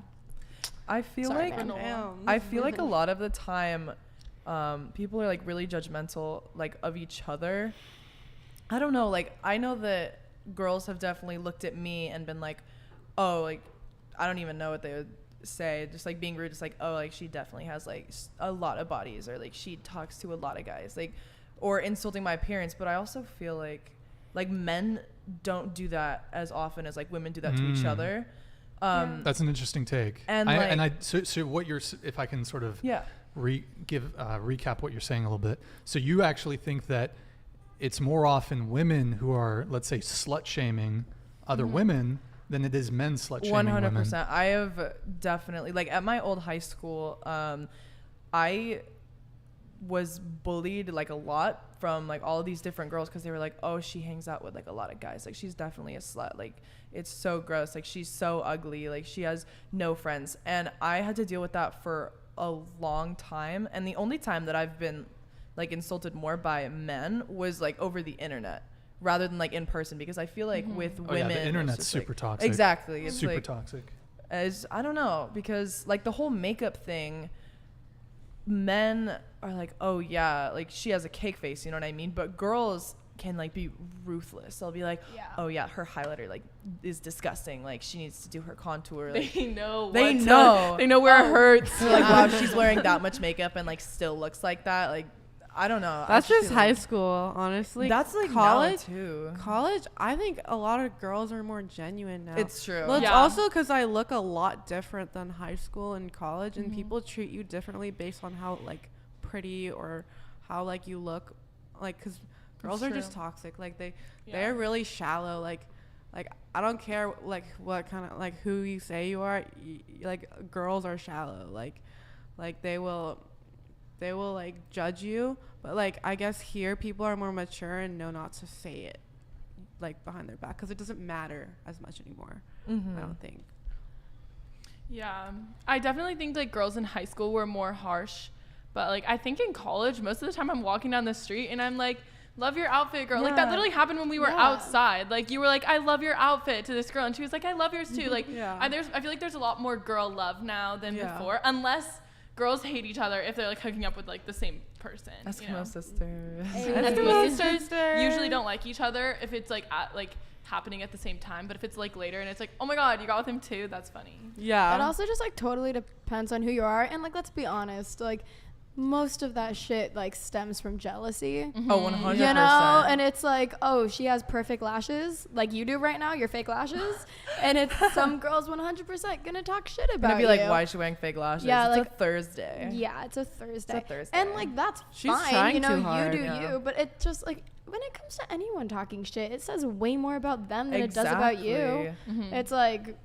I feel like a lot of the time people are like really judgmental like of each other. I don't know, like I know that girls have definitely looked at me and been like, oh, like I don't even know what they would say, just like being rude, just like, oh, like she definitely has like a lot of bodies, or like she talks to a lot of guys, like, or insulting my appearance. But I also feel like men don't do that as often as like women do that to each other. That's an interesting take. And so what you're, if I can sort of recap what you're saying a little bit. So you actually think that it's more often women who are, let's say, slut shaming other women than it is men slut shaming 100%. Women. I have definitely, like at my old high school, I was bullied like a lot from like all of these different girls, because they were like, oh, she hangs out with like a lot of guys, like she's definitely a slut, like it's so gross, like she's so ugly, like she has no friends. And I had to deal with that for a long time, and the only time that I've been like insulted more by men was like over the internet rather than like in person, because I feel like with women, the internet's super like, toxic. Exactly, it's super like, toxic. I don't know, because like the whole makeup thing, men are like, oh yeah, like she has a cake face, you know what I mean? But girls can like be ruthless. They'll be like, oh yeah, her highlighter like is disgusting, like she needs to do her contour. Like, they know where it hurts. Like, wow, she's wearing that much makeup and like still looks like that. Like, I don't know. That's just high school, honestly. That's like college too. College, I think a lot of girls are more genuine now. It's true. Well, it's also because I look a lot different than high school and college, and people treat you differently based on how like pretty or how like you look, like, because girls are just toxic. Like they're really shallow. Like I don't care like what kind of like who you say you are. Like girls are shallow. Like they will like judge you, but like I guess here people are more mature and know not to say it like behind their back, because it doesn't matter as much anymore. I don't think. Yeah, I definitely think like girls in high school were more harsh, but like I think in college most of the time I'm walking down the street and I'm like, love your outfit, girl. Like that literally happened when we were outside. Like you were like, I love your outfit to this girl, and she was like, I love yours too. Like I feel like there's a lot more girl love now than before, unless girls hate each other if they're like hooking up with like the same person. Eskimo sisters. Eskimo sisters usually don't like each other if it's like happening at the same time, but if it's like later and it's like, oh my god, you got with him too, that's funny. It also just like totally depends on who you are, and like let's be honest, like most of that shit like stems from jealousy. Oh, 100%. You know, and it's like, oh, she has perfect lashes like you do right now, your fake lashes, and it's some girls 100% gonna talk shit about Gonna be you. like, why is she wearing fake lashes? Yeah, it's like a Thursday. Yeah, it's a Thursday. It's a Thursday. And like that's She's fine, trying you know, too hard. you do Yeah. you, but it just like when it comes to anyone talking shit, it says way more about them than it does about you. It's like,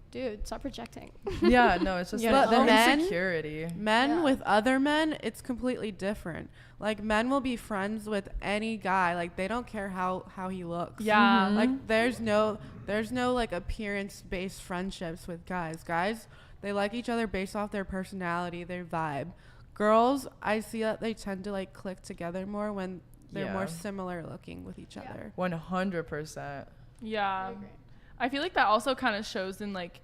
dude, stop projecting. Yeah, no, it's just You like know? But men- insecurity. Men with other men, it's completely different. Like men will be friends with any guy. Like they don't care how he looks. Yeah. Like there's no like appearance based friendships with guys. Guys, they like each other based off their personality, their vibe. Girls, I see that they tend to like click together more when they're more similar looking with each other. 100%. Yeah. I feel like that also kind of shows in like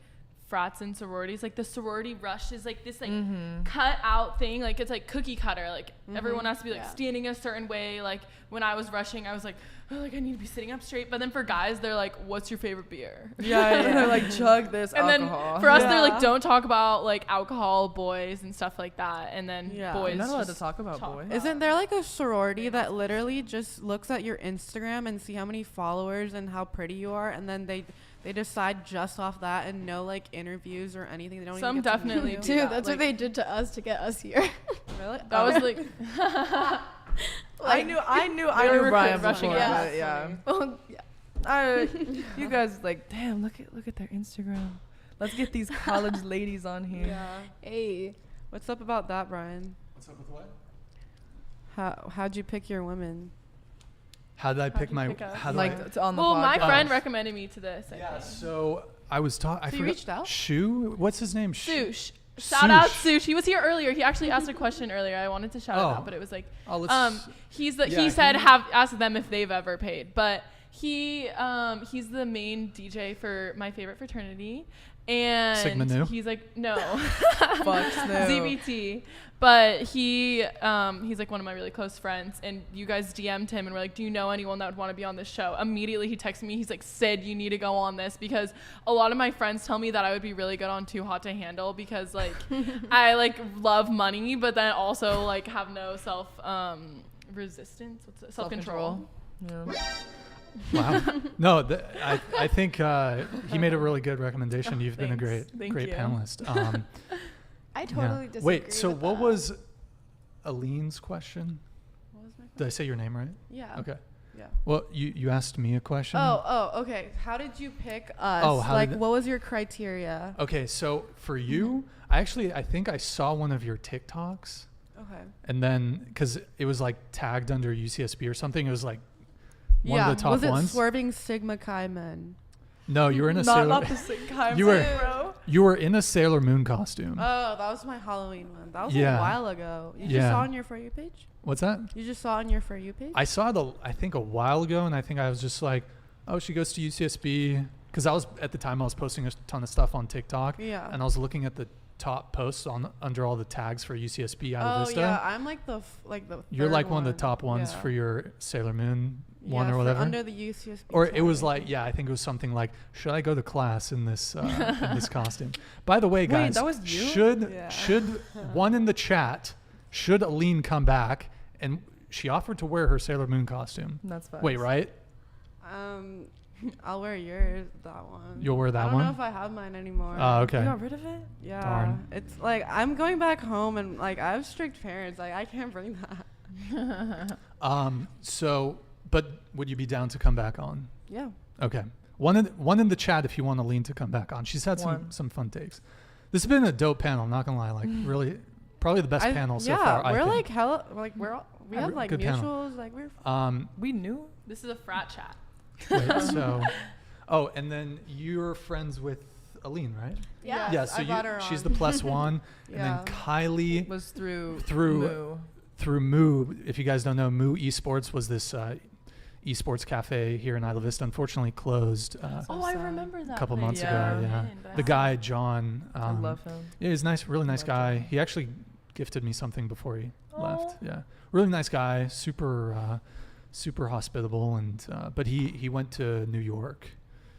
frats and sororities. Like the sorority rush is like this like cut out thing. Like it's like cookie cutter. Like everyone has to be like standing a certain way. Like when I was rushing, I was like, oh, like I need to be sitting up straight. But then for guys, they're like, what's your favorite beer? Yeah. They're like, chug this and alcohol. then for us, they're like, don't talk about like alcohol, boys and stuff like that. And then boys, I'm not allowed to just talk about boys. Isn't there like a sorority that literally just looks at your Instagram and see how many followers and how pretty you are, and then they decide just off that and no like interviews or anything? They don't Some even get definitely to do. Dude, that's what they did to us to get us here. Really? That was like I knew Brian rushing before, us. but yeah. Well, yeah. You guys like, damn, look at their Instagram. Let's get these college ladies on here. Yeah. Hey. What's up about that, Brian? What's up with what? How'd you pick your women? How did I pick my? pick us? How did Like I, it's on the well, my podcast. friend recommended me to this. I yeah. think. So I was talking. I So you forgot. reached out? Shu. What's his name? Sush. Shout out Sush. He was here earlier. He actually asked a question earlier. I wanted to shout it out, but it was like, he said ask them if they've ever paid. But he's the main DJ for my favorite fraternity, and Sigma Nu? he's like no, Fuck no. ZBT. But he's like one of my really close friends, and you guys DM'd him and were like, do you know anyone that would want to be on this show? Immediately he texted me. He's like, Sid, you need to go on this, because a lot of my friends tell me that I would be really good on Too Hot to Handle, because like I like love money, but then also like have no resistance. What's it? Self-control. Yeah. Wow. No, I think he made a really good recommendation. You've been a great Thank you. panelist. I totally disagree. Wait, so with what that. was Aline's question? What was my question? Did I say your name right? Yeah. Okay. Yeah. Well, you asked me a question. Oh, okay. How did you pick us? Oh, how like, did- what was your criteria? Okay, so for you, I think I saw one of your TikToks. Okay. And then, because it was like tagged under UCSB or something, it was like one of the top was it ones. Swerving Sigma Chi Men? No, you were in a Not the same kind. Bro. You were in a Sailor Moon costume. Oh, that was my Halloween one. That was Yeah. a while ago. You just Yeah. saw on your For You page? What's that? You just saw on your For You page? I saw it, I think, a while ago, and I think I was just like, oh, she goes to UCSB. Because at the time, I was posting a ton of stuff on TikTok. Yeah. And I was looking at the top posts under all the tags for UCSB Isla Vista. Oh, yeah. I'm like the You're third like one of the top ones Yeah. for your Sailor Moon one Yeah, or for whatever. under the UCSB. Or it was tag. like, yeah, I think it was something like, should I go to class in this in this costume? By the way, guys, that was you? should one in the chat, should Aline come back? And she offered to wear her Sailor Moon costume. That's fine. Wait, right? I'll wear yours, that one. You'll wear that I don't one? know if I have mine anymore. Oh, okay. You got rid of it? Yeah. Darn. It's like I'm going back home and like I have strict parents. Like I can't bring that. So, but would you be down to come back on? Yeah. Okay. One in the chat if you want Aline to come back on. She's had some fun takes. This has been a dope panel, not gonna lie. Like really, probably the best panel so far. Yeah, we're I think. like hella like we have like Good panel. mutuals. Like we're we knew. This is a frat chat. Wait, so, and then you're friends with Aline, right? Yeah. Yeah. So I brought her she's on. the plus one, and Yeah. then Kylie Was through Moo. If you guys don't know, Moo Esports was this esports cafe here in Isla Vista. Unfortunately, closed. I remember that. A couple place. months Yeah. ago. Yeah. But The guy John. I love him. Yeah, he's nice, really nice Love guy. John. He actually gifted me something before he Aw. left. Yeah, really nice guy. Super hospitable, and but he went to New York,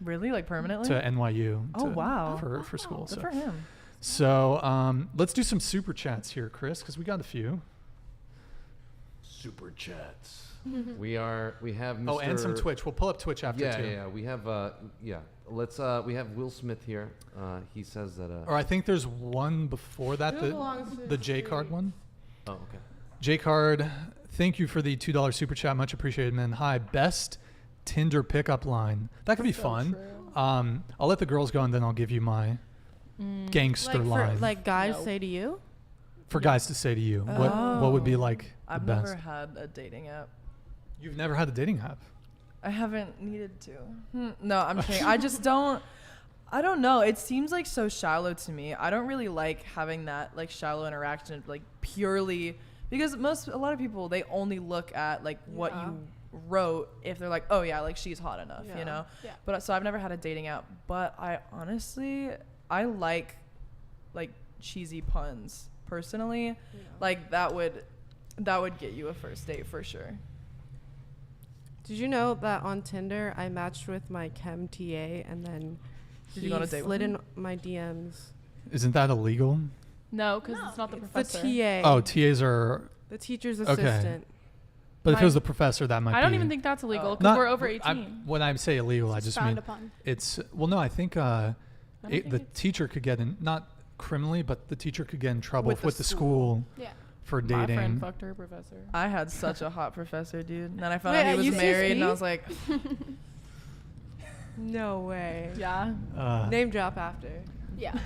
Really? Like permanently? to NYU. Oh, wow. For school. Good So for him. so let's do some super chats here, Chris, because we got a few. super chats. We have Mr. Oh, and some Twitch. We'll pull up Twitch after too. Yeah. We have Let's we have Will Smith here. He says that or I think there's one before that, the J card one. Oh, okay. J card, thank you for the $2 super chat, much appreciated, man. Hi, best Tinder pickup line. That could be fun. I'll let the girls go and then I'll give you my gangster line. Like guys say to you? For guys to say to you, what would be like the I've best? never had a dating app. You've never had a dating app? I haven't needed to. No, I'm kidding. I just don't. I don't know. It seems like so shallow to me. I don't really like having that like shallow interaction, like purely because a lot of people they only look at like what you wrote if they're like, oh yeah, like she's hot enough, you know. Yeah. But so I've never had a dating app. But I honestly like cheesy puns personally. Yeah. Like that would get you a first date for sure. Did you know that on Tinder I matched with my chem TA and then Did you go on a date with slid in him? my DMs? Isn't that illegal? No, because it's not the professor. The TA. Oh, TAs are The teacher's okay. assistant. But if it was the professor, that might be. I don't even think that's illegal because we're over 18. When I say illegal, I just mean it's I think the teacher could get in, not criminally, but the teacher could get in trouble with the school. Yeah. For dating. My friend fucked her professor. I had such a hot professor, dude. And then I found out he was married, and I was like, no way. Yeah. Name drop after. Yeah.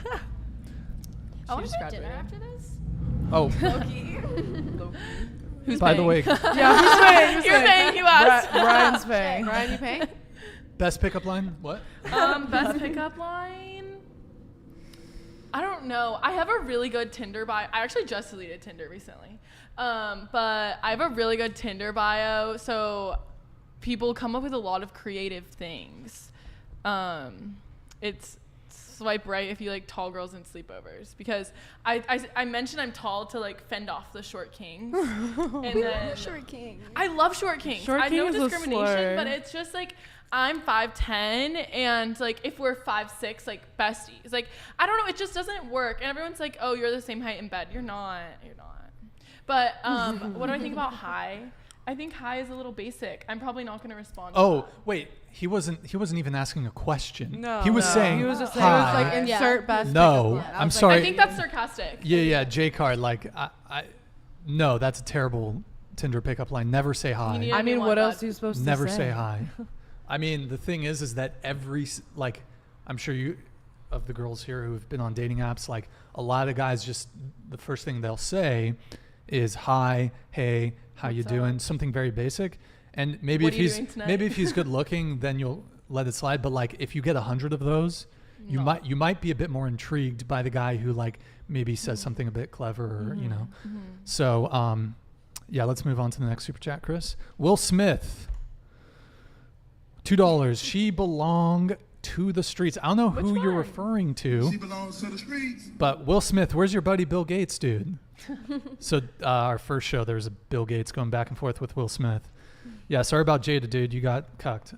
I want to have dinner after this. Oh. Loki. Who's By paying? the way. Yeah, who's paying? You're paying, you asked. Brian's paying. Brian, you paying? Best pickup line? What? Best pickup line? I don't know. I have a really good Tinder bio. I actually just deleted Tinder recently. But I have a really good Tinder bio. So people come up with a lot of creative things. It's swipe right if you like tall girls and sleepovers. Because I mentioned I'm tall to like fend off the short kings. And then Short king. I love short kings. Short I know king is a discrimination, slur. but it's just like I'm 5'10", and like if we're 5'6", like besties. Like I don't know, it just doesn't work. And everyone's like, "Oh, you're the same height in bed." You're not. But what do I think about high? I think high is a little basic. I'm probably not going to respond. Oh, wait. He wasn't even asking a question. No. He was saying He was just hi. saying, it was like insert best. No, I'm sorry. I think that's sarcastic. Yeah, J card. Like, no, that's a terrible Tinder pickup line. Never say hi. I mean, what else are you supposed to say? Never say hi. I mean, the thing is that I'm sure you, of the girls here who've been on dating apps, like a lot of guys just, the first thing they'll say is hi, hey, how you doing? Something very basic. And maybe if he's good looking, then you'll let it slide. But like, if you get 100 of those, you might be a bit more intrigued by the guy who like maybe says something a bit clever, or, you know. So, yeah, let's move on to the next super chat, Chris. Will Smith. $2. She belonged to the streets. I don't know who you're referring to. She belongs to the streets. But Will Smith, where's your buddy Bill Gates, dude? So our first show, there was a Bill Gates going back and forth with Will Smith. Yeah, sorry about Jada, dude. You got cucked.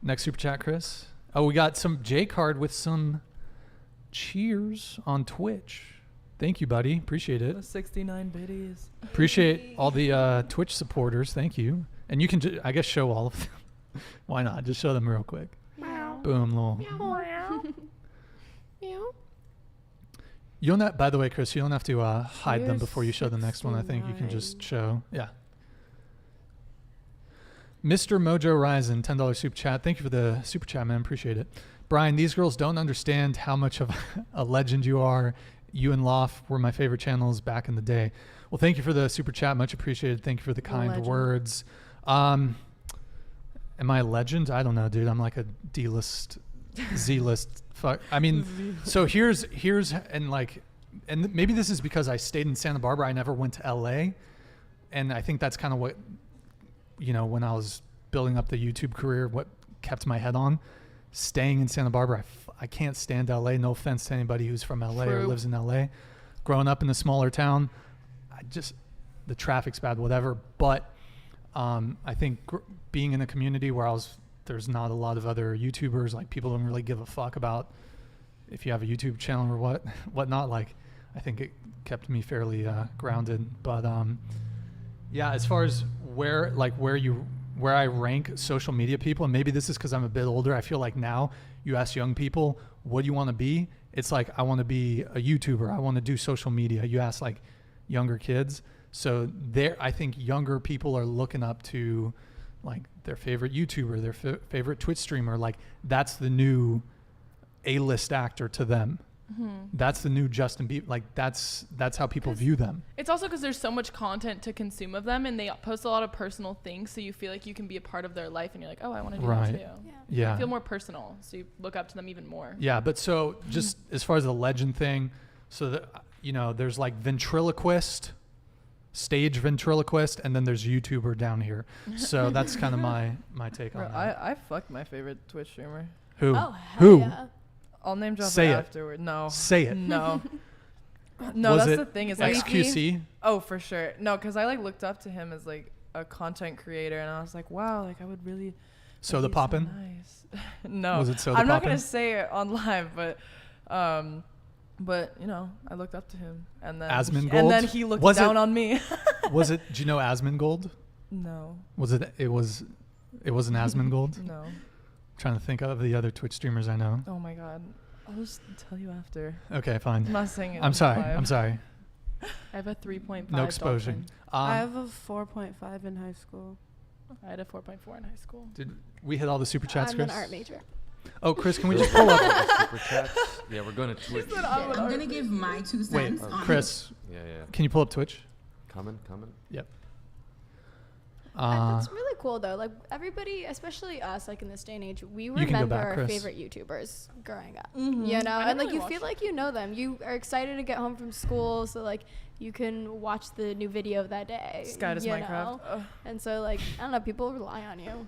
Next super chat, Chris. Oh, we got some J card with some cheers on Twitch. Thank you, buddy. Appreciate it. The 69 biddies. Appreciate all the Twitch supporters. Thank you. And you can, I guess, show all of them. Why not? Just show them real quick. Meow. Boom, little. Meow. Meow. You don't have, by the way, Chris, you don't have to hide them before you show the next one. I think you can just show. Yeah. Mr. Mojo Ryzen, $10 super chat. Thank you for the super chat, man. Appreciate it. Brian, these girls don't understand how much of a legend you are. You and Loft were my favorite channels back in the day. Well, thank you for the super chat. Much appreciated. Thank you for the kind words. Am I a legend? I don't know, dude. I'm like a D-list, Z-list. Fuck. I mean, so here's and maybe this is because I stayed in Santa Barbara. I never went to LA, and I think that's kind of what, you know, when I was building up the YouTube career, what kept my head on. Staying in Santa Barbara, I can't stand LA. No offense to anybody who's from LA or lives in LA. Growing up in a smaller town, the traffic's bad, whatever. But I think being in a community where there's not a lot of other YouTubers, like people don't really give a fuck about if you have a YouTube channel or whatnot. Like, I think it kept me fairly grounded. But Yeah, as far as where I rank social media people, and maybe this is because I'm a bit older, I feel like now you ask young people, what do you want to be? It's like, I want to be a YouTuber. I want to do social media. You ask like younger kids. So I think younger people are looking up to like their favorite YouTuber, their favorite Twitch streamer. Like that's the new A-list actor to them. That's the new Justin Bieber. Like that's how people view them. It's also because there's so much content to consume of them, and they post a lot of personal things, so you feel like you can be a part of their life, and you're like, oh, I want to do that too. Yeah. You feel more personal, so you look up to them even more. Yeah, but so just as far as the legend thing, so that there's like ventriloquist, stage ventriloquist, and then there's YouTuber down here. So that's kind of my take on that. I fucked my favorite Twitch streamer. Who? Oh, hell Who? yeah. I'll name drop Say it it. afterward. No. Say it. No. No, Was that's it the thing. Is like XQC? Oh, for sure. No, because I like looked up to him as like a content creator, and I was like, wow, like I would really. Soda he's Poppin'? So nice. No, Was it Soda I'm not Poppin'? gonna say it on live, but I looked up to him, and then he looked down on me. Was it? Do you know Asmongold? No. Was it? It wasn't Asmongold. No. Trying to think of the other Twitch streamers I know. Oh my god, I'll just tell you after. Okay, fine. I'm not saying it. I'm sorry. live. I'm sorry. I have a 3.5. No exposure. I have a 4.5 in high school. I had a 4.4 in high school. Did we hit all the super chats, I'm Chris? an art major. Oh, Chris, can we just pull up the super chats? Yeah, we're going to Twitch. I'm going to give my 2 cents. Wait, on Chris. Yeah. Can you pull up Twitch? Coming. Yep. That's really cool though. Like everybody, especially us, like in this day and age, we You can go remember back, our Chris. favorite YouTubers growing up. Mhm. You know, I and like really you watched feel like you know them. You are excited to get home from school, so like you can watch the new video of that day. Sky does you Minecraft. know? Ugh. And so like I don't know, people rely on you.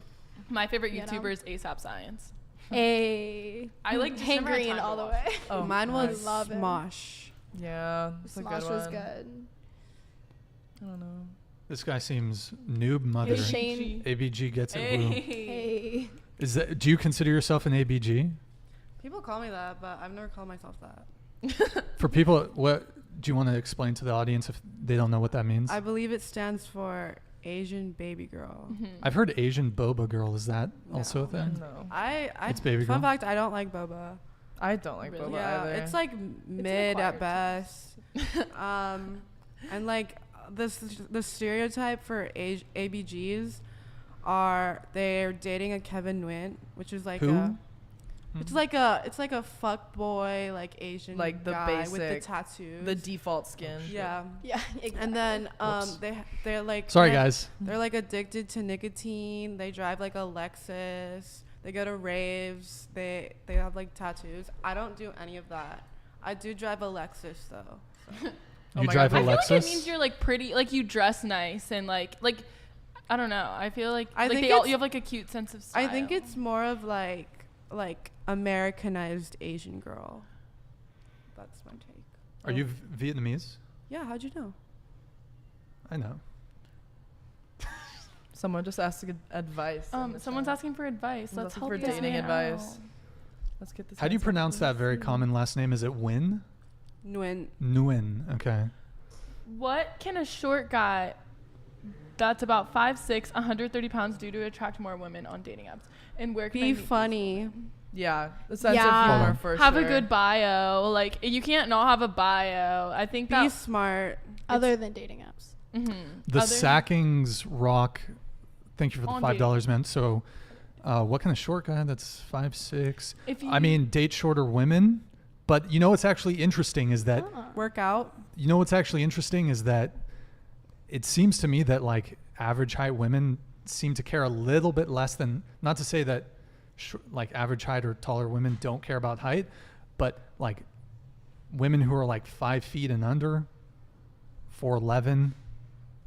My favorite You know? YouTuber is ASAP Science. I like just Hank never had Green time to all the watch way. Oh, Mine nice. was Love him. Smosh. Yeah, it's a Smosh good was one. good. I don't know. This guy seems noob mother. Shane. ABG gets it. Woo. Hey. Is that? Do you consider yourself an ABG? People call me that, but I've never called myself that. For people, what do you want to explain to the audience if they don't know what that means? I believe it stands for Asian baby girl. I've heard Asian boba girl. Is that also a thing? No. It's baby Fun girl? fact, I don't like boba. I don't like Really? boba Yeah, either. it's like mid at acquired best. And like the stereotype for ABGs are they're dating a Kevin Nguyen, which is like Who? it's like a fuck boy like Asian like the guy basic with the tattoos, the default skin. yeah. Yeah. Exactly. And then Whoops. they're like Sorry, they're- guys. They're like addicted to nicotine. They drive like a Lexus. They go to raves. They have like tattoos. I don't do any of that. I do drive a Lexus though. So. You my drive God. a I feel Lexus? like it means you're like pretty, like you dress nice and like I don't know. I feel like I think you have like a cute sense of style. I think it's more of like Americanized Asian girl. That's my take. Are you Vietnamese? Yeah, how'd you know? I know. Someone just asked advice. in the someone's chat. asking for advice. Someone's Let's asking help for this dating man advice. out. Let's get this. How do you answer. pronounce that very common last name? Is it Nguyen? Nguyen. Nguyen. Okay. What can a short guy that's about 5'6", 130 pounds do to attract more women on dating apps? And where can I Be meet funny. Yeah, the sense Yeah. of Hold humor on. for have sure. a good bio. Like you can't not have a bio. I think Be that. smart. other than dating apps. The Sackings Rock. Thank you for the On $5, man. So, what kind of short guy that's 5'6"? I you- mean, date shorter women. But you know what's actually interesting is that Work out. you know what's actually interesting is that it seems to me that like average height women seem to care a little bit less than, not to say that like average height or taller women don't care about height, but like women who are like 5 feet and under, 4'11",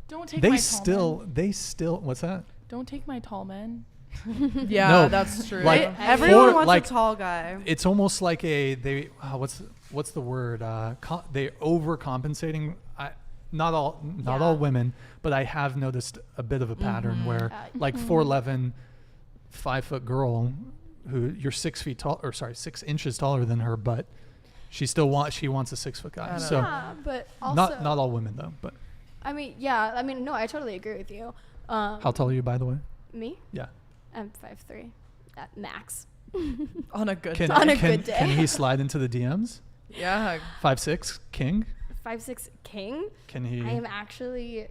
Don't take they my still tall men. what's that? Don't take my tall men. Yeah, No, that's true. like, Everyone for, wants like, a tall guy. It's almost like what's the word? They overcompensating. Not all women, but I have noticed a bit of a pattern where like 4'11", 5 foot girl who you're 6 feet tall, or sorry, 6 inches taller than her, but she wants a 6 foot guy. So Yeah, but also not all women though, but I mean, yeah. I mean, no, I totally agree with you. How tall are you, by the way? Me? Yeah. I'm 5'3" at max. On a good Can, day. On a can, good day. Can he slide into the DMs? Yeah. 5'6", king? 5'6" king. Can he? I am actually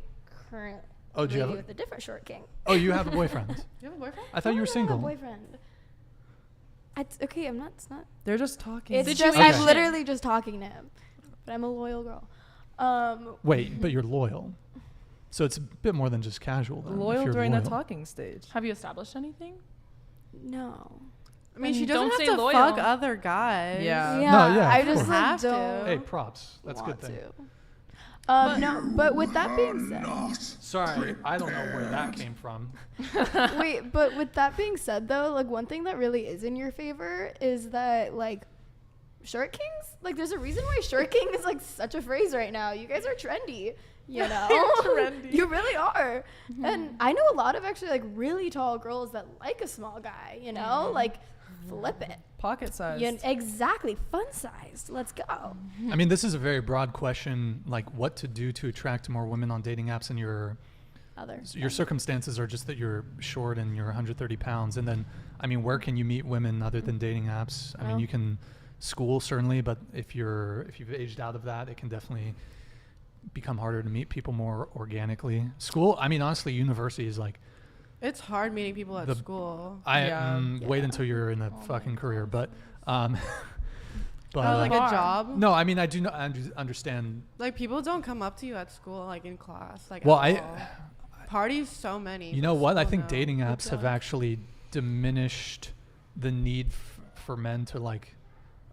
currently Oh, do you have with a different short king. Oh, you have a boyfriend? You have a boyfriend? I thought you were I single. have a boyfriend. Okay, I'm not. It's not. They're just talking. It's just Situation. I'm literally just talking to him, but I'm a loyal girl. Wait, but you're loyal. So it's a bit more than just casual. Then, if Loyal you're during loyal. the talking stage. Have you established anything? No. I mean, she don't doesn't say have to loyal. fuck other guys. Yeah. Yeah. No, yeah, I of just course. like, Have to. don't Hey, props. That's a good want thing. to. No, but with that being said, Sorry, I don't know where that came from. wait, but with that being said though, like one thing that really is in your favor is that like short kings, like there's a reason why short king is like such a phrase right now. You guys are trendy, you know? Trendy. You really are. And I know a lot of actually like really tall girls that like a small guy, you know? Like flip it. Pocket size. Exactly. Fun sized. Let's go. I mean, this is a very broad question, like what to do to attract more women on dating apps, and your circumstances are just that you're short and you're 130 pounds. And then, I mean, where can you meet women other than dating apps? I mean, you can school certainly, but if you've aged out of that, it can definitely become harder to meet people more organically. School, I mean, honestly, university is like, It's hard meeting people at school. Wait until you're in a fucking career, but like a job. No, I mean, I do not understand. Like people don't come up to you at school, like in class. Like Well, at all. Parties so many. You know what? I think now. dating apps have actually diminished the need for men to like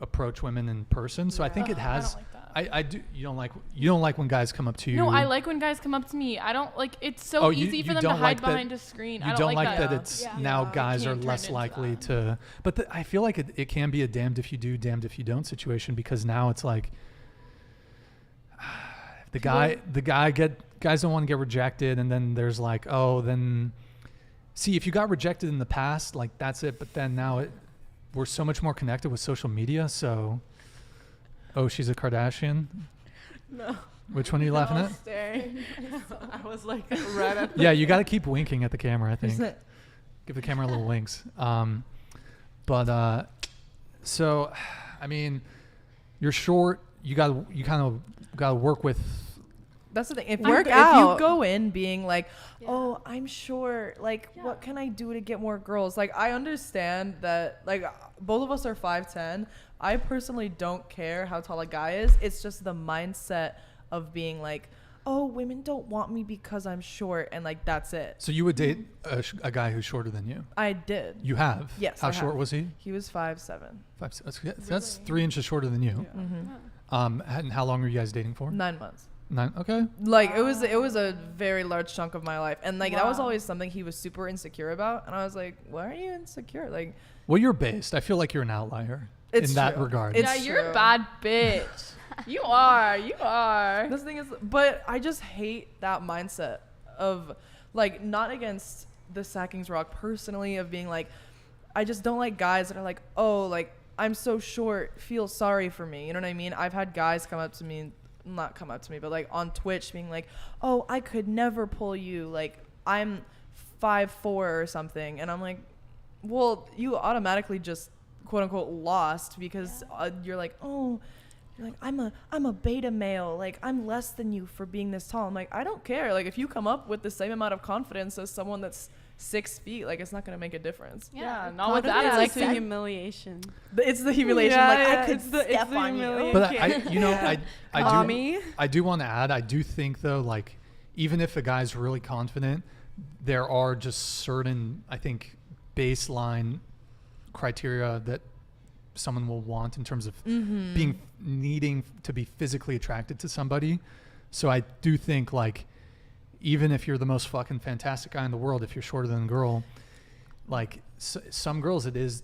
approach women in person. So I think it has. I don't like that. I do. You don't like when guys come up to you. No, I like when guys come up to me. I don't like. It's so easy for them to hide behind a screen. You I don't like that. it's now guys are less likely to. But I feel like it can be a damned if you do, damned if you don't situation, because now it's like guys don't want to get rejected, and then there's like, oh, then see, if you got rejected in the past, like that's it. But then now we're so much more connected with social media. So, oh, she's a Kardashian. No. Which one are you laughing at? I was like right at. Yeah, you got to keep winking at the camera, I think. Give the camera a little winks. So, I mean, you're short. You kind of got to work with. That's the thing. If Work you out. go in being like, oh, I'm short. Like, what can I do to get more girls? Like, I understand that, like, both of us are 5'10". I personally don't care how tall a guy is. It's just the mindset of being like, oh, women don't want me because I'm short. And, like, that's it. So you would date a guy who's shorter than you? I did. You have? Yes. How short was he? He was 5'7". That's 3 inches shorter than you. Yeah. Mm-hmm. And how long were you guys dating for? 9 months. 9. Okay. Like it was a very large chunk of my life, and like that was always something he was super insecure about, and I was like, why are you insecure? Like, well, you're based. I feel like you're an outlier in that regard. Yeah, you're a bad bitch. You are. This thing is, but I just hate that mindset of like, not against the Sackings Rock personally, of being like, I just don't like guys that are like, oh, like I'm so short, feel sorry for me. You know what I mean? I've had guys not come up to me, but like on Twitch being like, oh, I could never pull you, like I'm 5'4" or something, and I'm like, well, you automatically just quote unquote lost because you're like, oh, you're like, I'm a beta male, like I'm less than you for being this tall. I'm like, I don't care. Like if you come up with the same amount of confidence as someone that's 6 feet, like it's not gonna make a difference. Yeah, not with that. It's Like like the humiliation. It's the humiliation. Yeah, like yeah, I could step on you. But I do want to add, I do think though, like even if a guy's really confident, there are just certain, I think, baseline criteria that someone will want in terms of needing to be physically attracted to somebody. So I do think like, even if you're the most fucking fantastic guy in the world, if you're shorter than a girl, like some girls, it is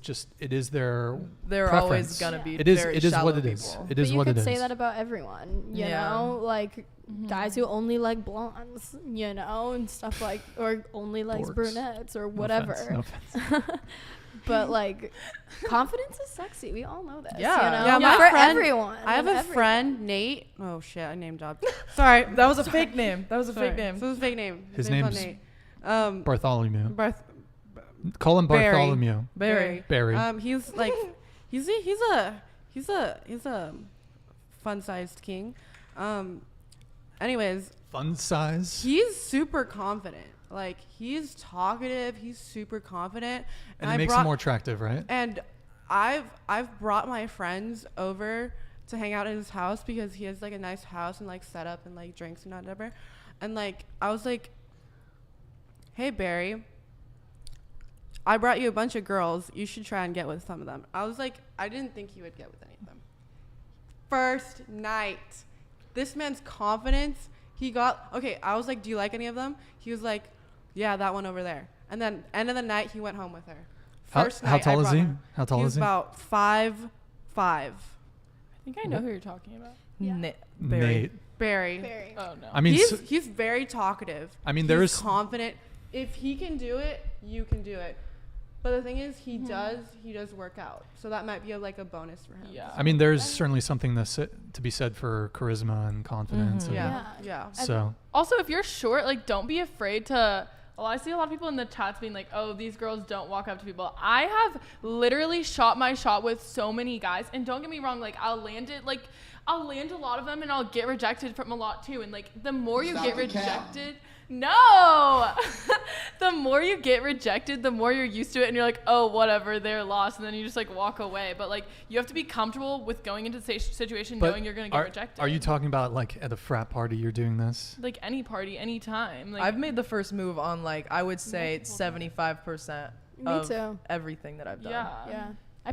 their they're preference. always gonna be. It is shallow what it people. is. It is but what it you is. could say that about everyone, you know, like guys who only like blondes, you know, and stuff like, or only likes Dorks. brunettes or whatever. No offense. But like, confidence is sexy. We all know this. Yeah. You know? Yeah, my for friend, everyone. I have and a friend, Nate. Oh shit, I name dropped. Sorry, That was a fake name. That was a fake name. So it was a fake name. His name's name's not Nate. Bartholomew. Barth. Call him Barry. Bartholomew. Barry. He's like, he's a fun-sized king. Anyways, Fun size. he's super confident. Like he's talkative. He's super confident. And it makes him more attractive, right? And I've brought my friends over to hang out at his house because he has like a nice house and like setup and like drinks and whatever. And like I was like, hey Barry, I brought you a bunch of girls. You should try and get with some of them. I was like, I didn't think he would get with any of them. First night, this man's confidence. He got okay. I was like, do you like any of them? He was like, yeah, that one over there. And then end of the night, he went home with her. First How night, tall is he? How tall is he? About 5'5". I think I know who you're talking about. Yeah. Nate. Barry. Oh no. I mean, he's very talkative. I mean, he's there is confident. If he can do it, you can do it. But the thing is, he does work out, so that might be like a bonus for him. Yeah. I mean, there's certainly something to be said for charisma and confidence. And Yeah. So Also, if you're short, like, don't be afraid to. Well, I see a lot of people in the chats being like, "Oh, these girls don't walk up to people." I have literally shot my shot with so many guys, and don't get me wrong, like, I'll land a lot of them, and I'll get rejected from a lot too. And like, the more you get rejected. No! The more you get rejected, the more you're used to it, and you're like, oh, whatever, they're lost, and then you just like walk away. But like, you have to be comfortable with going into the situation knowing you're gonna get rejected. Are you talking about like at a frat party you're doing this? Like any party, any time. Like, I've made the first move on like I would say 75% of everything that I've done. Yeah. I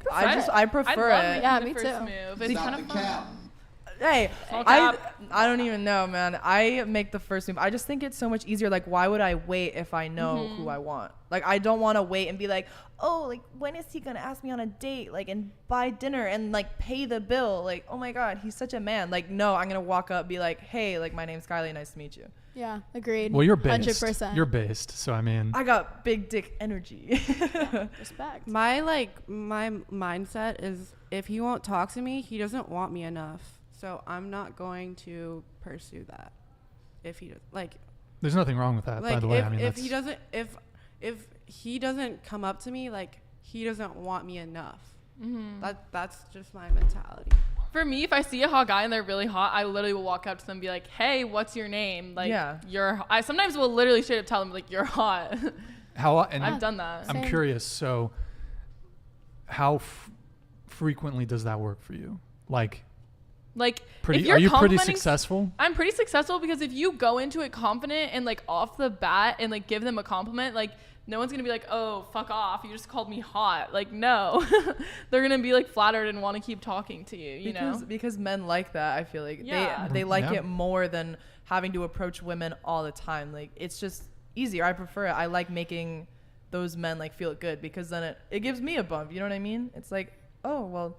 prefer it. Yeah, me too. Move. It's kind of fun. Hey, I don't even know, man. I make the first move. I just think it's so much easier. Like, why would I wait if I know who I want? Like, I don't want to wait and be like, oh, like, when is he going to ask me on a date? Like, and buy dinner and, like, pay the bill. Like, oh, my God, he's such a man. Like, no, I'm going to walk up, be like, hey, like, my name's Kylie. Nice to meet you. Yeah, agreed. Well, you're based. 100%. You're based, so I mean. I got big dick energy. Respect. My mindset is if he won't talk to me, he doesn't want me enough. So I'm not going to pursue that. If he does, like, there's nothing wrong with that, like by the way. If, I mean, if he doesn't, if he doesn't come up to me, like, he doesn't want me enough. That's just my mentality. For me, if I see a hot guy and they're really hot, I literally will walk up to them and be like, hey, what's your name? Like, I sometimes will literally straight up tell them, like, you're hot. I've done that. I'm curious. So how frequently does that work for you? Like, if are you pretty successful? I'm pretty successful because if you go into it confident and like off the bat and like give them a compliment, like no one's gonna be like, oh, fuck off, you just called me hot. Like, no. They're gonna be like flattered and want to keep talking to you, because men like that. I feel like they like it more than having to approach women all the time. Like, it's just easier. I prefer it. I like making those men like feel good because then it gives me a bump, you know what I mean? It's like, oh, well,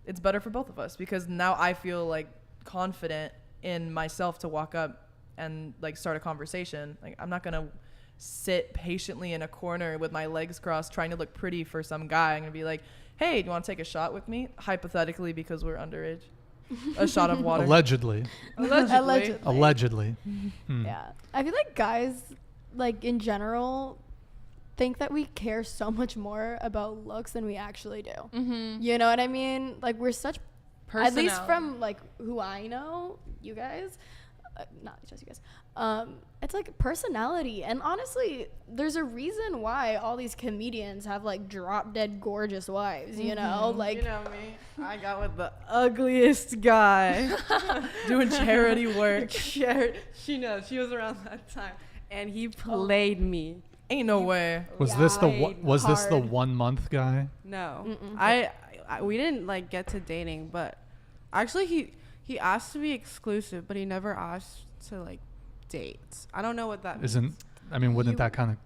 it's better for both of us because now I feel like confident in myself to walk up and like start a conversation. Like, I'm not gonna sit patiently in a corner with my legs crossed trying to look pretty for some guy. I'm gonna be like, hey, do you want to take a shot with me? Hypothetically, because we're underage. A shot of water. Allegedly. Yeah. I feel like guys, like, in general, think that we care so much more about looks than we actually do. You know what I mean? Like, we're such, at least from like who I know, you guys, not just you guys, it's like personality. And honestly, there's a reason why all these comedians have like drop dead gorgeous wives, you know? Like, you know me, I got with the ugliest guy doing charity work. She knows, she was around that time, and he played me. Ain't no way. Was this the 1 month guy? No. We didn't like get to dating, but actually he asked to be exclusive, but he never asked to like date. I don't know what that means. Wouldn't that kind of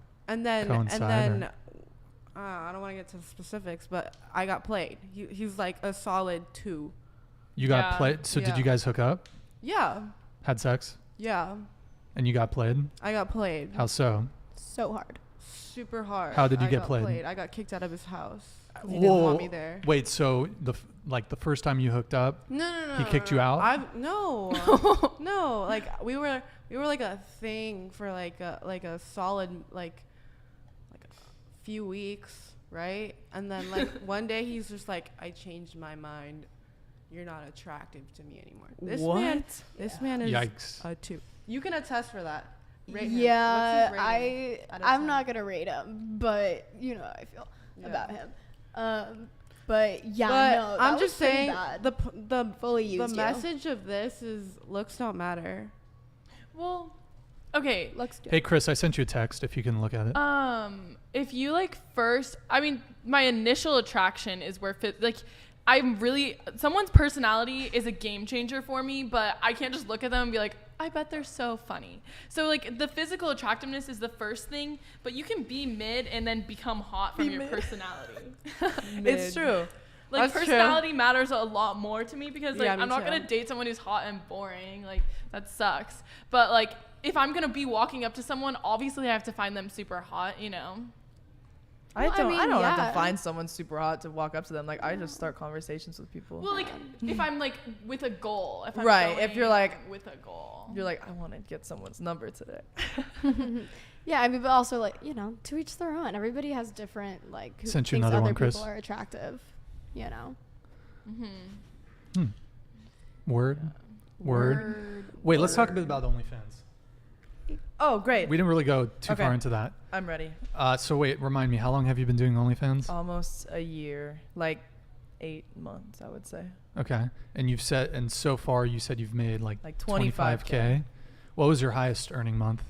coincide? I don't want to get to the specifics, but I got played. He's like a solid 2. You got played? So did you guys hook up? Yeah. Had sex? Yeah. And you got played? I got played. How so? So hard. super hard. How did you I get got played? I got kicked out of his house. He didn't want me there. Wait, so the first time you hooked up, No. he kicked you out? No. Like we were like a thing for like a solid like a few weeks, right? And then like one day he's just like, I changed my mind. You're not attractive to me anymore. This man is Yikes. a 2. You can attest for that. Rate him. Yeah, What's his rating out of I'm 10? not gonna rate him, but you know how I feel about him. But yeah, no, that I'm was just pretty saying bad. the fully used the you. message of this is looks don't matter. Well, okay. Looks good. Hey, Chris, I sent you a text if you can look at it. If you like first, I mean, my initial attraction is where someone's personality is a game changer for me, but I can't just look at them and be like, I bet they're so funny. So like the physical attractiveness is the first thing, but you can be mid and then become hot from your personality. It's true. Like That's personality matters a lot more to me because like Yeah, me I'm not too. gonna date someone who's hot and boring. Like that sucks. But like if I'm gonna be walking up to someone, obviously I have to find them super hot, you know. I don't have yeah. to find someone super hot to walk up to them. Like I just start conversations with people. Well, like if I'm like with a goal, if I'm Right, if you're like with a goal, you're like, I want to get someone's number today. Yeah, I mean, but also like, you know, to each their own. Everybody has different like who Sent you thinks another other one, Chris. people are attractive, you know. Word. Wait, let's talk a bit about OnlyFans. Oh, great. We didn't really go too Okay. far into that. I'm ready. So wait, remind me, how long have you been doing OnlyFans? Almost a year, like 8 months, I would say. Okay. And so far you said you've made like 25K. What was your highest earning month?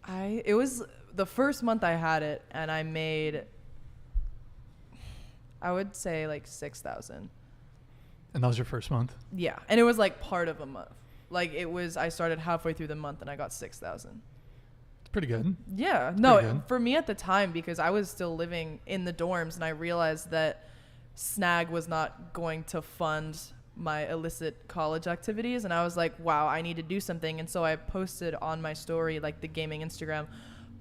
It was the first month I had it, and I made, I would say like 6,000. And that was your first month? Yeah, and it was like part of a month. Like I started halfway through the month and I got 6,000. It's pretty good. Yeah, Pretty no, good. for me at the time, because I was still living in the dorms and I realized that Snag was not going to fund my illicit college activities, and I was like, wow, I need to do something. And so I posted on my story, like the gaming Instagram,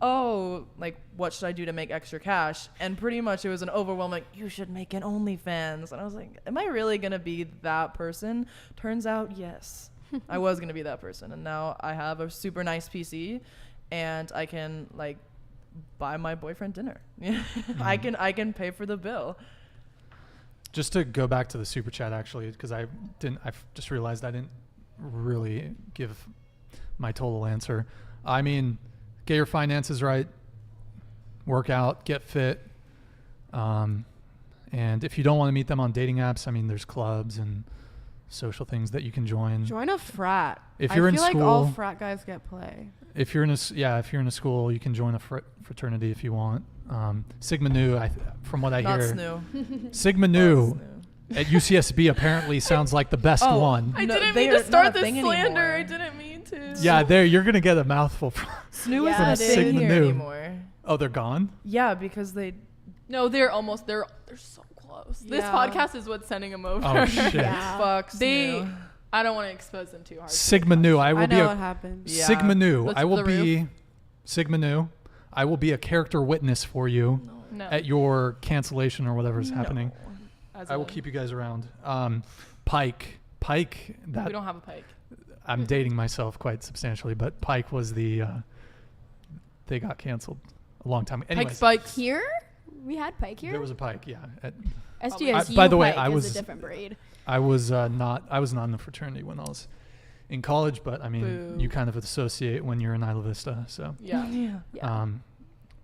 oh, like what should I do to make extra cash? And pretty much it was an overwhelming, you should make an OnlyFans. And I was like, am I really gonna be that person? Turns out, yes. I was gonna be that person, and now I have a super nice PC and I can like buy my boyfriend dinner. I can pay for the bill. Just to go back to the super chat, actually, because I just realized I didn't really give my total answer. I mean, get your finances right, work out, get fit. And if you don't want to meet them on dating apps, I mean, there's clubs and social things that you can join. Join a frat. If you're in I feel school, like all frat guys get play. If you're in a school, you can join a fraternity if you want. Sigma Nu, from what I Not hear, SNU. Sigma Nu at UCSB apparently sounds like the best one. I didn't mean to start this slander. I didn't mean to. Yeah, you're gonna get a mouthful from SNU from isn't Sigma here Nu. anymore. Oh, they're gone? Yeah, because they. No, they're so close. This Yeah. podcast is what's sending them over. Oh shit. Fuck SNU. I don't want to expose them too hard. Sigma Nu, I will I be know a what happened. Sigma Nu. Let's I will the be roof. Sigma Nu. I will be a character witness for you No. at your cancellation or whatever is happening. As I will a- keep you guys around. Pike. That We don't have a Pike. I'm dating myself quite substantially, but Pike was they got canceled a long time. Anyways, Pike Spikes. Here, we had Pike here. there was a Pike, yeah. SGSU by the way, Pike is a different breed. I was not in the fraternity when I was in college, but I mean, Boo. you kind of associate when you're in Isla Vista, so. Yeah. Yeah.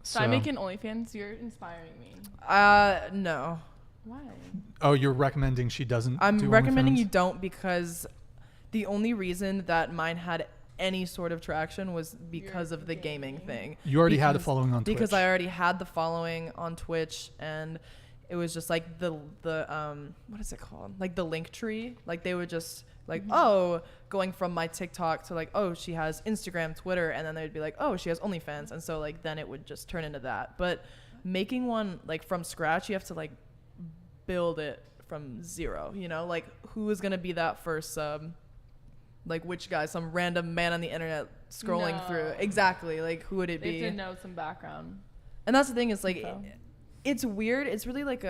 So I make an OnlyFans. You're inspiring me. No. Why? Oh, you're recommending she doesn't I'm do recommending OnlyFans? you don't, because the only reason that mine had any sort of traction was because of the gaming thing. You already had a following on Twitch. Because I already had the following on Twitch, and it was just like the what is it called? Like the link tree. Like they would just like, oh, going from my TikTok to like, oh, she has Instagram, Twitter, and then they'd be like, oh, she has OnlyFans. And so like then it would just turn into that. But making one like from scratch, you have to like build it from zero, you know? Like who is gonna be that first sub? Like which guy? Some random man on the internet scrolling No. through. Exactly. Like who would it They be? have to know some background. And that's the thing, is like info. it's weird. It's really like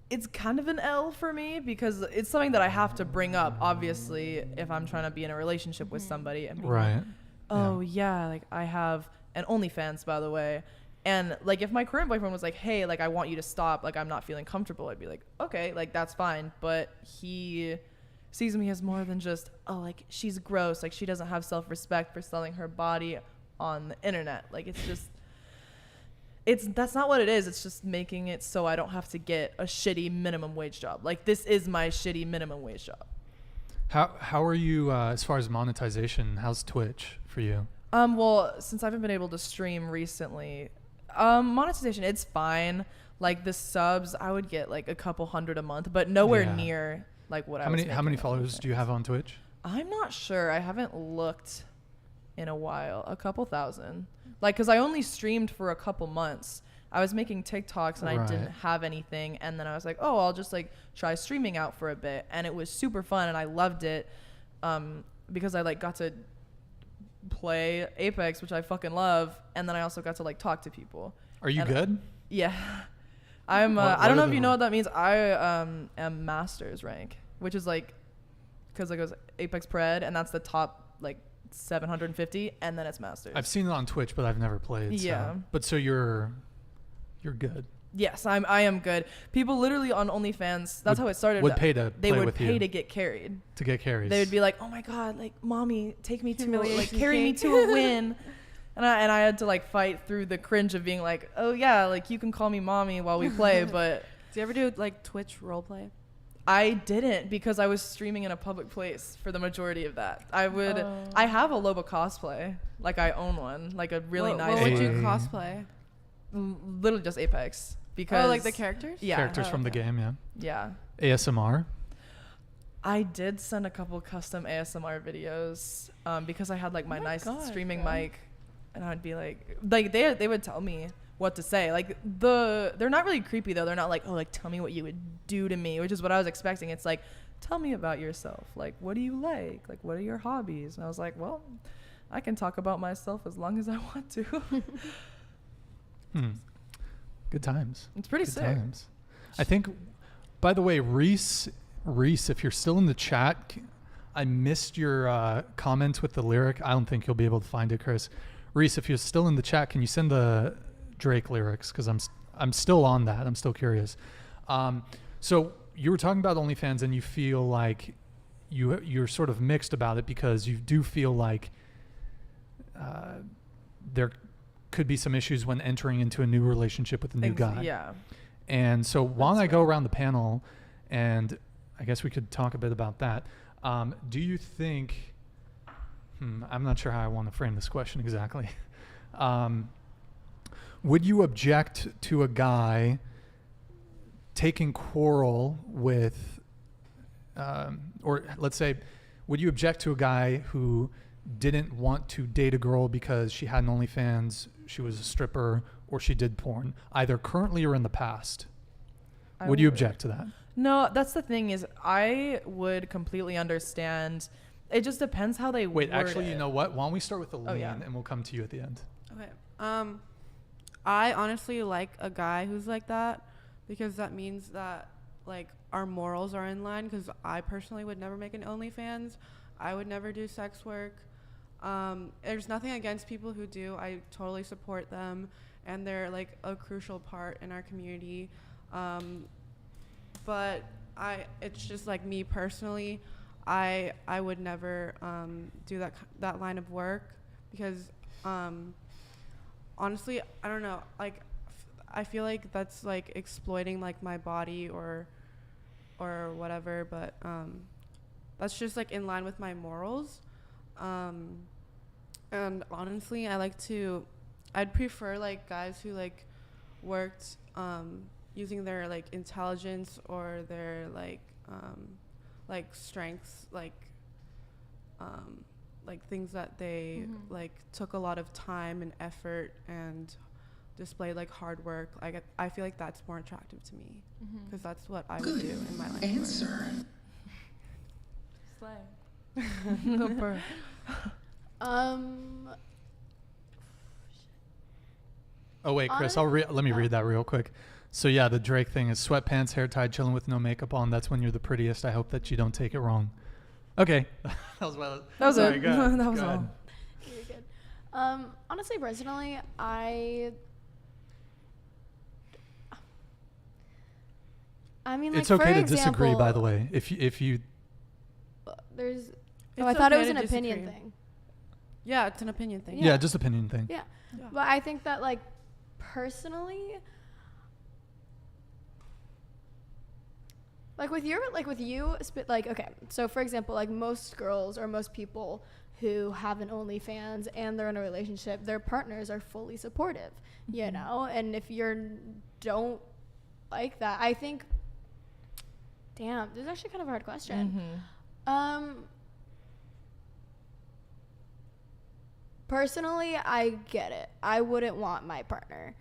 it's kind of an L for me because it's something that I have to bring up, obviously, if I'm trying to be in a relationship with somebody and be Right. like, oh yeah, like I have an OnlyFans, by the way. And like if my current boyfriend was like, hey, like I want you to stop, like I'm not feeling comfortable, I'd be like, okay, like that's fine. But he sees me as more than just, oh, like she's gross, like she doesn't have self-respect for selling her body on the internet. Like it's just that's not what it is. It's just making it so I don't have to get a shitty minimum wage job. Like this is my shitty minimum wage job. How are you as far as monetization? How's Twitch for you? Well, since I haven't been able to stream recently, monetization, it's fine. Like the subs, I would get like a couple hundred a month, but nowhere near like what How many followers do you have on Twitch? I'm not sure. I haven't looked in a while. A couple thousand. Like, cause I only streamed for a couple months. I was making TikToks and I didn't have anything, and then I was like, oh, I'll just like try streaming out for a bit, and it was super fun and I loved it, because I like got to play Apex, which I fucking love, and then I also got to like talk to people. Are you good? Yeah. I'm I don't know if you know what that means. I am masters rank, which is like, because it goes Apex Pred, and that's the top like 750, and then it's masters. I've seen it on Twitch, but I've never played. Yeah. So you're good. Yes, I am good. People literally on OnlyFans, that's how it started. Would pay to they play would with pay you. to get carried. To get carries. They would be like, oh my god, like mommy, take me to like Humiliation carry me cake. to a win. And I had to like fight through the cringe of being like, oh yeah, like you can call me mommy while we play, but Do you ever do like Twitch roleplay? I didn't, because I was streaming in a public place for the majority of that. I have a Loba cosplay, like I own one, like a really nice What would one. you cosplay? Literally just Apex, because like the characters? Yeah. Characters from the game, yeah. Yeah. ASMR. I did send a couple custom ASMR videos, because I had like my nice streaming mic, and I would be like they would tell me what to say. Like they're not really creepy though. They're not like, oh, like tell me what you would do to me, which is what I was expecting. It's like, tell me about yourself. Like, what do you like? Like, what are your hobbies? And I was like, well, I can talk about myself as long as I want to. Good times. It's pretty Good sick. times. I think, by the way, Reese, if you're still in the chat, I missed your comments with the lyric. I don't think you'll be able to find it, Chris. Reese, if you're still in the chat, can you send the Drake lyrics? Because I'm still on that. I'm still curious. So you were talking about OnlyFans, and you feel like you're sort of mixed about it, because you do feel like there could be some issues when entering into a new relationship with a new guy. Yeah. And so why don't I go around the panel, and I guess we could talk a bit about that. Do you think, I'm not sure how I want to frame this question exactly. Would you object to a guy taking quarrel with, or let's say, would you object to a guy who didn't want to date a girl because she had an OnlyFans, she was a stripper, or she did porn, either currently or in the past? Would you object to that? No, that's the thing, is I would completely understand. It just depends how they Wait, word actually, it. you know what? Why don't we start with the lean, yeah. and we'll come to you at the end. Okay. I honestly like a guy who's like that, because that means that like our morals are in line, because I personally would never make an OnlyFans. I would never do sex work. There's nothing against people who do. I totally support them, and they're like a crucial part in our community. But it's just like me personally, I would never do that line of work, because honestly, I don't know, like I feel like that's like exploiting like my body or whatever, but that's just like in line with my morals. And honestly, I'd prefer like guys who like worked using their like intelligence or their like strengths, like things that they like took a lot of time and effort and displayed like hard work. I feel like that's more attractive to me, because that's what I would do in my life. Answer. Slay. Oh wait, Chris, let me read that real quick. So yeah, the Drake thing is sweatpants, hair tied, chilling with no makeup on. That's when you're the prettiest. I hope that you don't take it wrong. Okay. That was well. That was sorry, it. go ahead. That was Go all. ahead. You're good. Honestly, personally, I mean, like, It's okay for to disagree, by the example, way. If you There's. It's I thought it okay was to an opinion disagree. thing. Yeah, it's an opinion thing. yeah, just opinion thing. Yeah. Yeah. But I think that, like, personally, like with you, okay, so for example, like most girls or most people who have an OnlyFans and they're in a relationship, their partners are fully supportive, you know? And if you don't like that, I think, damn, this is actually kind of a hard question. Personally, I get it. I wouldn't want my partner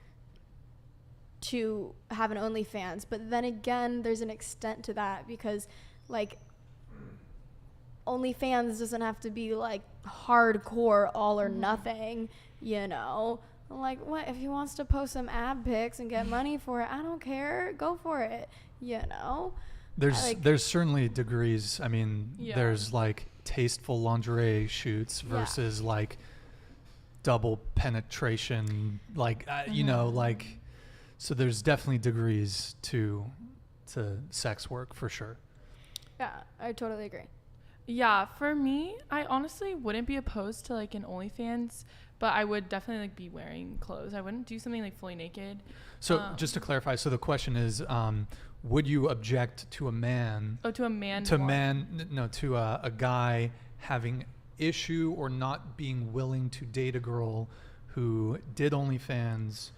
to have an OnlyFans, but then again, there's an extent to that because, like, OnlyFans doesn't have to be like hardcore all or nothing, you know? Like, what if he wants to post some ab pics and get money for it? I don't care. Go for it, you know? There's certainly degrees. I mean, Yeah. there's like tasteful lingerie shoots versus like double penetration, like you know, like, so there's definitely degrees to sex work for sure. Yeah, I totally agree. Yeah, for me, I honestly wouldn't be opposed to like an OnlyFans, but I would definitely like be wearing clothes. I wouldn't do something like fully naked. So just to clarify, so the question is, would you object to a man? Oh, to a man? To a guy having issue or not being willing to date a girl who did OnlyFans,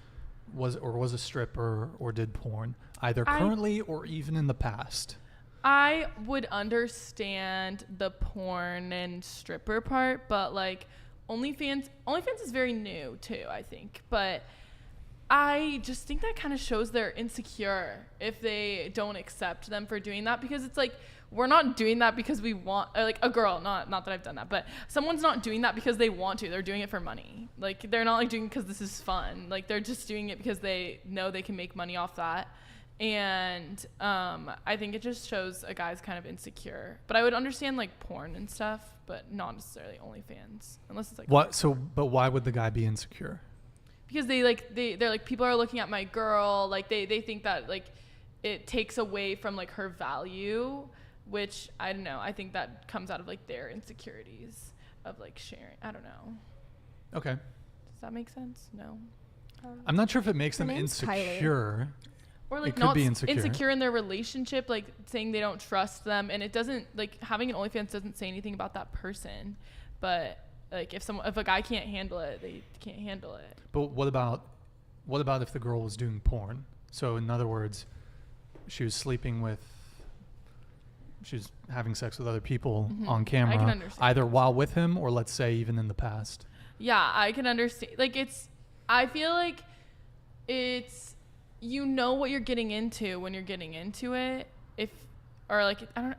was a stripper or did porn, either currently or even in the past? I would understand the porn and stripper part, but like OnlyFans is very new too, I think. But I just think that kind of shows they're insecure if they don't accept them for doing that, because it's like, we're not doing that because we want, or like a girl, not that I've done that, but someone's not doing that because they want to. They're doing it for money. Like, they're not like doing it because this is fun. Like, they're just doing it because they know they can make money off that. And I think it just shows a guy's kind of insecure. But I would understand like porn and stuff, but not necessarily OnlyFans, unless it's like what. So, but why would the guy be insecure? Because they're like, people are looking at my girl, like they think that like it takes away from like her value, which I don't know. I think that comes out of like their insecurities of like sharing. I don't know. Okay. Does that make sense? No. I'm not sure if it makes them name's insecure. Or like It could not be insecure in their relationship, like saying they don't trust them, and it doesn't, like, having an OnlyFans doesn't say anything about that person. But like if a guy can't handle it, they can't handle it. But what about if the girl was doing porn? So in other words, she was having sex with other people on camera, I can understand either while with him or, let's say, even in the past. Yeah, I can understand. Like, I feel like it's, you know what you're getting into when you're getting into it. I don't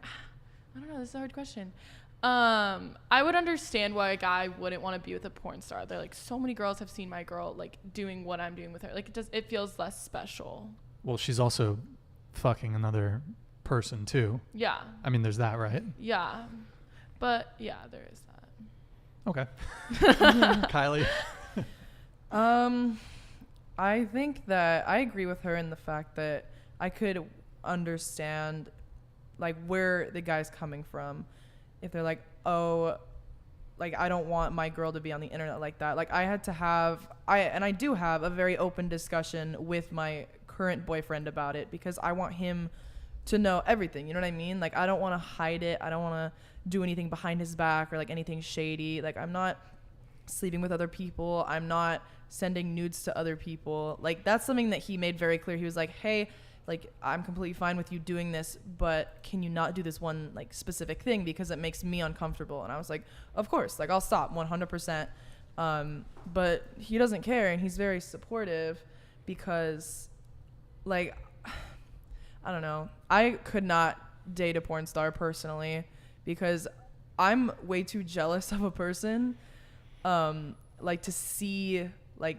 know. This is a hard question. I would understand why a guy wouldn't want to be with a porn star. They're like, so many girls have seen my girl like doing what I'm doing with her. Like, it feels less special. Well, she's also fucking another person too. Yeah. I mean, there's that, right? Yeah. But yeah, there is that. Okay. Kylie. I think that I agree with her in the fact that I could understand like where the guy's coming from. If they're like, oh, like, I don't want my girl to be on the internet like that. Like, I do have a very open discussion with my current boyfriend about it, because I want him to know everything. You know what I mean? Like, I don't want to hide it. I don't want to do anything behind his back or like anything shady. Like, I'm not sleeping with other people. I'm not sending nudes to other people. Like, that's something that he made very clear. He was like, hey, like, I'm completely fine with you doing this, but can you not do this one like specific thing, because it makes me uncomfortable? And I was like, of course, like, I'll stop 100%. But he doesn't care, and he's very supportive, because like, I don't know, I could not date a porn star personally, because I'm way too jealous of a person, like to see like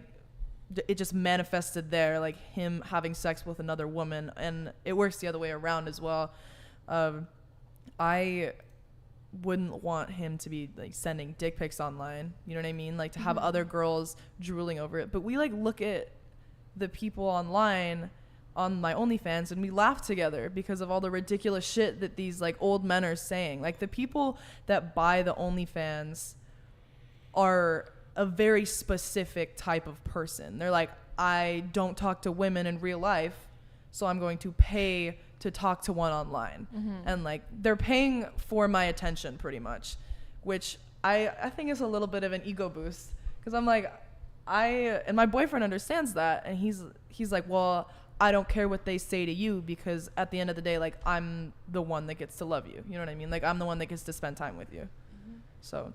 it just manifested there, like him having sex with another woman, and it works the other way around as well. I wouldn't want him to be like sending dick pics online, you know what I mean, like to have other girls drooling over it. But we like look at the people online on my OnlyFans and we laugh together because of all the ridiculous shit that these like old men are saying. Like the people that buy the OnlyFans are a very specific type of person. They're like, I don't talk to women in real life, so I'm going to pay to talk to one online. And like they're paying for my attention pretty much, which I think is a little bit of an ego boost, because I'm like, and my boyfriend understands that, and he's like, well, I don't care what they say to you, because at the end of the day, like I'm the one that gets to love you, you know what I mean, like I'm the one that gets to spend time with you. So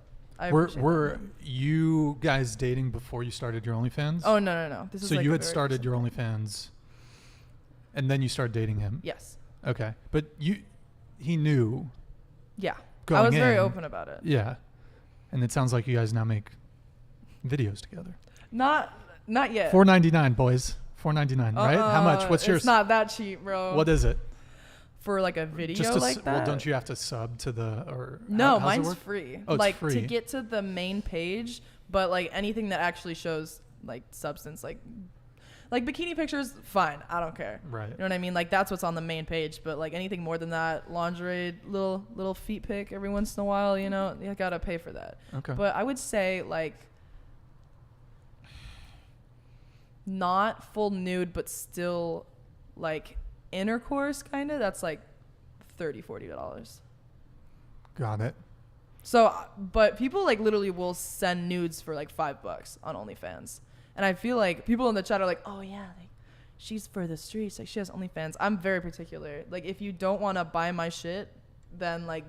were you guys dating before you started your OnlyFans? Oh no, this is so like you had started your OnlyFans and then you started dating him? Yes. Okay, but he knew. Yeah, I was very in. open about it. Yeah, and it sounds like you guys now make videos together. Not yet. $4.99, boys. $4.99, right? How much? What's yours? It's not that cheap, bro. What is it? For like a video like that? Well, don't you have to sub to the or? No, how's mine's it work? free. Oh, it's like free. to get to the main page, but like anything that actually shows like substance, like bikini pictures, fine, I don't care. Right. You know what I mean? Like that's what's on the main page, but like anything more than that, lingerie, little feet pic every once in a while, you know, you gotta pay for that. Okay. But I would say like not full nude, but still like intercourse kind of, that's like $30-$40. Got it. So, but people like literally will send nudes for like $5 on OnlyFans. And I feel like people in the chat are like, oh yeah, like she's for the streets, like she has OnlyFans. I'm very particular. Like if you don't want to buy my shit, then like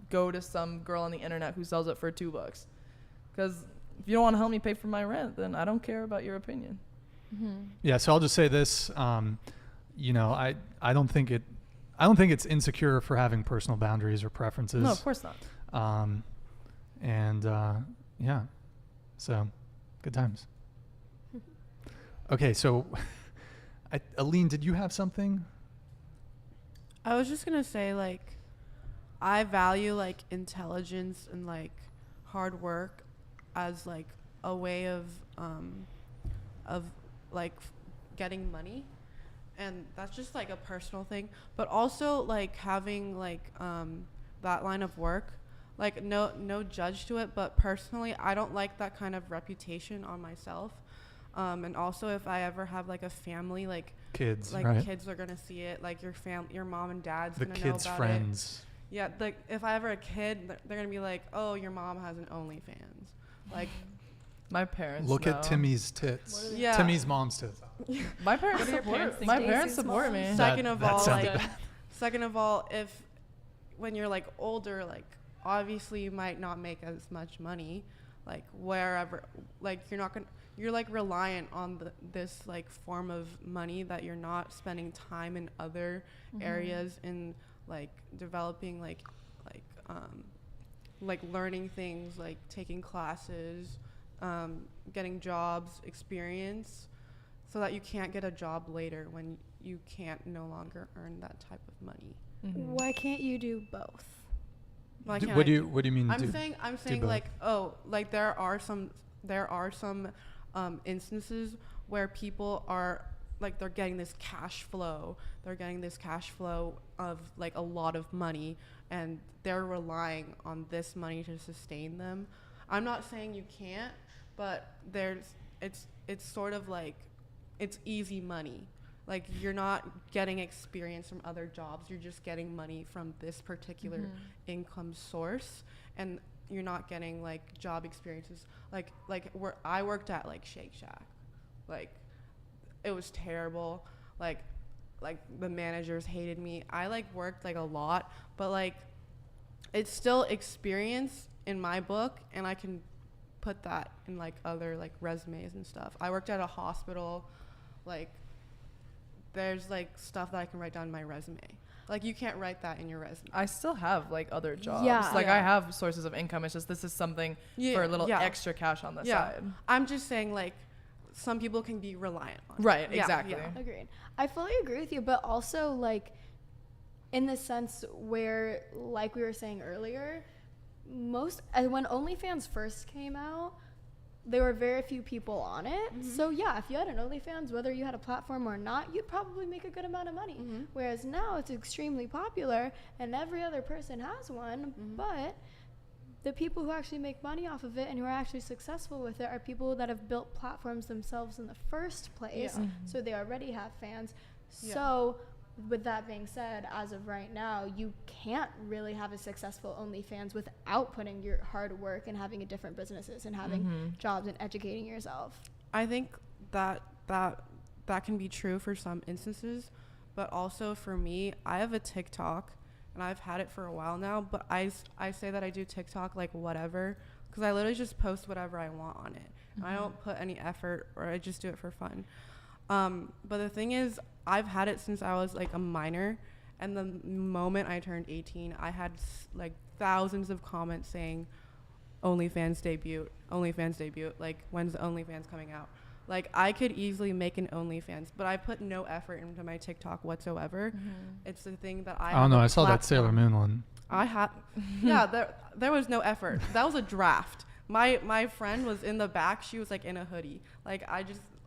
go to some girl on the internet who sells it for $2. Because if you don't want to help me pay for my rent, then I don't care about your opinion. Yeah, so I'll just say this, you know, I don't think it's insecure for having personal boundaries or preferences. No, of course not. Yeah, so good times. Okay, so Aline, did you have something? I was just gonna say, like, I value like intelligence and like hard work as like a way of like getting money, and that's just like a personal thing. But also like having like that line of work, like no judge to it, but personally I don't like that kind of reputation on myself. And also if I ever have like a family, like kids, like right? kids are gonna see it, like your mom and dad's the gonna kids' know about friends. it. Yeah, like if I ever a kid, they're gonna be like, oh, your mom has an OnlyFans. Like my parents look know. at Timmy's tits. Yeah. Timmy's mom's tits. My parents support me. Second of all, if when you're like older, like obviously you might not make as much money, like wherever, like you're like reliant on this like form of money that you're not spending time in other areas in like developing like learning things, like taking classes, getting jobs, experience, so that you can't get a job later when you can't no longer earn that type of money. Why can't you do both? Why Do- can't what I do you mean? I'm do- saying both? like, oh, like there are some instances where people are like, they're getting this cash flow of like a lot of money, and they're relying on this money to sustain them. I'm not saying you can't, but it's sort of like, it's easy money. Like you're not getting experience from other jobs, you're just getting money from this particular income source, and you're not getting like job experiences. Like where I worked at like Shake Shack, like it was terrible. Like the managers hated me. I like worked like a lot, but like it's still experience in my book, and I can put that in like other like resumes and stuff. I worked at a hospital, like there's like stuff that I can write down in my resume. Like you can't write that in your resume. I still have like other jobs. Yeah. Like I have sources of income. It's just this is something for a little yeah. extra cash on the side. I'm just saying like some people can be reliant on it. Right, Yeah, exactly. yeah. Agreed. I fully agree with you, but also like in the sense where, like we were saying earlier, when OnlyFans first came out, there were very few people on it. So yeah, if you had an OnlyFans, whether you had a platform or not, you'd probably make a good amount of money. Whereas now it's extremely popular and every other person has one, but the people who actually make money off of it and who are actually successful with it are people that have built platforms themselves in the first place. So they already have fans. So with that being said, as of right now, you can't really have a successful OnlyFans without putting your hard work and having a different businesses and having jobs and educating yourself. I think that can be true for some instances, but also for me, I have a TikTok and I've had it for a while now, but I say that I do TikTok like whatever, because I literally just post whatever I want on it. I don't put any effort, or I just do it for fun. But the thing is, I've had it since I was like a minor, and the moment I turned 18, I had like thousands of comments saying OnlyFans debut, like when's the OnlyFans coming out? Like I could easily make an OnlyFans, but I put no effort into my TikTok whatsoever. It's the thing that I don't know. I saw that Sailor Moon one. I had, yeah, there was no effort. That was a draft. My friend was in the back. She was like in a hoodie. Like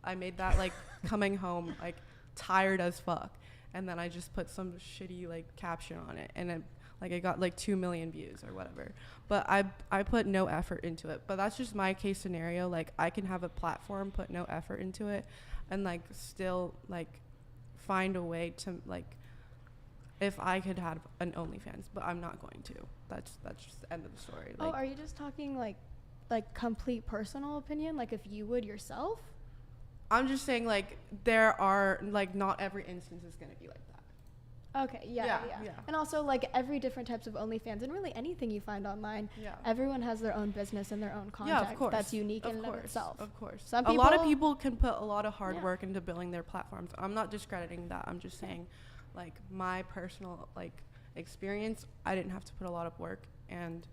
I made that like coming home like tired as fuck, and then I just put some shitty like caption on it, and it got like 2 million views or whatever. But I put no effort into it. But that's just my case scenario. Like I can have a platform, put no effort into it, and like still like find a way to like, if I could have an OnlyFans, but I'm not going to. That's just the end of the story. Like, are you just talking like complete personal opinion, like if you would yourself? I'm just saying like there are like not every instance is gonna be like that. Okay, yeah. And also like every different types of OnlyFans and really anything you find online, everyone has their own business and their own content that's unique in and of itself. Of course. Some a lot of people can put a lot of hard work into building their platforms. I'm not discrediting that. I'm just saying like my personal like experience, I didn't have to put a lot of work, and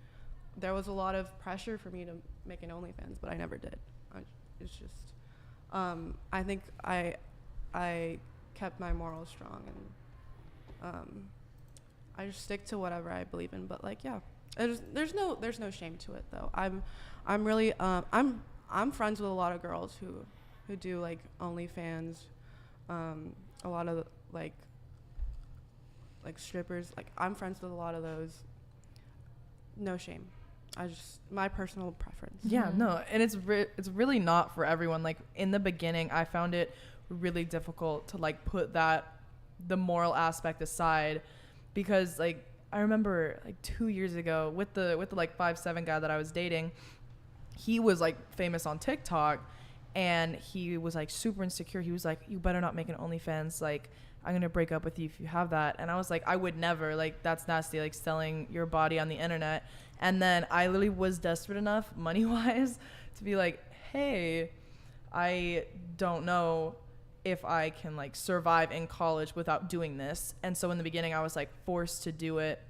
there was a lot of pressure for me to make an OnlyFans, but I never did. It's just I think I kept my morals strong, and I just stick to whatever I believe in. But like, yeah, there's no shame to it though. I'm really I'm friends with a lot of girls who do like OnlyFans, a lot of like strippers. Like I'm friends with a lot of those. No shame. My personal preference. Yeah, no, and it's really not for everyone. Like in the beginning, I found it really difficult to like put the moral aspect aside, because like I remember like 2 years ago with the like 5'7" guy that I was dating, he was like famous on TikTok, and he was like super insecure. He was like, "You better not make an OnlyFans. Like I'm gonna break up with you if you have that." And I was like, I would never. Like that's nasty. Like selling your body on the internet. And then I literally was desperate enough, money-wise, to be like, hey, I don't know if I can, like, survive in college without doing this. And so in the beginning, I was, like, forced to do it.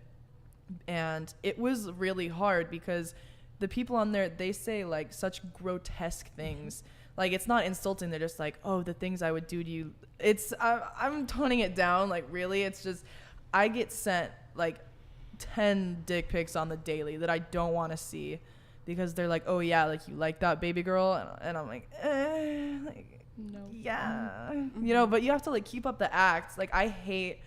And it was really hard because the people on there, they say, like, such grotesque things. Like, it's not insulting. They're just like, oh, the things I would do to you. I'm toning it down. Like, really, it's just I get sent, like, 10 dick pics on the daily that I don't want to see, because they're like, oh yeah, like you like that baby girl, and I'm like, no, yeah, you know. But you have to like keep up the act. Like I hate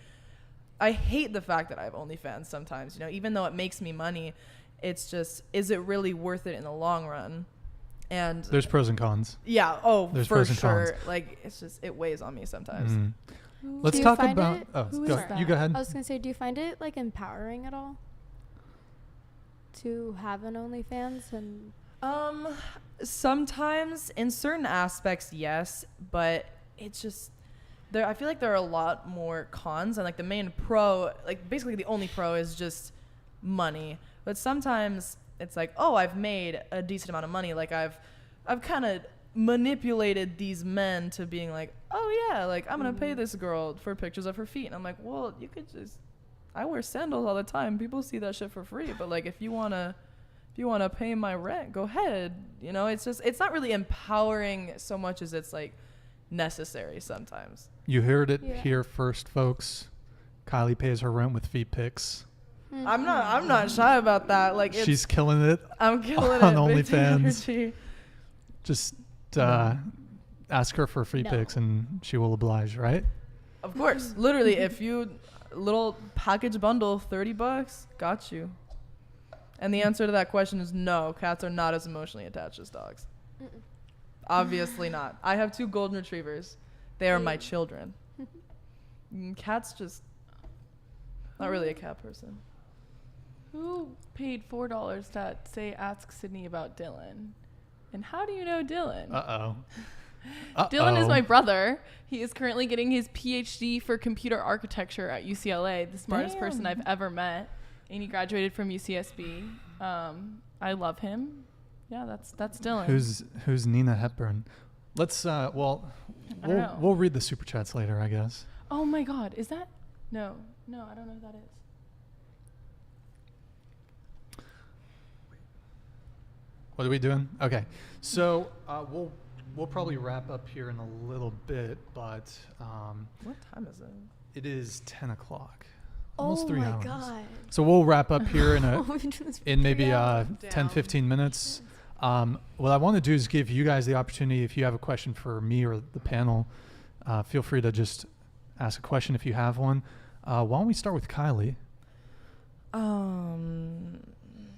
the fact that I have OnlyFans sometimes, you know, even though it makes me money. It's just, is it really worth it in the long run? And there's pros and cons. Yeah, there's for pros and sure. Cons. Like it's just, it weighs on me sometimes. Let's talk about. You go ahead. I was gonna say, do you find it like empowering at all to have an OnlyFans? And sometimes in certain aspects, yes, but it's just there. I feel like there are a lot more cons, and like the main pro, like basically the only pro is just money. But sometimes it's like, oh, I've made a decent amount of money. Like I've kind of manipulated these men to being like, oh yeah, like I'm gonna pay this girl for pictures of her feet, and I'm like, well, you could just, I wear sandals all the time, people see that shit for free, but like if you wanna pay my rent, go ahead. You know, it's not really empowering so much as it's like necessary sometimes. You heard it here first, folks. Kylie pays her rent with feet pics. I'm not shy about that. Like she's killing it. I'm killing on it on OnlyFans. Just ask her for free pics and she will oblige, right? Of course. Literally, if you little package bundle, $30, got you. And the answer to that question is no. Cats are not as emotionally attached as dogs. Obviously not. I have 2 golden retrievers. They are my children. Cats just not really a cat person. Who paid $4 to say ask Sydney about Dylan? And how do you know Dylan? Dylan is my brother. He is currently getting his PhD for computer architecture at UCLA, the smartest person I've ever met. And he graduated from UCSB. I love him. Yeah, that's Dylan. Who's Nina Hepburn? Let's we'll read the super chats later, I guess. Oh my God, is that? No, I don't know who that is. What are we doing? Okay, so we'll probably wrap up here in a little bit, but what time is it? It is 10 o'clock. Almost 3 hours. God. So we'll wrap up here in maybe 10, 15 minutes. What I want to do is give you guys the opportunity, if you have a question for me or the panel, feel free to just ask a question if you have one. Why don't we start with Kylie?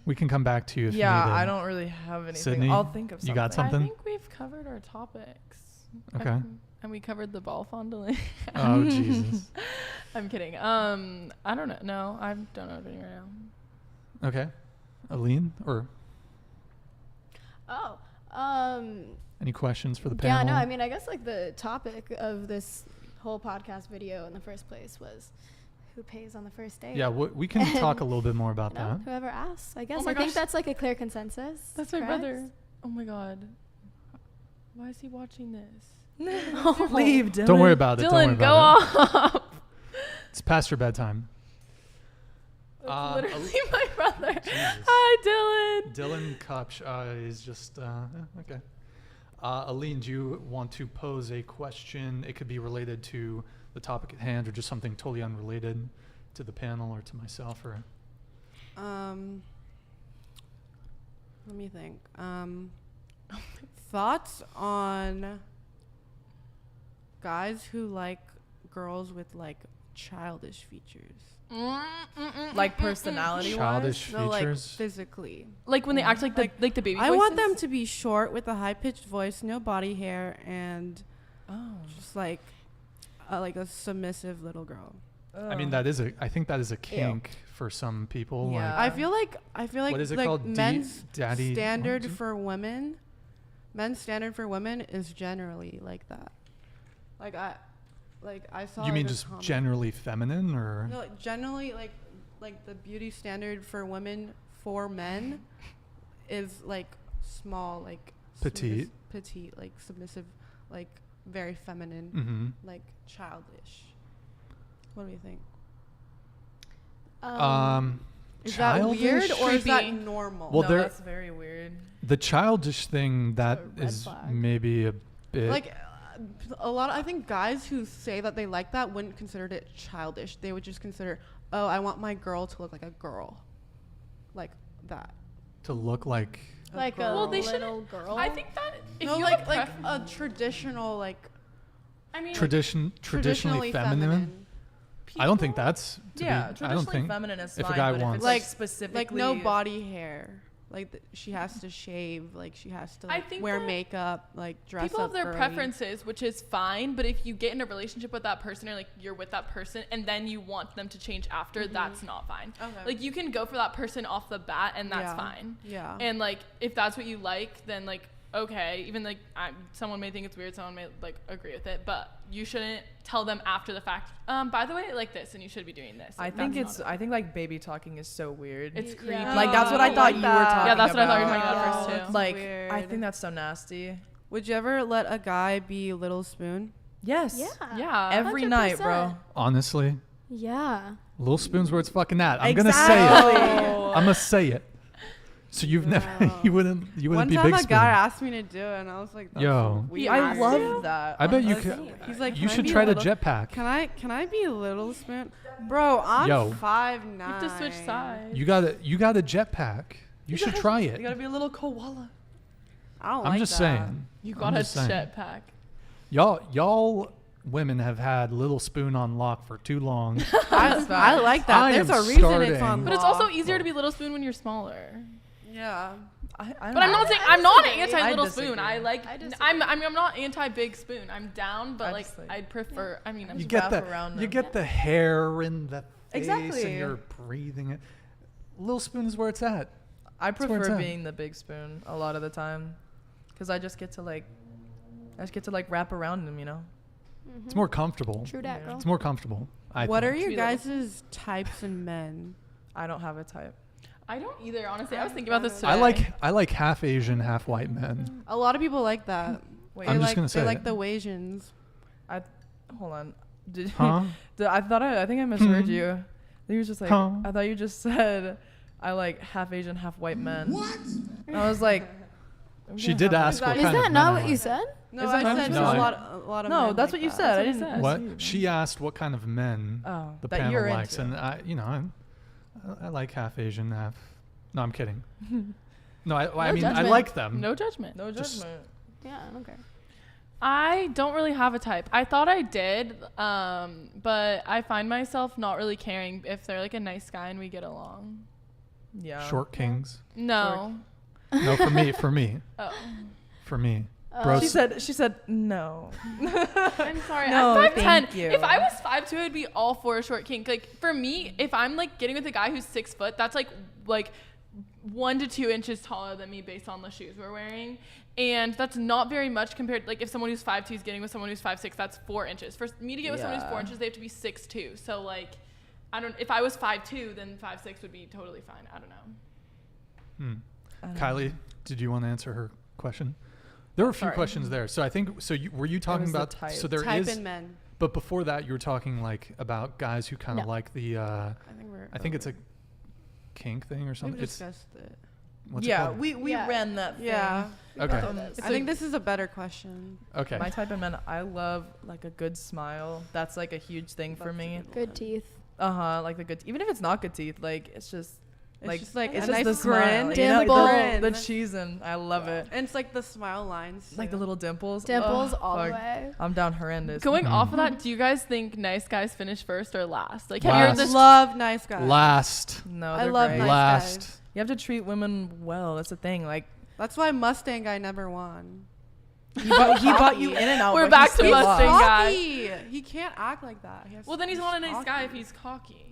We can come back to you if you need it. I don't really have anything. Sydney, I'll think of something. You got something? I think we've covered our topics. Okay. And we covered the ball fondling. Oh, Jesus. I'm kidding. I don't know. No, I don't know anything right now. Okay. Aline, or? Any questions for the panel? Yeah, no, I mean, I guess like the topic of this whole podcast video in the first place was who pays on the first date. Yeah, we can talk a little bit more about that. Whoever asks, I guess. I think that's like a clear consensus. That's my brother. Oh my God. Why is he watching this? Leave, Dylan. Don't worry about it. Dylan, go off. It's past your bedtime. That's literally my brother. Jesus. Hi, Dylan. Dylan Kupch is just okay. Aline, do you want to pose a question? It could be related to the topic at hand or just something totally unrelated to the panel or to myself, or let me think. Thoughts on guys who like girls with like childish features, like personality childish wise? No, like features, physically, like when they act like the baby voices? I want them to be short with a high pitched voice, no body hair, and just like a submissive little girl. I mean, I think that is a kink for some people. Yeah. Like, I feel like what is it like called? men's Daddy standard for women. Men's standard for women is generally like that. I saw. You mean just generally feminine, or? No, like generally like the beauty standard for women for men is like small, like petite, like submissive, like very feminine, like childish. What do you think? Is that weird or is that normal? Well, no, that's very weird. The childish thing, that is maybe a bit like a lot. I think guys who say that they like that wouldn't consider it childish. They would just consider, oh, I want my girl to look like a girl, like that. To look like a little girl. I think that if no, you like a traditional traditionally feminine. I don't think that's traditionally feminine is fine. If a guy but wants if it's specifically like no body hair, like she has to shave, like she has to wear makeup, like dress people up. People have their girly. preferences, which is fine. But if you get in a relationship with that person, or like you're with that person, and then you want them to change after, that's not fine. Okay. Like you can go for that person off the bat, and that's fine. Yeah. And like if that's what you like, then like okay. Even like someone may think it's weird, someone may like agree with it, but you shouldn't tell them after the fact. By the way, I like this, and you should be doing this. I think like baby talking is so weird. It's creepy. Like that's what I thought you were talking about. Yeah, that's what I thought you were talking about first too. Like weird. I think that's so nasty. Would you ever let a guy be Little Spoon? Yes. Yeah. Every night, bro. Honestly, Yeah. Little Spoon's where it's fucking at. I'm Exactly. gonna say it. I'm gonna say it. So you've never, you wouldn't be One Big time a Spoon. guy asked me to do it, and I was like, that's Yo. weird. I love that. I bet you honestly. could. He's like, you "Can I should be try the little- jetpack. Can I be Little Spoon? Bro, I'm Yo. 5'9". You have to switch sides. You got a jetpack. You should try it. You gotta be a little koala. I don't I'm like just that. saying. You I'm got a just saying. jetpack. Y'all women have had Little Spoon on lock for too long. I like that. I There's am a reason it's starting- on But it's lock. also easier to be Little Spoon when you're smaller. Yeah. I But I'm not saying I'm not anti I Little disagree. Spoon. I like. I'm not anti Big Spoon. I'm down, but I like disagree. I'd prefer. I mean, You get wrap around you them. get the hair in the face Exactly. and you're breathing it. Little Spoon is where it's at. I That's where it's prefer at. being the big spoon a lot of the time, because I just get to like wrap around them, you know. It's more comfortable. True dat, girl. It's more comfortable. What are think. your guys' types in men? I don't have a type. I don't either. Honestly, I was thinking about this today. I like half Asian, half white men. A lot of people like that. Wait, I'm They just like, gonna say they like it. the Wasians. Hold on. Did Huh? I think I misheard you. You was just like Huh? I thought you just said I like half Asian, half white men. What? And I was like, She did ask what Is kind of that men not I what you like. said? No, Is I that said not a true? lot of no, men that's like what you that. said. I That's didn't. what he What? She asked what kind of men Oh, the that panel you're likes, into. and I like half Asian, half. No, I'm kidding. No, I mean I judgment. like them. No judgment. No Just- judgment. Yeah, I don't care. I don't really have a type. I thought I did, but I find myself not really caring if they're like a nice guy and we get along. Yeah. Short kings. No. No, for me. Oh. For me. Oh. Bros. She said no. I'm sorry. No, I'm 5'10". thank you. If I was 5'2", I'd be all for a short kink. Like for me, if I'm like getting with a guy who's 6 foot, that's like 1 to 2 inches taller than me based on the shoes we're wearing. And that's not very much compared, like if someone who's 5'2" is getting with someone who's 5'6", that's 4 inches. For me to get with someone who's 4 Yeah. inches, they have to be 6'2". So like, if I was 5'2", then 5'6" would be totally fine. I don't know. Kylie, did you want to answer her question? There were a few Sorry. questions there. So I think were you talking was the about type. so there Type is in men. but before that you were talking like about guys who kind of No. like the I think it's a kink thing or We've something. It's discussed it. what's it Yeah, called? we Yeah. ran that thing. Yeah. Okay. I think this is a better question. Okay. My type of men, I love like a good smile. That's like a huge thing for me. Good teeth. Like the good, even if it's not good teeth, like it's just like just like it's a just nice the smile, grin. you know, Dimple. the cheesing. I love it. And it's like the smile lines. Like the too. little dimples. Dimples Ugh, all the fuck. way. I'm down horrendous. Going Mm-hmm. off of that, do you guys think nice guys finish first or last? Like, have you heard Last. this? Love nice guys. Last. No, I they're love great. nice Last. guys. You have to treat women well. That's the thing. Like That's why Mustang guy never won. he bought you in and out. We're but back he to still Mustang lost. guy. Cocky. He can't act like that. He has Well, to then he's be not a nice guy if cocky. he's cocky.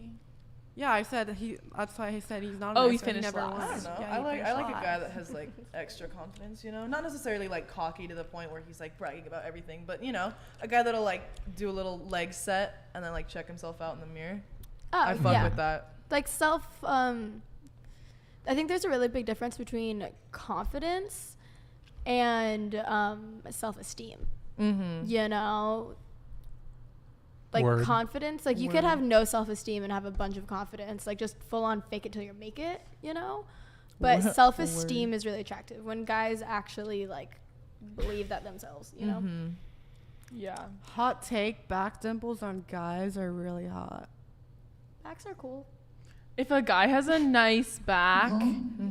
Yeah, I said he. That's why he said he's not. A Oh, nice he guy. finished never last. won. I don't know. Yeah, I he like finished a guy last. that has like extra confidence, you know, not necessarily like cocky to the point where he's like bragging about everything, but you know, a guy that'll like do a little leg set and then like check himself out in the mirror. Oh, I fuck yeah. with that. Like I think there's a really big difference between confidence and self-esteem. Mm-hmm. You know, like Word. confidence, like you could have no self-esteem and have a bunch of confidence, like just full on fake it till you make it, you know. But Word. self-esteem is really attractive when guys actually like believe that themselves, you know. Mm-hmm. Yeah. Hot take: back dimples on guys are really hot. Backs are cool. If a guy has a nice back,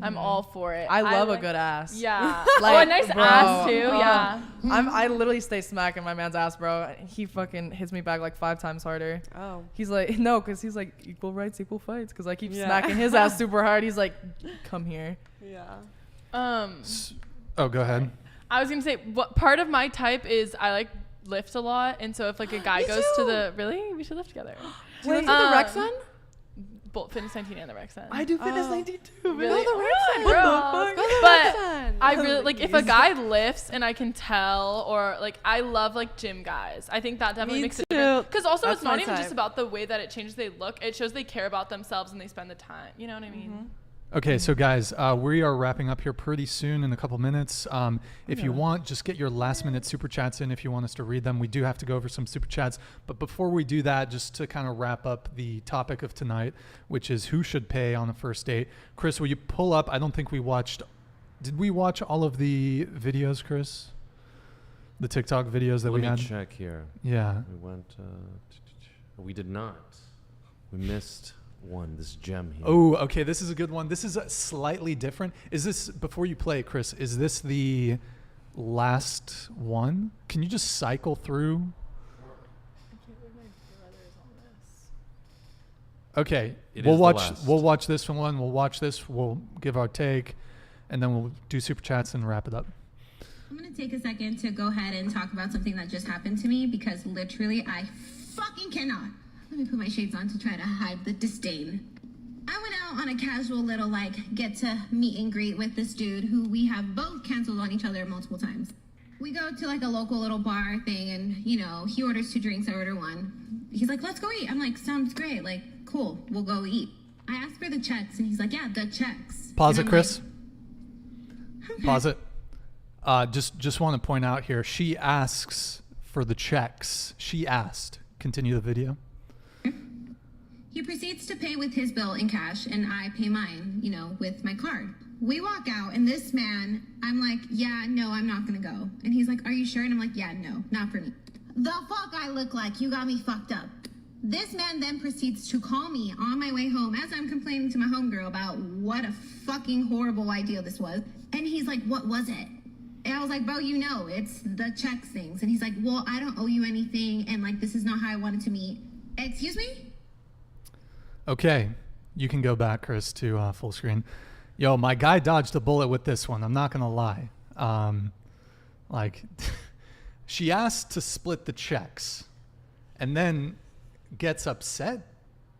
I'm all for it. I love a like- good ass. Yeah. Like, oh, a nice bro, ass too. oh. Yeah. I literally stay smacking my man's ass, bro. He fucking hits me back like 5 times harder. Oh. He's like, no, because he's like, equal rights, equal fights. Because I keep Yeah. smacking his ass super hard. He's like, come here. Yeah. Oh, go ahead. I was gonna say what part of my type is I like lift a lot, and so if like a guy goes to the we should lift together. Do you live with the Rex Um, on? Both Fitness 19 and the Rex End. I do fitness Oh. 19 too. Really? Go the Rex End. What the Go fuck? the But Rex End. I really like if a guy lifts and I can tell, or like I love like gym guys. I think that definitely Me makes too. a difference. Because also That's it's not my even type. just about the way that it changes they look. It shows they care about themselves and they spend the time. You know what I mean? Okay, so guys, we are wrapping up here pretty soon in a couple minutes. If you want, just get your last minute super chats in if you want us to read them. We do have to go over some super chats. But before we do that, just to kind of wrap up the topic of tonight, which is who should pay on a first date. Chris, will you pull up? I don't think we watched. Did we watch all of the videos, Chris? The TikTok videos that we had? Let me check here. Yeah. We went, we did not. We missed one, this gem here. Oh, okay. This is a good one. This is slightly different. Is this, before you play, Chris, is this the last one? Can you just cycle through? I can't believe my brother is on this. Okay. It we'll is the watch last. we'll watch this one. We'll watch this. We'll give our take, and then we'll do super chats and wrap it up. I'm going to take a second to go ahead and talk about something that just happened to me because literally I fucking cannot. Let me put my shades on to try to hide the disdain. I went out on a casual little get to meet and greet with this dude who we have both canceled on each other multiple times. We go to a local little bar thing and, he orders 2 drinks, I order 1. He's like, let's go eat. I'm like, sounds great. Cool, we'll go eat. I asked for the checks and he's like, yeah, the checks. Pause it, Chris. Okay. Pause it. Just want to point out here, she asks for the checks. She asked. Continue the video. He proceeds to pay with his bill in cash, and I pay mine, with my card. We walk out, and this man, I'm like, yeah, no, I'm not gonna go. And he's like, are you sure? And I'm like, yeah, no, not for me. The fuck I look like? You got me fucked up. This man then proceeds to call me on my way home as I'm complaining to my homegirl about what a fucking horrible idea this was. And he's like, what was it? And I was like, bro, it's the checks things. And he's like, well, I don't owe you anything, and this is not how I wanted to meet. Excuse me? Okay, you can go back, Chris, to full screen. Yo, my guy dodged a bullet with this one. I'm not gonna lie. She asked to split the checks, and then gets upset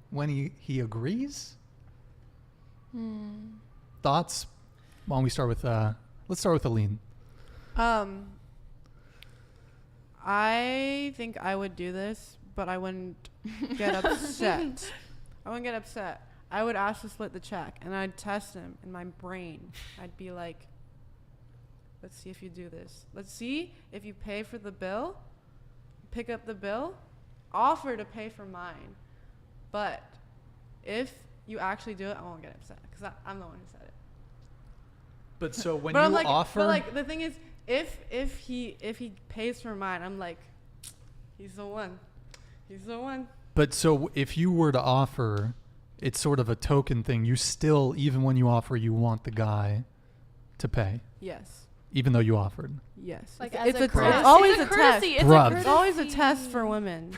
when he agrees. Thoughts? Why don't we start with? Let's start with Aline. I think I would do this, but I wouldn't get upset. I wouldn't get upset. I would ask to split the check, and I'd test him in my brain. I'd be like, let's see if you do this. Let's see if you pay for the bill, pick up the bill, offer to pay for mine. But if you actually do it, I won't get upset because I'm the one who said it. But so when but you offer, offer, the thing is, if he pays for mine, I'm like, he's the one. He's the one. But so if you were to offer, it's sort of a token thing. You still, even when you offer, you want the guy to pay. Yes. Even though you offered. Yes. It's always a test. It's always a test for women.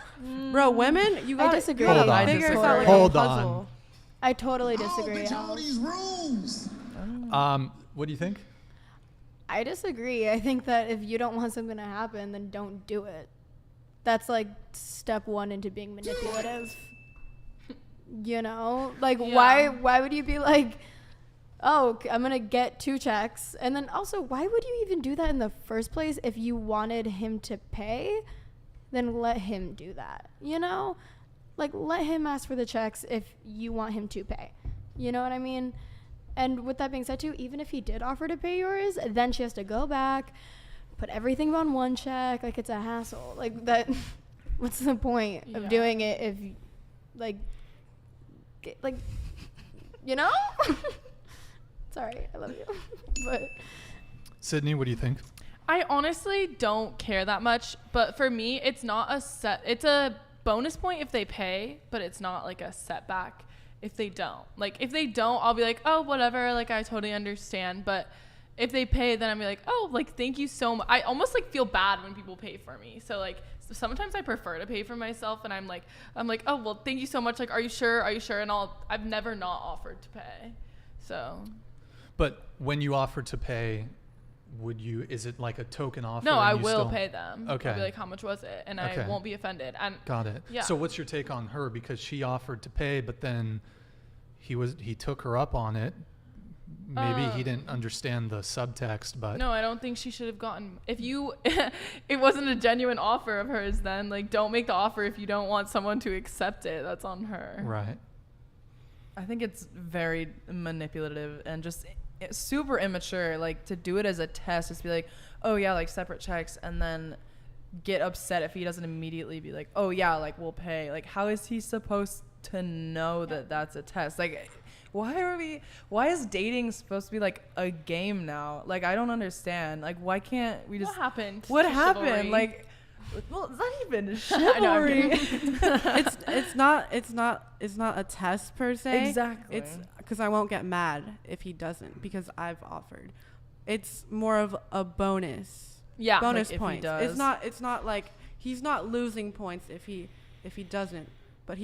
Bro, women, you got to disagree. Hold on. figure it out like Hold a on. puzzle. I totally disagree. all these rules. What do you think? I disagree. I think that if you don't want something to happen, then don't do it. That's step 1 into being manipulative. Why would you be like, oh, I'm going to get 2 checks? And then also, why would you even do that in the first place? If you wanted him to pay, then let him do that. Let him ask for the checks if you want him to pay. You know what I mean? And with that being said, too, even if he did offer to pay yours, then she has to go back, put everything on 1 check. It's a hassle. That. What's the point of doing it if, Sorry, I love you. But Sydney, what do you think? I honestly don't care that much, but for me, it's not it's a bonus point if they pay, but it's not a setback if they don't. If they don't, I'll be like, oh, whatever, I totally understand. But if they pay, then I'm like, oh, thank you so much. I almost feel bad when people pay for me. So sometimes I prefer to pay for myself, and I'm like, oh, well, thank you so much. Are you sure? Are you sure? And I've never not offered to pay. So. But when you offer to pay, is it a token offer? No, I will pay them. Okay. I'll be like, how much was it? And I won't be offended. And got it. Yeah. So what's your take on her? Because she offered to pay, but then he took her up on it. Maybe he didn't understand the subtext, but no, I don't think she should have gotten. If it wasn't a genuine offer of hers, then don't make the offer if you don't want someone to accept it. That's on her. Right. I think it's very manipulative and just super immature. Like to do it as a test, just be like, oh yeah, like separate checks, and then get upset if he doesn't immediately be like, oh yeah, like we'll pay. Like how is he supposed to know that that's a test? Like why is dating supposed to be like a game now? Like I don't understand. Like why can't we just what happened? Like well, it's not even chivalry. it's not a test per se. Exactly. It's because I won't get mad if he doesn't, because I've offered. It's more of a bonus. Yeah. Bonus like points. If he does. It's not like he's not losing points if he doesn't, but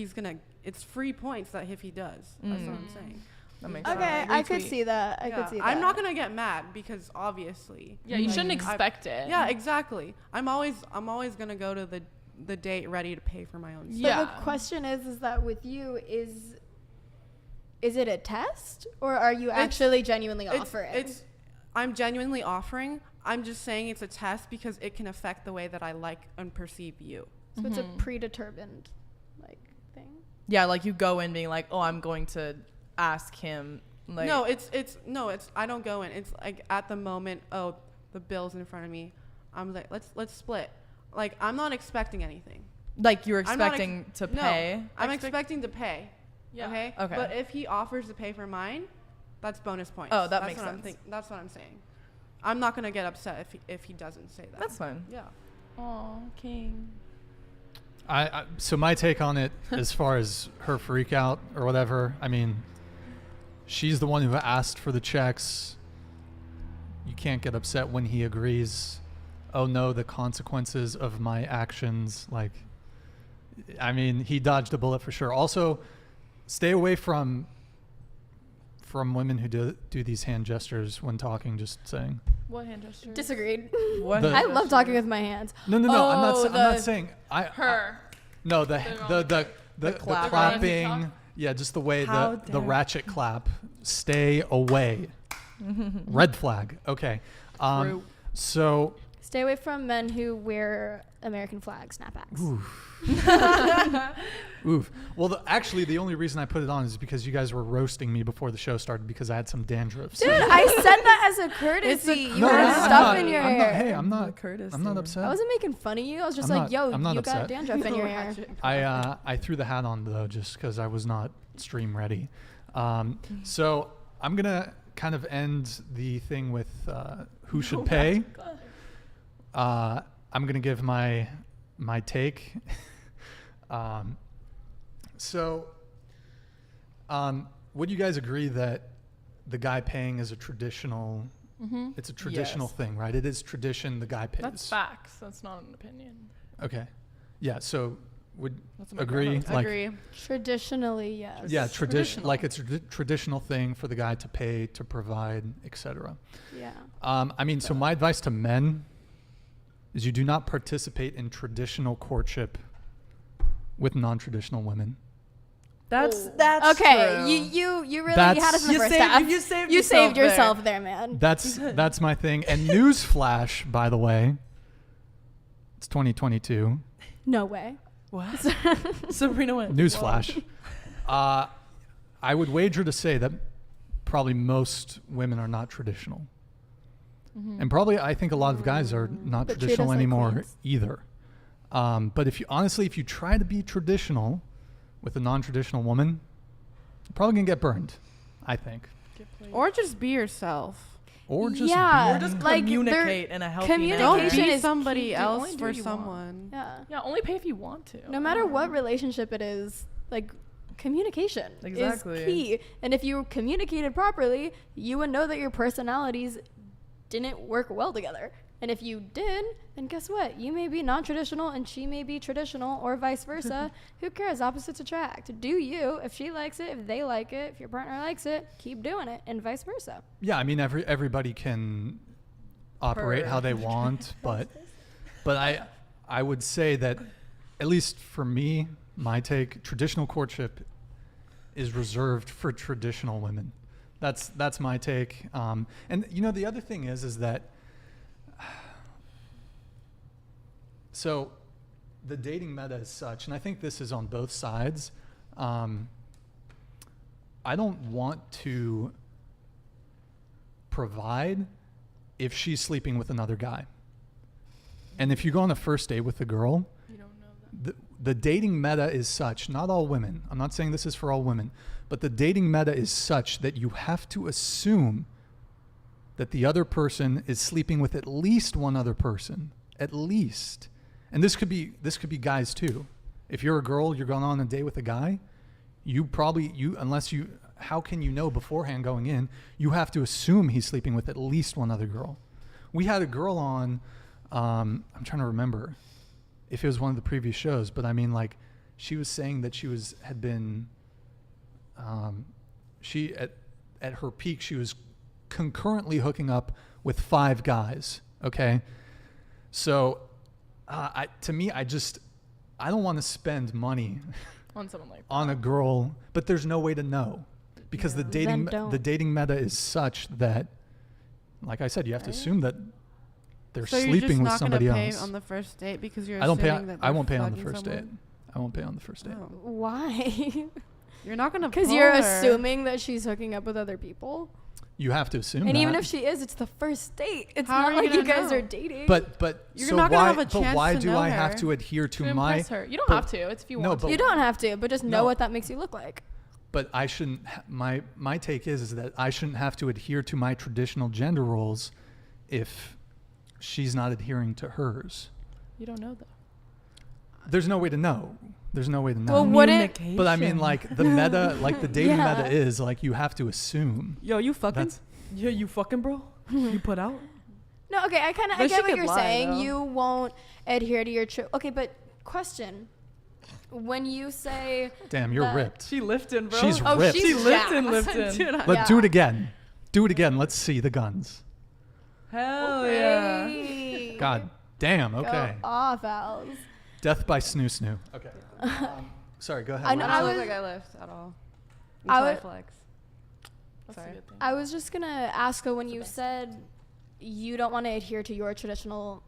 it's free points that if he does. That's what I'm saying. That makes Okay, sense. I could see that. I could see that. I'm not gonna get mad because obviously. Yeah, you shouldn't expect it. Yeah, exactly. I'm always gonna go to the date ready to pay for my own stuff. Yeah. But the question is that with you is it a test, or are you actually genuinely offering? I'm genuinely offering. I'm just saying it's a test because it can affect the way that I like and perceive you. So it's a predetermined like thing. Yeah, like you go in being like, oh, I'm going to ask him. Like No, it's I don't go in. It's like at the moment, oh, the bill's in front of me. I'm like, let's split. Like I'm not expecting anything. Like you're expecting to No, pay. I'm expecting to pay. Yeah. Okay. Okay. But if he offers to pay for mine, that's bonus points. Oh, that That's makes what I'm sense. that's what I'm saying. I'm not gonna get upset if he doesn't say that. That's fine. Yeah. Oh, king. So my take on it, as far as her freak out or whatever, I mean, she's the one who asked for the checks. You can't get upset when he agrees. Oh no, the consequences of my actions. Like, I mean, he dodged a bullet for sure. Also, stay away from women who do these hand gestures when talking. Just saying. What hand gesture? Disagreed. What? I love talking with my hands. No. I'm not saying her. The clapping. Yeah, just the way the ratchet clap. Stay away. Red flag. Okay. True. So. Stay away from men who wear American flag snapbacks. Oof. Well, actually, the only reason I put it on is because you guys were roasting me before the show started because I had some dandruff. Dude, I said that as a courtesy. You had stuff in your hair. I'm not upset. I wasn't making fun of you. I was just I'm yo, not you upset. got dandruff in your hair. I threw the hat on though just because I was not stream ready. So I'm gonna kind of end the thing with who should pay. I'm gonna give my take. Would you guys agree that the guy paying is a traditional? It's a traditional thing, right? It is tradition. The guy pays. That's facts. That's not an opinion. Okay. Yeah. So would my agree? grandma. Like, Agree. Traditionally, yes. yeah, tradition. Like it's a traditional thing for the guy to pay, to provide, etc. Yeah. I mean, so my advice to men is you do not participate in traditional courtship with non-traditional women. That's okay. true. You really had us in the first half. You saved yourself there, man. That's my thing. And newsflash, by the way, it's 2022. No way. What? Sabrina went. Newsflash. I would wager to say that probably most women are not traditional. And probably I think a lot of guys are not But traditional treat us like anymore queens. either. But if you try to be traditional with a non-traditional woman, you're probably going to get burned, I think. Or just be yourself. Or just Yeah. Or just Like, communicate in a healthy communication manner. Don't be is somebody key. else Only do for what you want. someone. Yeah. Yeah, only pay if you want to. No matter what relationship it is, like communication Exactly. is key. And if you communicated properly, you would know that your personalities didn't work well together. And if you did, then guess what? You may be non-traditional and she may be traditional, or vice versa. Who cares? Opposites attract. Do you. If she likes it, if they like it, if your partner likes it, keep doing it, and vice versa. Yeah, I mean everybody can operate how they want, but I would say that at least for me, my take, traditional courtship is reserved for traditional women. That's my take. And you know the other thing is that so the dating meta is such, and I think this is on both sides. I don't want to provide if she's sleeping with another guy. And if you go on a first date with a girl, You don't know that. the dating meta is such, not all women, I'm not saying this is for all women, but the dating meta is such that you have to assume that the other person is sleeping with at least one other person, at least. And this could be guys too. If you're a girl, you're going on a date with a guy, how can you know beforehand going in? You have to assume he's sleeping with at least one other girl. We had a girl on, I'm trying to remember if it was one of the previous shows, but I mean, like, she was saying that had been, at her peak, she was concurrently hooking up with 5 guys. Okay. So, to me, I don't want to spend money On someone like that. on a girl, but there's no way to know because the dating meta is such that, like I said, you have to assume that they're So sleeping with somebody you're just not gonna else. pay on the first date because you're I don't pay. assuming that I they're won't pay on the fucking first someone? date. I won't pay on the first date. Oh. Why? You're not gonna. Because you're assuming that she's hooking up with other people. You have to assume. And that. even if she is, it's the first date. It's How not are you like you gonna guys know? are dating. But You're so not gonna why? have a But chance why to do know I have her. to adhere to To my? impress her. You don't but- have to. It's if you no, want but- to. you don't have to, but just know No. what that makes you look like. But I shouldn't. My take is that I shouldn't have to adhere to my traditional gender roles if she's not adhering to hers. You don't know though. There's no way to know. There's no way to know. Well, wouldn't But I mean, like the meta, like the dating Yeah. meta is like you have to assume. Yo, you fucking? That's- Yeah, you fucking, bro? You put out? No, okay, I But get she what could you're lie, saying. though. You won't adhere to your okay, but question. When you say Damn, you're that- ripped. She lifting, bro. She's Oh, ripped. she's She lifting, jacked. lifting. Dude, Let's do it again. Do it again. Let's see the guns. Hell yeah. Hey. God damn. Go Okay. off, Als. Death by snoo snoo. Okay. Sorry. Go ahead. I know- I Liz. don't was- look like I lift at all. I Until I would- flex. That's Sorry. a good thing. I was just gonna ask her when you said you don't want to adhere to your traditional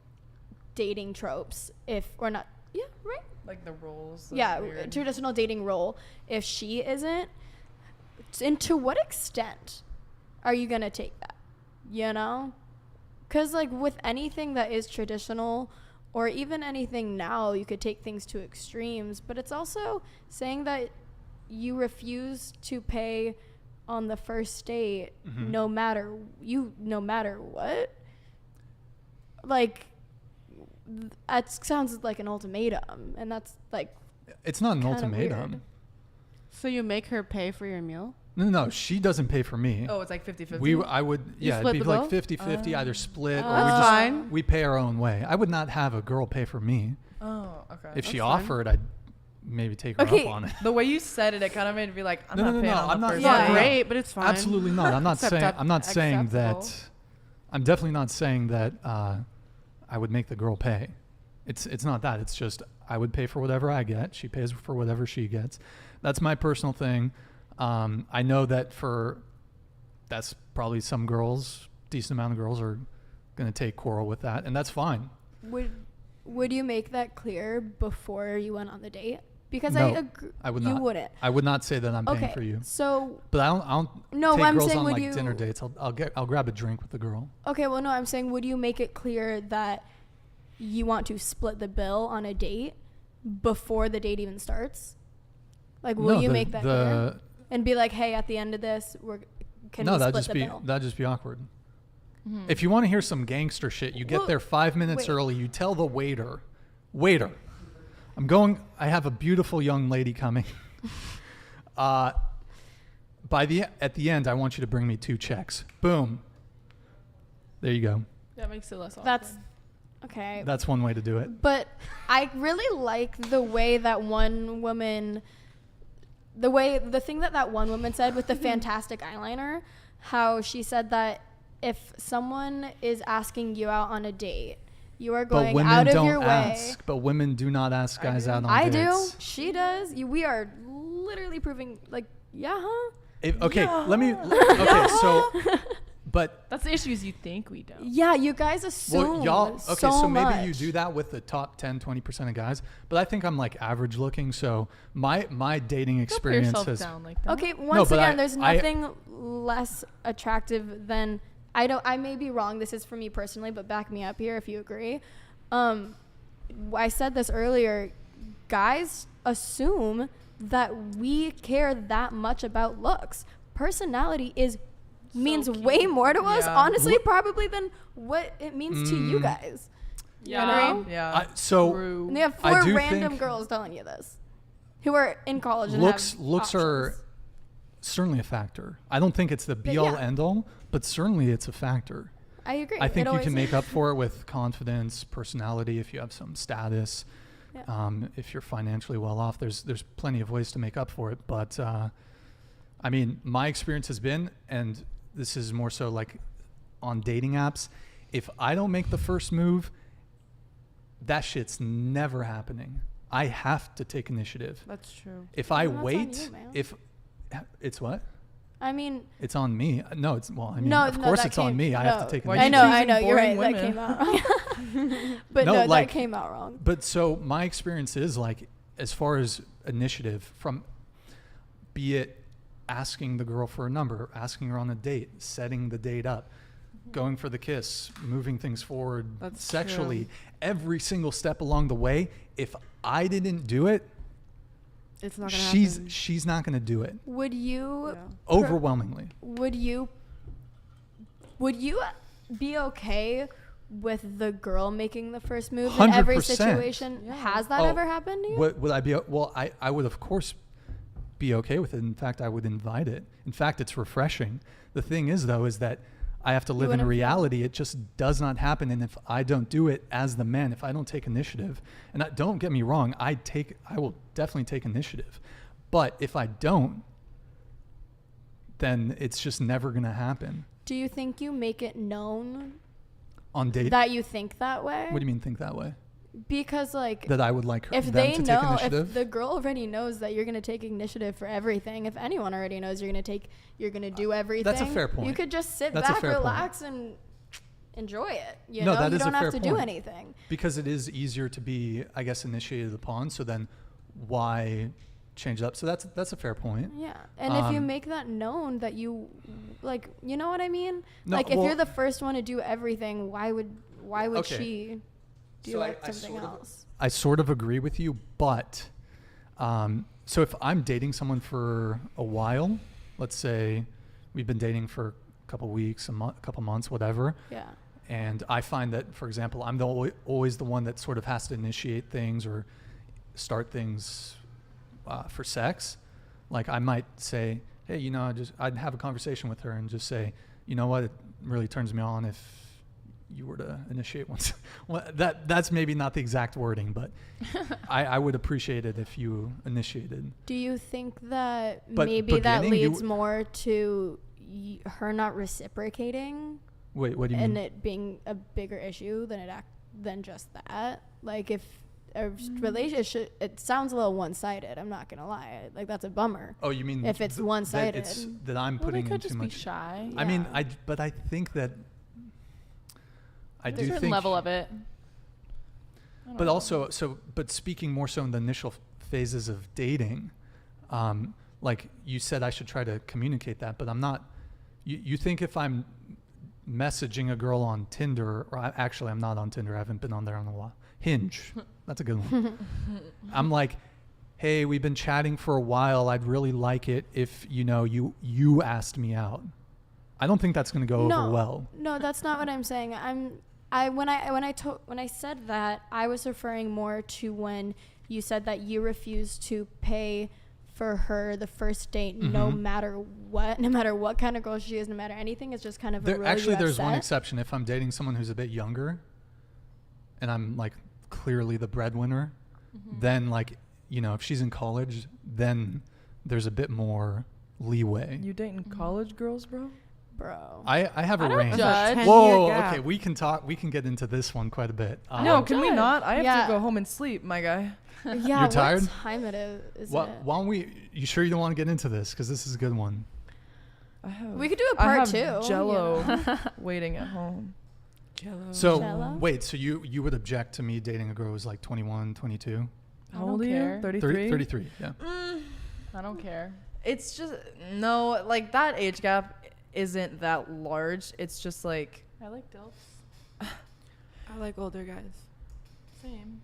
dating tropes, if or not. Yeah, right. Like the rules. Yeah, weird. traditional dating role. If she isn't, and to what extent are you gonna take that? You know, because like with anything that is traditional, or even anything now, you could take things to extremes. But it's also saying that you refuse to pay on the first date, Mhm. no matter what. Like that sounds like an ultimatum, and that's like It's not an kinda ultimatum. weird. So you make her pay for your meal? No, she doesn't pay for me. Oh, it's like 50-50? I would, You it'd split be the like bill? 50-50, either split or we That's just fine. we pay our own way. I would not have a girl pay for me. Oh, okay. If she That's fine. offered, I'd maybe take her Okay. up on it. The way you said it, it kind of made me be like, I'm No, not no, paying no, on I'm the not- first no, Not no, date. no. great, but it's fine. Absolutely not. I'm not saying. I'm not saying Acceptable. that. I'm definitely not saying that I would make the girl pay. It's not that. It's just I would pay for whatever I get. She pays for whatever she gets. That's my personal thing. I know that that's probably some girls, decent amount of girls are going to take quarrel with that, and that's fine. Would you make that clear before you went on the date? Because No, I agree. I would You not. wouldn't. I would not say that I'm paying Okay, for you. so But I don't No, take I'm girls saying on would like you- dinner dates. I'll grab a drink with the girl. okay, well, no, I'm saying would you make it clear that you want to split the bill on a date before the date even starts? Like, will No, you the- make that the- clear and be like, hey, at the end of this, can we split the bill? that'd just be awkward. If you want to hear some gangster shit, you get Well, there 5 minutes wait. early. You tell the waiter, I have a beautiful young lady coming. At the end, I want you to bring me 2 checks. Boom. There you go. That makes it less awkward. That's okay. That's one way to do it. But I really like the way that one woman, the thing that one woman said with the fantastic eyeliner, how she said that if someone is asking you out on a date, you are But going women out of don't your way. ask. But women do not ask guys out on I dates. do. She does. We are literally proving, like, yeah, huh? Okay, Yeah. let me. Okay, so, But that's the issues you think we don't. Yeah, you guys assume so maybe much. you do that with the top 10, 20% of guys. But I think I'm like average looking. So my dating experience has. Like that. Okay, once again, there's nothing less attractive than I may be wrong. This is for me personally, but back me up here if you agree. I said this earlier. Guys assume that we care that much about looks. Personality means way more to us, honestly, probably than what it means to you guys. Yeah. You know? Yeah. And they have 4 random girls telling you this who are in college and looks have are certainly a factor. I don't think it's the be all end all, but certainly it's a factor. I agree. I think you can make up for it with confidence, personality, if you have some status. Yeah. If you're financially well off, there's plenty of ways to make up for it. But I mean, my experience has been, and this is more so like on dating apps, if I don't make the first move, that shit's never happening. I have to take initiative. That's true. If I wait, it's what? I mean, it's on me. No, it's of no, course it's on me. I have to take initiative. I know. You're right. Women. That came out wrong. But that came out wrong. But so my experience is like, as far as initiative, from be it asking the girl for a number, asking her on a date, setting the date up, going for the kiss, moving things forward sexually, every single step along the way. If I didn't do it, it's not gonna happen. She's not gonna do it. Would you overwhelmingly? Would you be okay with the girl making the first move 100%. in every situation? Yeah. Has that ever happened to you? Would I be? Well, I would of course be okay with it. In fact, I would invite it. In fact, it's refreshing. The thing is, though, is that I have to live in reality. It just does not happen. And if I don't do it as the man, if I don't take initiative, and don't get me wrong, I will definitely take initiative. But if I don't, then it's just never going to happen. Do you think you make it known on date that you think that way? What do you mean think that way? Because that I would like if them they to know, take initiative? if the girl already knows that you're going to take initiative for everything, if anyone already knows you're going to do everything. That's a fair point. You could just sit back, relax, and enjoy it. You that is you don't a fair have to point. do anything. Because it is easier to be, I guess, initiated upon. So then, why change it up? So that's a fair point. Yeah, and if you make that known that you, like, you know what I mean? No, like, if you're the first one to do everything, why would she do something else? I sort of agree with you, but so if I'm dating someone for a while, let's say we've been dating for a couple weeks, a couple months, whatever. Yeah. And I find that, for example, I'm always the one that sort of has to initiate things or start things for sex. Like I might say, hey, I'd have a conversation with her and just say, you know what, it really turns me on if you were to initiate once. Well, that's maybe not the exact wording, but I would appreciate it if you initiated. Do you think that maybe that leads more to her not reciprocating? Wait, what do you mean? And it being a bigger issue than just that? Like if a relationship, it sounds a little one-sided. I'm not gonna lie. Like that's a bummer. Oh, you mean if it's one-sided? That I'm putting in too much. Be shy. I mean, but I think that. There's a certain level of it. But also, but speaking more so in the initial phases of dating, like you said, I should try to communicate that, but I'm not. You think if I'm messaging a girl on Tinder, or actually I'm not on Tinder, I haven't been on there in a while. Hinge, that's a good one. I'm like, hey, we've been chatting for a while. I'd really like it if you asked me out. I don't think that's going to go over well. No, that's not what I'm saying. When I said that, I was referring more to when you said that you refused to pay for her the first date, no matter what kind of girl she is, no matter anything. It's just kind of there's one exception. If I'm dating someone who's a bit younger, and I'm like clearly the breadwinner, then if she's in college, then there's a bit more leeway. You dating college girls, bro? Bro, I have a range. Judge. Whoa, okay, we can get into this one quite a bit. No, can we not? I have to go home and sleep, my guy. Yeah, you're tired? What time it is why don't we? You sure you don't want to get into this? Because this is a good one. We could do a part two. Jello waiting at home. So wait, so you would object to me dating a girl who's like 21, 22? How old are you? 33? 33, yeah. I don't care. It's just, no, like that age gap isn't that large. It's just like. I like dilfs. I like older guys. Same.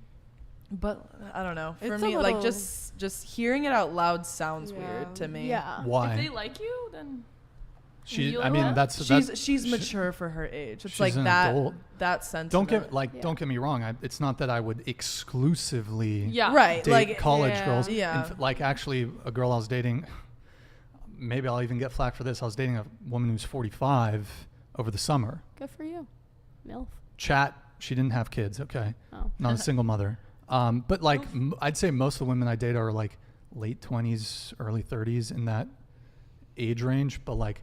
But I don't know. For It's me, a like little- just hearing it out loud sounds weird to me. Yeah. Why? If they like you, then I mean, that's she's mature for her age. It's she's like an that adult. that sentiment. Don't get me wrong. It's not that I would exclusively right date like college girls. Yeah. Like actually, a girl I was dating. Maybe I'll even get flack for this. I was dating a woman who's 45 over the summer. Good for you. MILF. Chat. She didn't have kids. Okay. Oh. Not a single mother. But like I'd say most of the women I date are like late 20s, early 30s in that age range. But like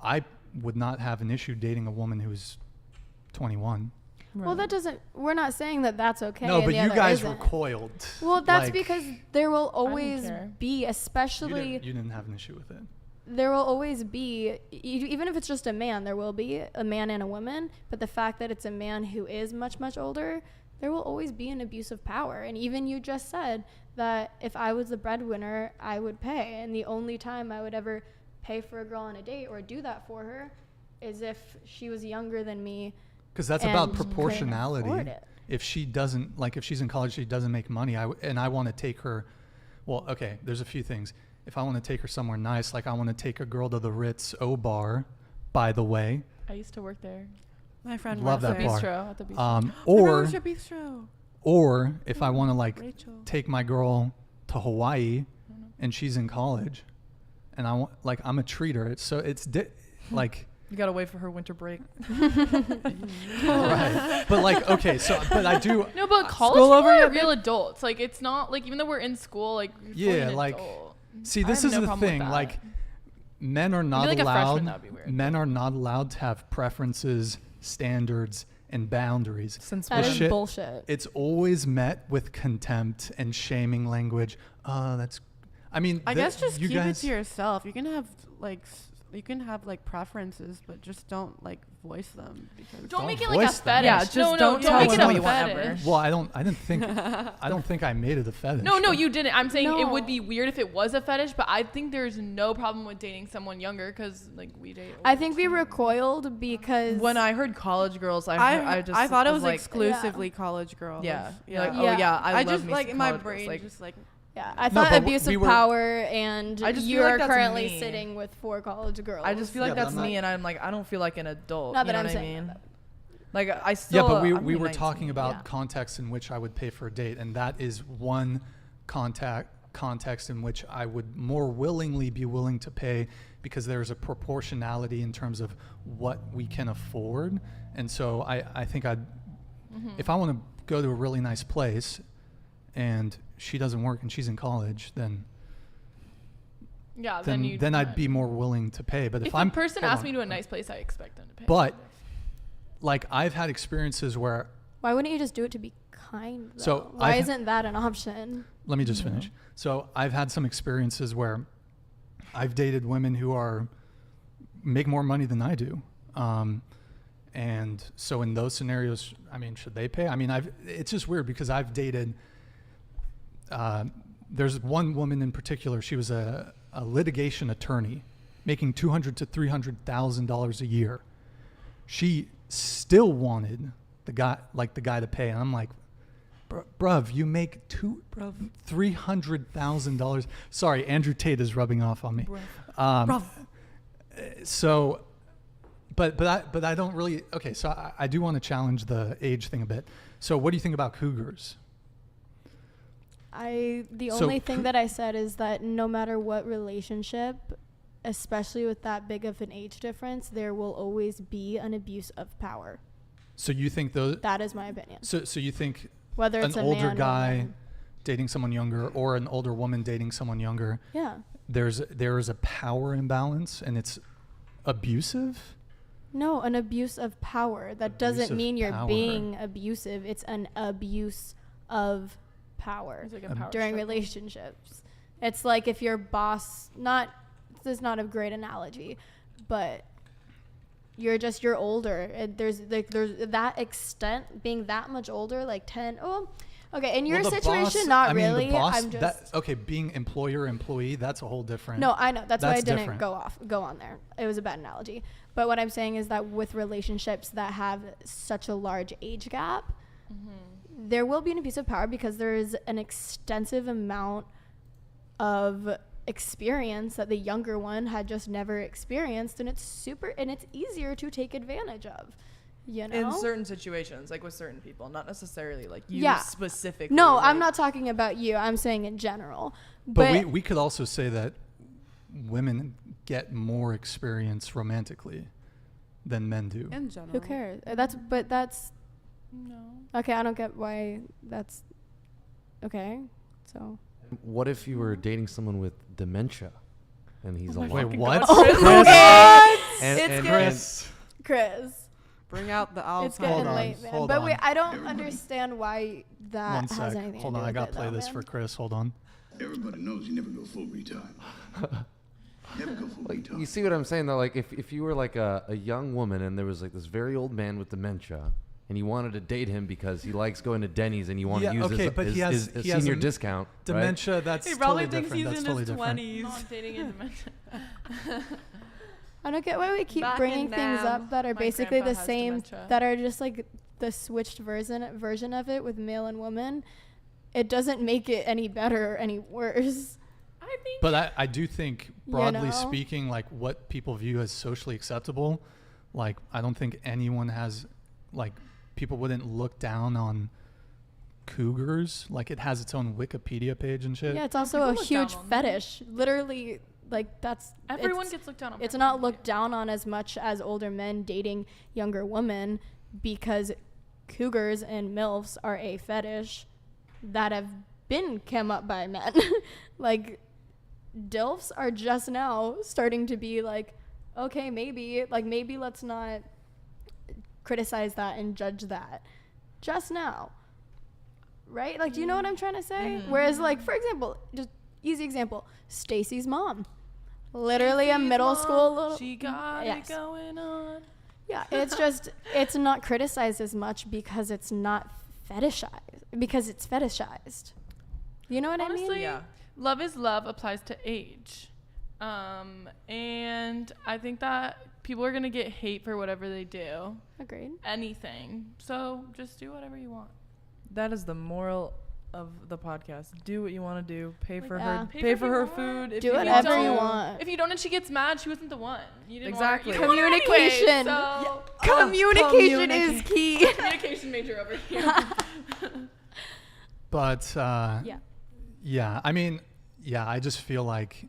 I would not have an issue dating a woman who's 21. Well, that doesn't. We're not saying that that's okay. No, and but the you other guys isn't. recoiled. Well, that's Like, because there will don't always care. be, especially. you didn't have an issue with it. There will always be, even if it's just a man, there will be a man and a woman. But the fact that it's a man who is much, much older, there will always be an abuse of power. And even you just said that if I was the breadwinner, I would pay. And the only time I would ever pay for a girl on a date or do that for her is if she was younger than me. Because that's about proportionality. afford it. If she doesn't, like if she's in college, she doesn't make money, and I want to take her, well, okay, there's a few things. If I want to take her somewhere nice, like I want to take a girl to the Ritz O Bar, by the way. I used to work there. My friend Love that bar. Bistro, at the bistro. Or if I want to like Rachel. take my girl to Hawaii, and she's in college, and I want like I'm a treater. It's like. You gotta wait for her winter break. Right. But like, okay, so, but I do. No, but college School people over are yet, real adults. Like, it's not, like, even though we're in school, like, you're fully an adult. See, I this have is no the problem with thing. that. Like, men are not like a allowed. freshman, that would be weird. Men are not allowed to have preferences, standards, and boundaries. That is bullshit. It's always met with contempt and shaming language. That's. I mean, I guess just you keep guys, it to yourself. You can have like preferences, but just don't like voice them. Because Don't make it like a voice them. fetish. Yeah, just no, don't don't tell make us it what a you want fetish. ever. Well, I don't think I made it a fetish. No, you didn't. I'm saying it would No. be weird if it was a fetish, but I think there's no problem with dating someone younger because, like, we date. I think we recoiled because When I heard college girls, I thought it was like, exclusively college girls. Yeah. Yeah. Like, oh yeah, I love just me like some in my college girls, brain like, just like yeah, I No, thought but abuse we of were- power, and I just feel you like are that's currently me. sitting with 4 college girls. I just feel like Yeah, but that's I'm me, not- and I'm like, I don't feel like an adult. Not you that know I'm what saying I mean? that. Like I still. Yeah, but we I'm were 19. talking about Yeah. contexts in which I would pay for a date, and that is one context in which I would more willingly be willing to pay because there's a proportionality in terms of what we can afford. And so I think if I want to go to a really nice place and she doesn't work and she's in college, then Yeah, then I'd be more willing to pay. But If I'm a person hold asks on. me to a nice place, I expect them to pay. But like I've had experiences where Why wouldn't you just do it to be kind? Though? So why I've- isn't that an option? let me just finish. So I've had some experiences where I've dated women who make more money than I do. And so in those scenarios, I mean, should they pay? I mean, it's just weird because I've dated, there's one woman in particular, she was a litigation attorney making $200,000 to $300,000 a year. She still wanted the guy to pay. And I'm like, bruv, you make $300,000. Sorry, Andrew Tate is rubbing off on me. So, but I don't really. Okay, so I do want to challenge the age thing a bit. So, what do you think about cougars? The So only thing that I said is that no matter what relationship, especially with that big of an age difference, there will always be an abuse of power. So you think those? That is my opinion. So you think Whether it's an a older man or a guy woman. dating someone younger or an older woman dating someone younger? Yeah. There is a power imbalance and it's abusive. No, an abuse of power. That doesn't Abuse of mean you're power. being abusive. It's an abuse of power It's like a power during struggle. relationships. It's like if your boss, this is not a great analogy, but you're older. There's that extent, being that much older, like 10. Oh, okay. In your situation, not really. I'm just being employer-employee, that's a whole different. No, I know. That's why I didn't different. go on there. It was a bad analogy. But what I'm saying is that with relationships that have such a large age gap, there will be an abuse of power because there is an extensive amount of experience that the younger one had just never experienced, and it's easier to take advantage of, you know, in certain situations, like with certain people, not necessarily like you specifically. No, like, I'm not talking about you, I'm saying in general. But we could also say that women get more experience romantically than men do. In general. Who cares? That's no. Okay, I don't get why that's okay. So What if you were dating someone with dementia, and he's alive? Wait, what? Chris. Bring out the Alzheimer's. It's getting late, man. But wait, I don't understand why that has anything Hold to on, do I gotta with it, play though, this man. for Chris. Hold on. Everybody knows you never go full retard. Never go full retard. You see what I'm saying though? Like if you were like a young woman and there was like this very old man with dementia, and you wanted to date him because he likes going to Denny's and you want to use his senior discount. Dementia, right? that's he probably totally thinks different. he's That's in totally his 20s. different. Not dating in dementia. I don't get why we keep Back bringing in things them. up that are My basically the grandpa has same, dementia. that are just like the switched version of it with male and woman. It doesn't make it any better or any worse. I think. But I do think, broadly know? speaking, like what people view as socially acceptable, like I don't think anyone has, like people wouldn't look down on cougars. Like it has its own Wikipedia page and shit. Yeah, it's also People a look huge down on fetish. Literally, like that's Everyone it's- gets looked down on. It's by not everyone. looked down on as much as older men dating younger women, because cougars and MILFs are a fetish that have been come up by men. Like DILFs are just now starting to be like, okay, maybe let's not criticize that and judge that just now, right? Like, do you know what I'm trying to say? Whereas, like, for example, just easy example, Stacy's mom, literally a middle school little, She got it going on. yeah, it's just, it's not criticized as much because it's not fetishized, because it's fetishized. You know what I mean? Honestly, Yeah. love is love applies to age. And I think that people are going to get hate for whatever they do. Agreed. Anything. So just do whatever you want. That is the moral of the podcast. Do what you want to do. Pay for yeah. her. Pay Pay for for her what you food. If Do you whatever don't. you want. If you don't and she gets mad, she wasn't the one. You didn't Exactly. Want her, you didn't want her Communication. anyway, so Communication is key. communication major over here. But Yeah. yeah, I mean, yeah, I just feel like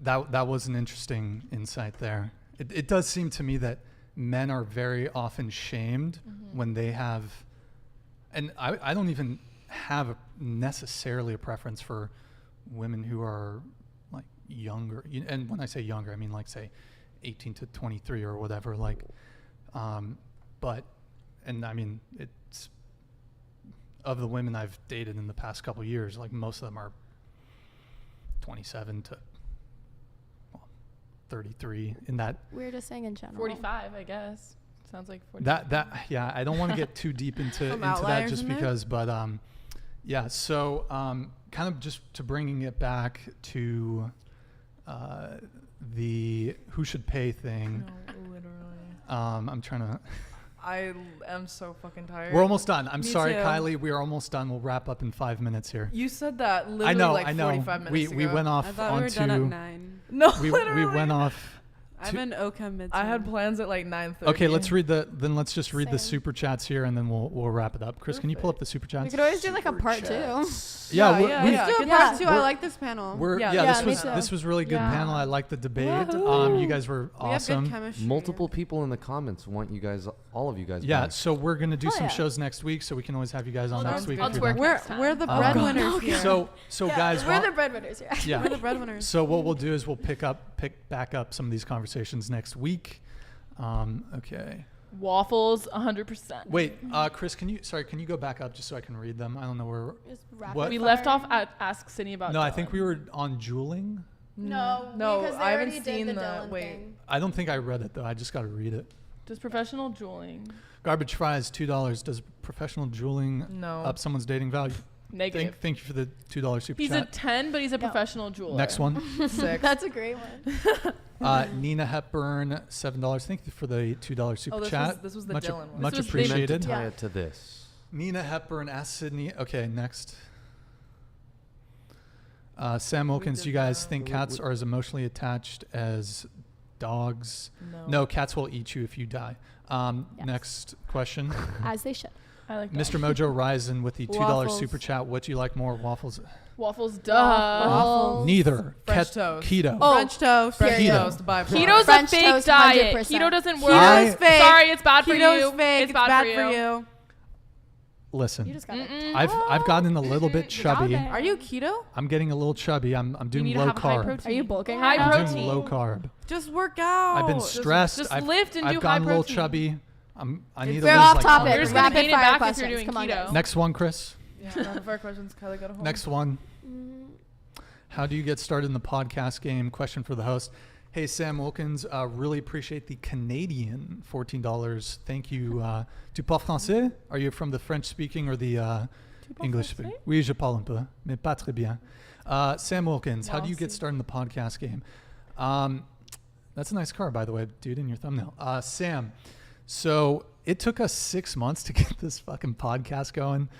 that was an interesting insight there. It does seem to me that men are very often shamed when they have, and I don't even have necessarily a preference for women who are like younger, and when I say younger, I mean like say 18 to 23 or whatever, like, but, and I mean, it's, of the women I've dated in the past couple of years, like most of them are 27 to 33 in that. We're just saying in general. 45, I guess. Sounds like 45. That yeah, I don't want to get too deep into that outliers just in there? because, but yeah. So kind of just to bringing it back to the who should pay thing. No, literally. I'm trying to. I am so fucking tired. We're almost done. I'm Me sorry, too. Kylie. We are almost done. We'll wrap up in 5 minutes here. You said that literally I know. like I know. 45 minutes ago. We went off I thought we were onto. done at 9. No, we literally. went off. I'm in OChem mid. I had plans at like 9:30. Okay, let's read let's just read the Same. super chats here, and then we'll wrap it up. Chris, can you pull up the super We chats? could always do like a part 2. Yeah, Yeah, we're, yeah, we, yeah. Let's do a Yeah. part 2. I We're- like this panel. we're Yeah, yeah, me this too. was really good Yeah. panel. I like the debate. Woohoo. You guys were we have awesome. good chemistry. Multiple people in the comments want you guys, all of you guys. Yeah, back. so we're gonna do Oh, some yeah. shows next week, so we can always have you guys on next sounds week. good. if I'll you're twerk down. We're next time. we're the Oh, breadwinners here. So guys, we're the breadwinners here. yeah. We're the breadwinners. So what we'll do is we'll pick back up some of these conversations next week. Okay. Waffles, 100%. Wait, Chris, can you go back up just so I can read them? I don't know where. Just rapid What? We fire. left off at Ask Sydney about No, I think Dylan. we were on jeweling. No, No, because they I haven't already seen did the the- Dylan wait. thing. I don't think I read it though. I just got to read it. Does professional juuling? Garbage fries, $2. Does professional juuling No. up someone's dating value? Negative. Thank you for the $2 super He's chat. a 10, but he's a professional jeweler. Next one. 6. That's a great one. Nina Hepburn, $7. Thank you for the $2 super chat. This was the much Dylan one. Much This was appreciated. Tie it to this. Nina Hepburn asked Sydney. Okay, next. Sam Wilkins, do you guys think cats are as emotionally attached as dogs? No, cats will eat you if you die. Next question. As they should. I like Mr. Mojo Ryzen with the $2 Waffles. super chat. What do you like more, waffles? Waffles, duh. Waffles. Neither. French toast. Keto. Oh, French toast. French Keto. toast by far. Keto's French a fake toast, diet. 100%. Keto doesn't work. Keto's fake. Sorry, it's bad for Keto's you. fake. It's bad, for you. Listen, You just got it. I've gotten a little bit chubby. there. Are you keto? I'm getting a little chubby. I'm You doing need to low have high carb. protein. Are you bulking? High right now? I'm protein. doing low carb. Just work out. I've been stressed. just I've, lift and I've do gotten high a little protein. chubby. I need to We're lose off like topic. 20 You're just gonna Rapid gain it fire back if questions. you're doing Come on, keto. guys. Next one, Chris. Yeah, rapid fire questions. Kylie, go to home. Next one. How do you get started in the podcast game? Question for the host. Hey, Sam Wilkins, really appreciate the Canadian $14. Thank you. Tu parles français? Are you from the French-speaking or the English-speaking? Oui, je parle un peu, mais pas très bien. Sam Wilkins, how do you get started in the podcast game? That's a nice car, by the way, dude, in your thumbnail. Sam, so it took us 6 months to get this fucking podcast going.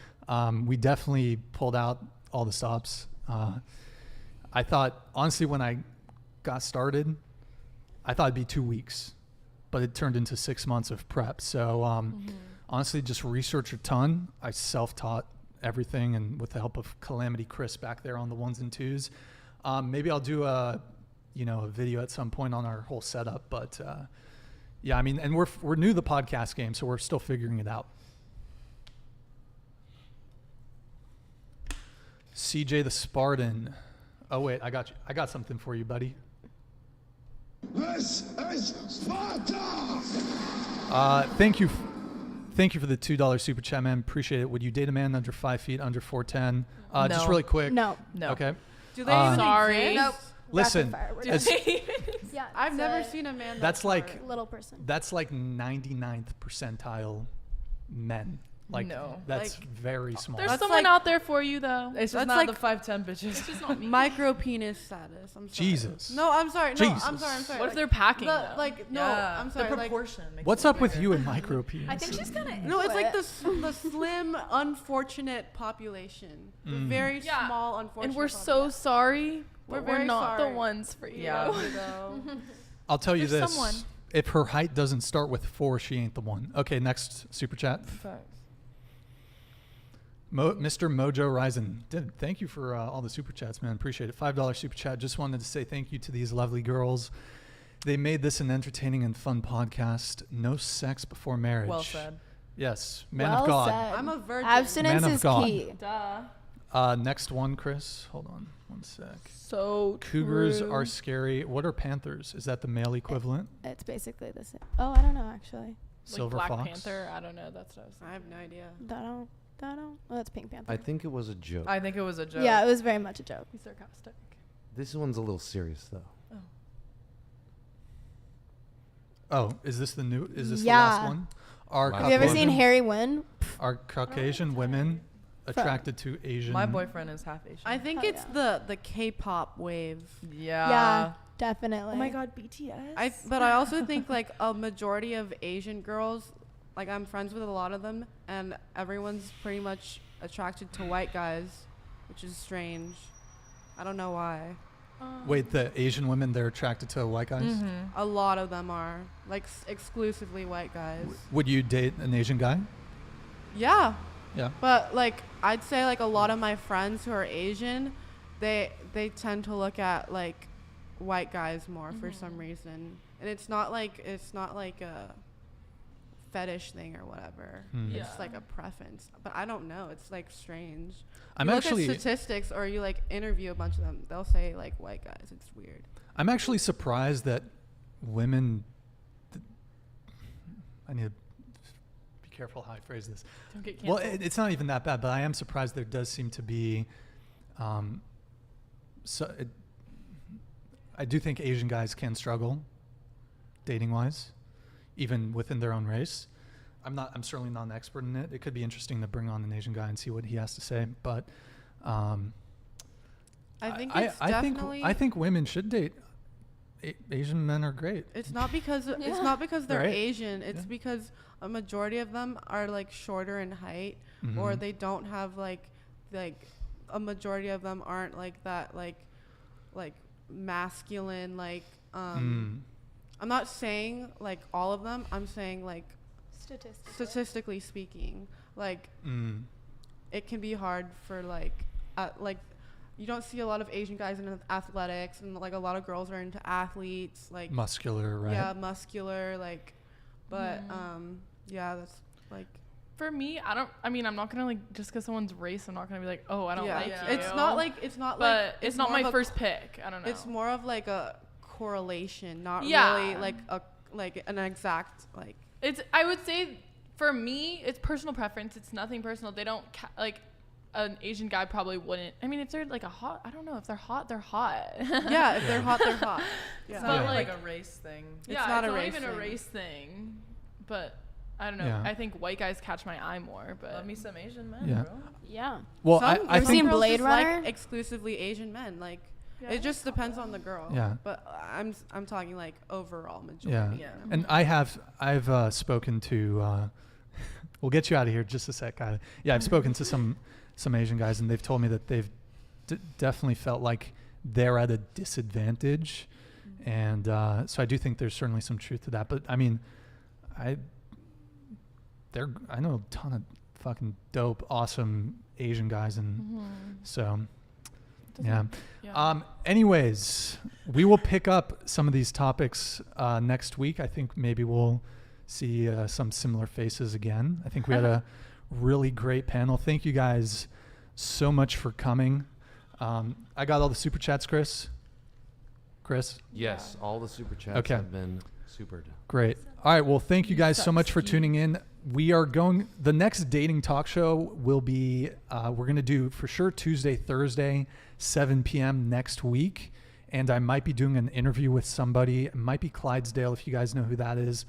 We definitely pulled out all the stops. I thought, honestly, when I got started, I thought it'd be 2 weeks, but it turned into 6 months of prep. So honestly, just researched a ton. I self-taught everything, and with the help of Calamity Chris back there on the ones and twos. Maybe I'll do a video at some point on our whole setup. But yeah, I mean, and we're new to the podcast game, so we're still figuring it out. CJ the Spartan. Oh wait, I got you. I got something for you, buddy. This is Sparta! Thank you for the $2 super chat, man. Appreciate it. Would you date a man under 5 feet, under 4'10"? Just No. really quick. No. Okay. Do they even Sorry. exist? Nope. Listen, Rapid fire. as- Yeah, I've it's never a seen a man that's like short. little person. that's like 99th percentile men. Like No. that's Like, very small. There's That's someone like- out there for you, though. It's just That's not like- the 5'10" bitches. It's just not me. Micro penis status. I'm sorry. Jesus. No, I'm sorry. No, I'm Jesus. sorry. I'm sorry. What if they're packing, though? No, Yeah, I'm sorry. The Like, proportion. makes What's it up with bigger. you and micro penis? I think she's gonna. no, it's like the slim, unfortunate population. The very Yeah. small, unfortunate. And we're so population. sorry, We're but we're very not sorry. the ones for you. Yeah. Though. I'll tell you There's this. someone. If her height doesn't start with 4, she ain't the one. Okay, next super chat. Facts. Mr. Mojo Ryzen, thank you for all the super chats, man. Appreciate it. $5 super chat. Just wanted to say thank you to these lovely girls. They made this an entertaining and fun podcast. No sex before marriage. Well said. Yes, man well of God. Said. I'm a virgin. Abstinence Man of is God. key. Duh. Next one, Chris. Hold on one sec. So Cougars true. are scary. What are panthers? Is that the male equivalent? It's basically the same. Oh, I don't know actually. like Silver Black fox. Panther. I don't know. That's what I was I have no idea. Don't. Oh, that's Pink Panther. I think it was a joke. I think it was a joke. Yeah, it was very much a joke. Be sarcastic. This one's a little serious though. Oh, is this the Yeah. last one? Are Wow. Have you ever seen Caucasian- Harry Wynn? Are Caucasian women attracted to Asian? My boyfriend is half Asian. I think Hell it's the K-pop wave. Yeah. Yeah, definitely. Oh my God, BTS. But I also think like a majority of Asian girls, like I'm friends with a lot of them, and everyone's pretty much attracted to white guys, which is strange. I don't know why. Wait, the Asian women, they're attracted to white guys? Mm-hmm. A lot of them are like exclusively white guys. Would you date an Asian guy? Yeah, Yeah. but like I'd say like a lot of my friends who are Asian, they tend to look at like white guys more for some reason, and it's not like a fetish thing or whatever. Hmm. It's like a preference, but I don't know. It's like strange. I'm You actually look at statistics, or you like interview a bunch of them. They'll say like white guys. It's weird. I'm actually surprised that women. I need to be careful how I phrase this. Don't get Well, canceled. it's not even that bad, but I am surprised there does seem to be I do think Asian guys can struggle dating wise, even within their own race. I'm certainly not an expert in it. It could be interesting to bring on an Asian guy and see what he has to say. But I think women should date. Asian men are great. It's not because they're right? Asian. It's because a majority of them are like shorter in height, or they don't have like a majority of them aren't like that like masculine I'm not saying like all of them. I'm saying like statistically speaking, like it can be hard for like you don't see a lot of Asian guys in athletics, and like a lot of girls are into athletes, like muscular, right? Yeah, muscular, like, but that's like. For me, I'm not gonna like just because someone's race, I'm not gonna be like, oh, I don't like you. It's not like it's not my first pick. I don't know. It's more of like a correlation, not really like an exact like. It's, I would say, for me, it's personal preference. It's nothing personal. They don't like. An Asian guy probably wouldn't. I mean, if they're like I don't know. If they're hot, they're hot. Yeah, if they're hot, they're hot. Yeah. It's not like a race thing. It's not even a race thing. But I don't know. Yeah. I think white guys catch my eye more. But love me some Asian men, bro. Yeah. Well, I think Blade Runner like exclusively Asian men. Like it just depends on the girl. Yeah. But I'm talking like overall majority. Yeah. And I've spoken to. We'll get you out of here just a sec, Kylie. Yeah, I've spoken to some Asian guys, and they've told me that they've definitely felt like they're at a disadvantage. And so I do think there's certainly some truth to that. But I mean, I know a ton of fucking dope, awesome Asian guys, and so yeah. Anyways, we will pick up some of these topics next week. I think maybe we'll see some similar faces again. I think we had a really great panel. Thank you guys so much for coming. I got all the super chats, Chris. Yes, all the super chats have been supered. Great. All right, well, thank you guys so much for tuning in. We are going, the next dating talk show will be, we're going to do for sure Tuesday, Thursday, 7 p.m. next week. And I might be doing an interview with somebody. It might be Clydesdale, if you guys know who that is.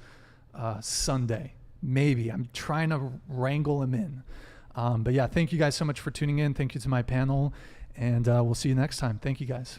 Sunday, maybe. I'm trying to wrangle him in. But yeah, thank you guys so much for tuning in. Thank you to my panel, and we'll see you next time. Thank you guys.